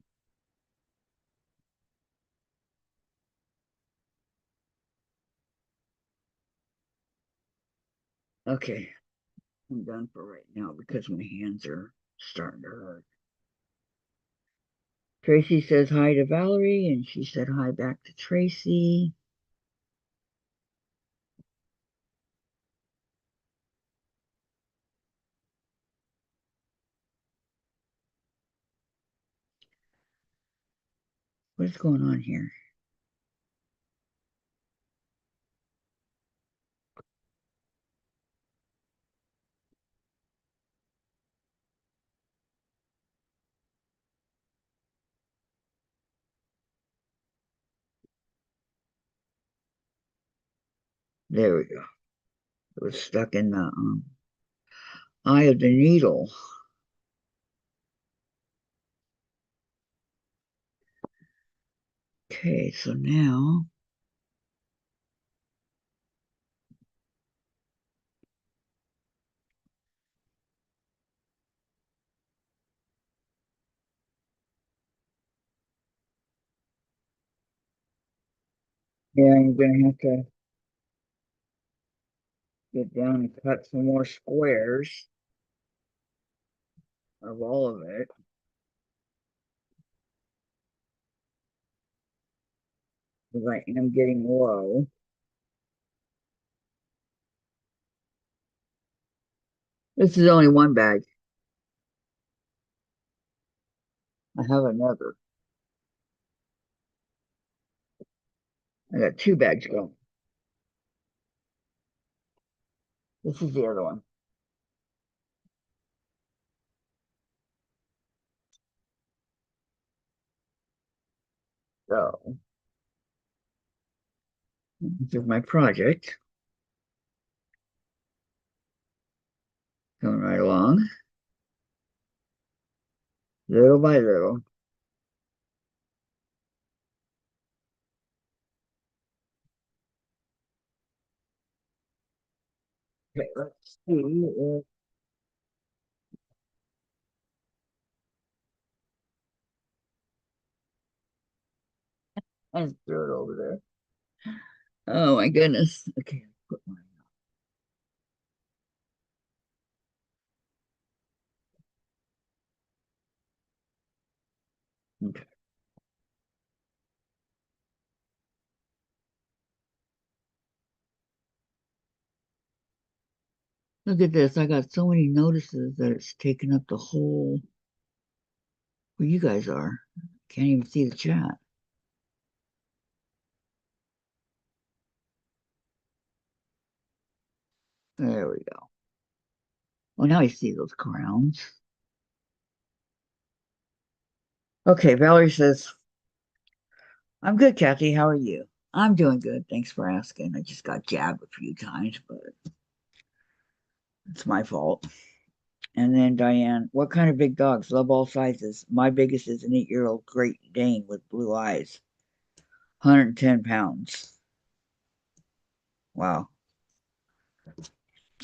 Okay, I'm done for right now because my hands are starting to hurt. Tracy says hi to Valerie, and she said hi back to Tracy. What's going on here? There we go. It was stuck in the eye of the needle. Okay, so now, yeah, I'm gonna have to get down and cut some more squares of all of it. Because I am getting low. This is only one bag. I have another. I got two bags going. This is the other one. So, this is my project. Going right along, little by little. Okay, let's see if I just threw it over there. Oh my goodness. Okay, put mine. Okay. Look at this. I got so many notices that it's taken up the whole where you guys are. Can't even see the chat. There we go. Well, now I see those crowns. Okay, Valerie says, I'm good, Kathy. How are you? I'm doing good. Thanks for asking. I just got jabbed a few times, but it's my fault. And then Diane, what kind of big dogs? Love all sizes. My biggest is an 8-year-old Great Dane with blue eyes, 110 pounds. Wow.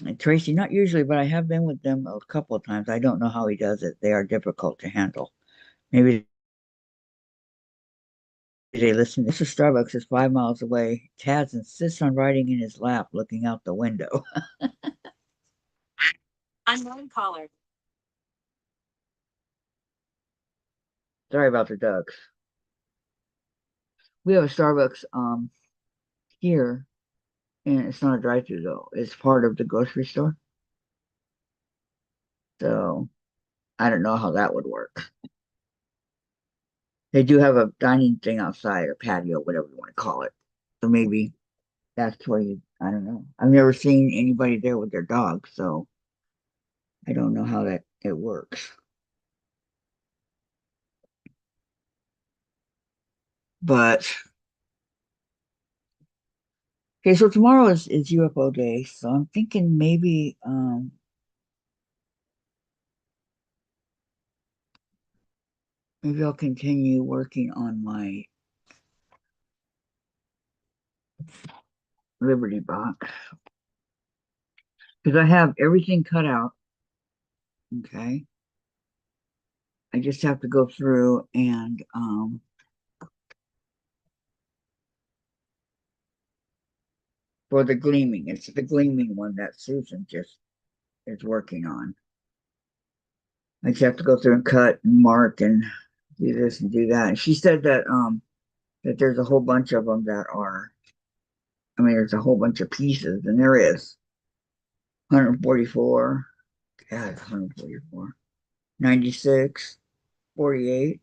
And Tracy, not usually, but I have been with them a couple of times. I don't know how he does it. They are difficult to handle. Maybe they listen. This is Starbucks is 5 miles away. Taz insists on riding in his lap, looking out the window. Unknown caller. Sorry about the ducks. We have a Starbucks here, and it's not a drive-through though. It's part of the grocery store. So I don't know how that would work. They do have a dining thing outside, a patio, whatever you want to call it. So maybe that's where you, I don't know. I've never seen anybody there with their dog, so I don't know how that it works. But okay, so tomorrow is UFO day, so I'm thinking maybe I'll continue working on my Liberty box because I have everything cut out. Okay. I just have to go through and for the gleaming. It's the gleaming one that Susan just is working on. I just have to go through and cut and mark and do this and do that. And she said that there's a whole bunch of them that are, I mean, there's a whole bunch of pieces, and there is 144, God, 144, 96, 48.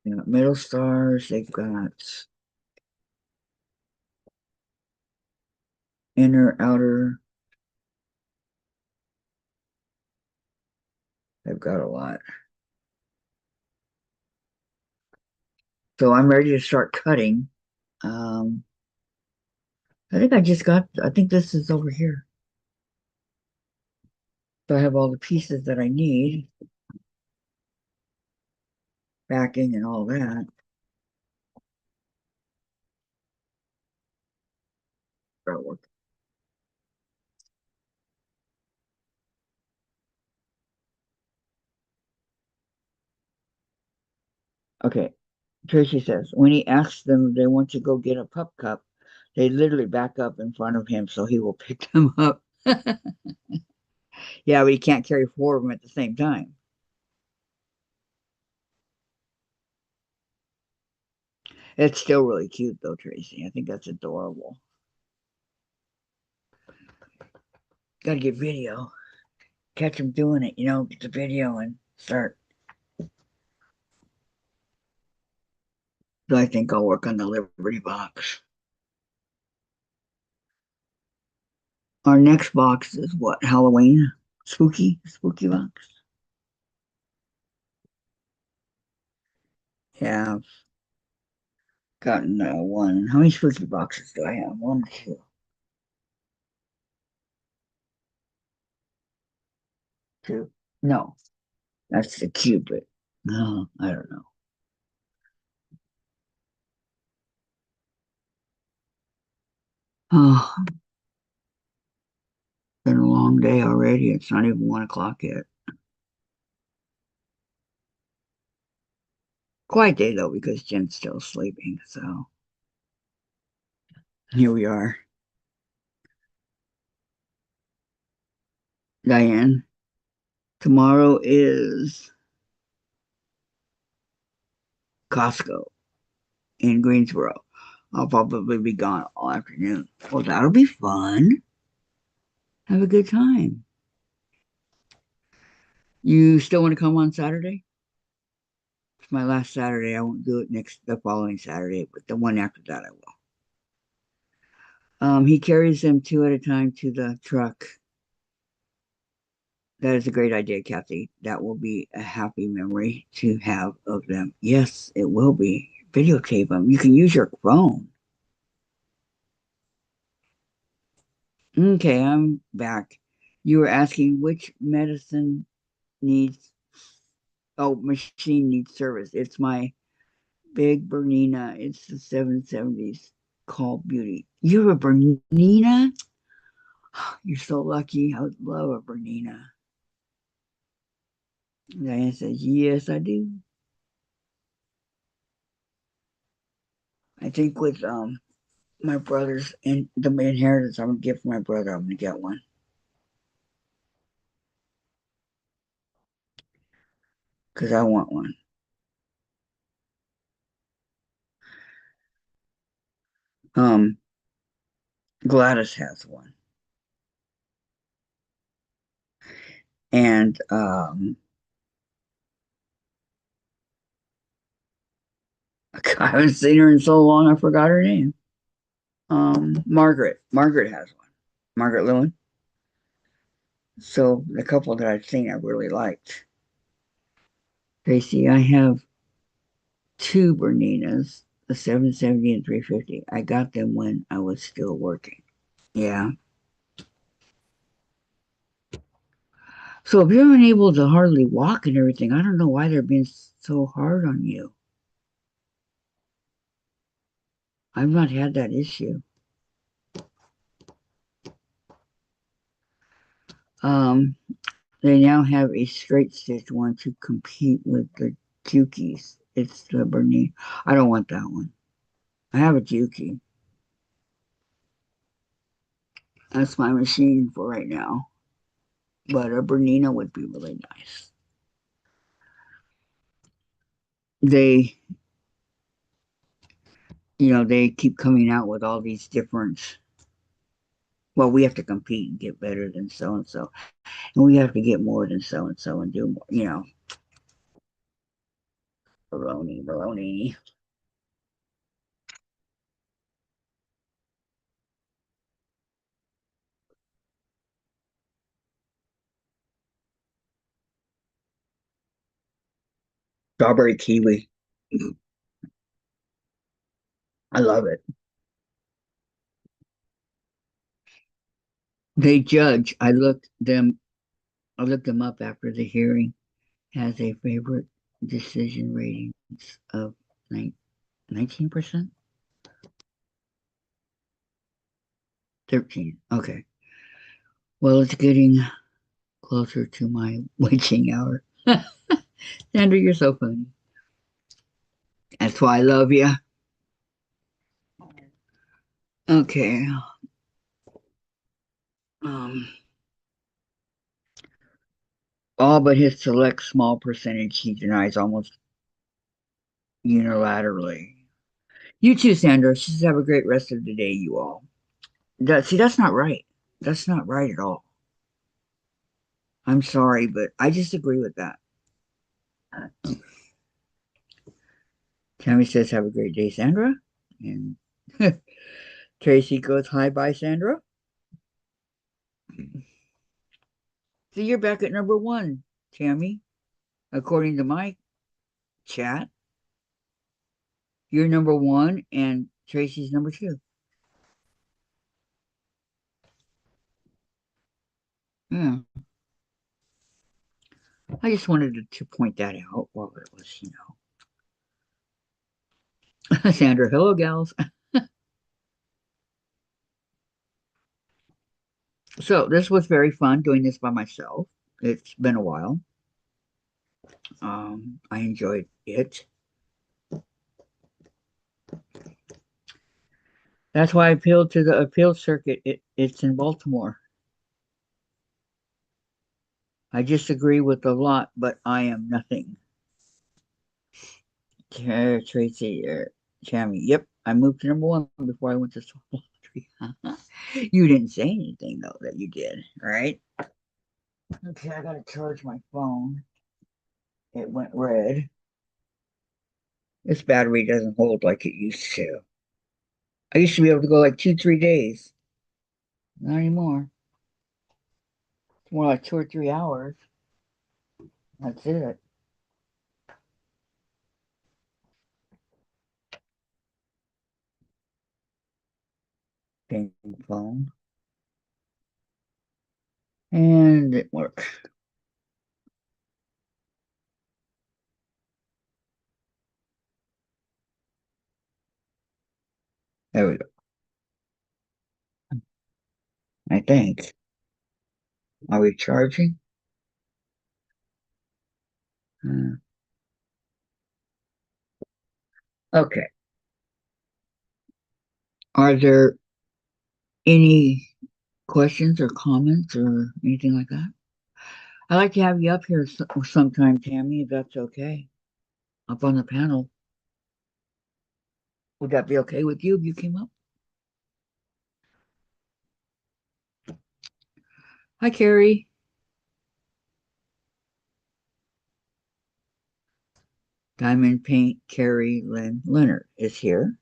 You know, middle stars, they've got inner, outer, they've got a lot. So I'm ready to start cutting. Um, I think this is over here. So I have all the pieces that I need, backing and all that. Okay, Tracy says, when he asks them if they want to go get a pup cup, they literally back up in front of him so he will pick them up. Yeah, but he can't carry four of them at the same time. It's still really cute though, Tracy. I think that's adorable. Gotta get video. Catch him doing it, get the video and start. So I think I'll work on the Liberty box. Our next box is what? Halloween? Spooky box. Yeah, I've gotten one. How many spooky boxes do I have? One, two, two. No, that's the Cupid. No, I don't know. Oh, been a long day already. It's not even 1 o'clock yet. Quiet day though, because Jen's still sleeping. So here we are. Diane, tomorrow is Costco. in Greensboro. I'll probably be gone all afternoon. Well, that'll be fun. Have a good time. You still want to come on Saturday? It's my last Saturday. I won't do it the following Saturday, but the one after that I will. He carries them two at a time to the truck. That is a great idea, Kathy. That will be a happy memory to have of them. Yes, it will be. Videotape them. You can use your phone. Okay, I'm back. You were asking which medicine needs, machine needs service. It's my big Bernina. It's the 770s called Beauty. You have a Bernina? You're so lucky. I would love a Bernina. Diane says, yes, I do. I think with my brother's and the inheritance I'm gonna give my brother, I'm gonna get one. Because I want one. Um, Gladys has one. And I haven't seen her in so long I forgot her name. Margaret. Margaret has one. Margaret Lewin. So the couple that I've seen I really liked. Tracy, I have two Berninas, the 770 and 350. I got them when I was still working. Yeah. So if you're unable to hardly walk and everything, I don't know why they're being so hard on you. I've not had that issue. Um, they now have a straight stitch one to compete with the Jukies. It's the Bernina. I don't want that one. I have a Juki. That's my machine for right now. But a Bernina would be really nice. They, they keep coming out with all these different. Well, we have to compete and get better than so and so, and we have to get more than so and so and do more. Baloney, baloney. Strawberry kiwi. I love it. They judge. I looked them up after the hearing. Has a favorite decision ratings of 19%? 13. Okay. Well, it's getting closer to my witching hour. Sandra, you're so funny. That's why I love you. Okay. Um, all but his select small percentage he denies almost unilaterally. You too, Sandra. Just have a great rest of the day, you all. See, that's not right. That's not right at all. I'm sorry, but I just agree with that. Tammy says, have a great day, Sandra. And Tracy goes, hi, bye, Sandra. So you're back at number one, Tammy. According to my chat, you're number one and Tracy's number two. Yeah. I just wanted to point that out while it was, Sandra, hello, gals. So this was very fun doing this by myself. It's been a while. I enjoyed it. That's why I appealed to the appeal circuit. It's in Baltimore. I disagree with a lot, but I am nothing. Tracy, Tammy, yep, I moved to number one before I went to soul lottery. You didn't say anything though that you did, right? Okay, I gotta charge my phone. It went red. This battery doesn't hold like it used to. I used to be able to go like 2, 3 days. Not anymore. It's more like 2 or 3 hours. That's it. Ping phone. And it works. There we go. I think. Are we charging? Uh, okay. Are there any questions or comments or anything like that? I'd like to have you up here sometime, Tammy, if that's okay. Up on the panel. Would that be okay with you if you came up? Hi, Carrie. Diamond Paint Carrie Lynn Leonard is here.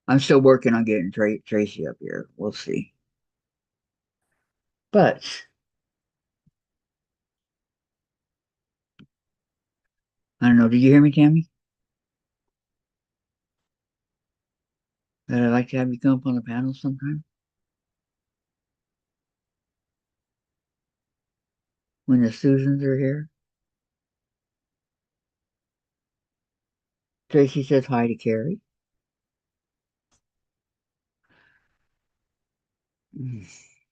I'm still working on getting Tracy up here. We'll see. But I don't know. Did you hear me, Tammy? That I'd like to have you come up on the panel sometime when the Susans are here. Tracy says hi to Carrie.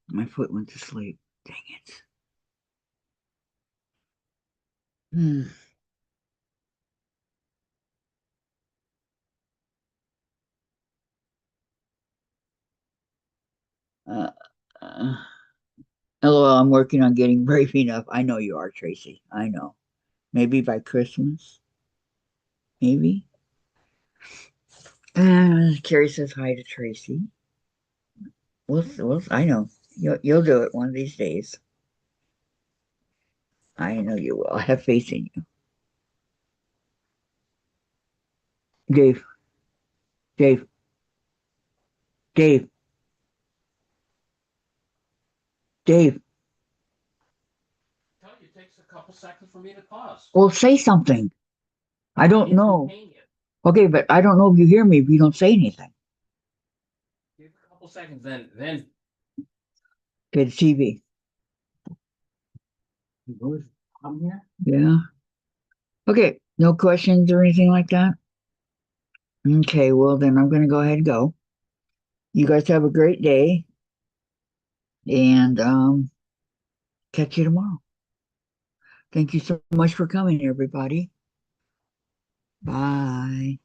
My foot went to sleep. Dang it. Hmm. Uh, uh, LOL, I'm working on getting brave enough. I know you are, Tracy. I know. Maybe by Christmas. Maybe. Carrie says hi to Tracy. I know. You'll do it one of these days. I know you will. I have faith in you. Dave, Dave, Dave, Dave. Tell you, it takes a couple seconds for me to pause. Well, say something. I don't know. Okay, but I don't know if you hear me if you don't say anything. Give a couple seconds, then. Okay, the TV. I'm here. Yeah. Okay, no questions or anything like that? Okay, well, then I'm going to go ahead and go. You guys have a great day and catch you tomorrow. Thank you so much for coming, everybody. Bye.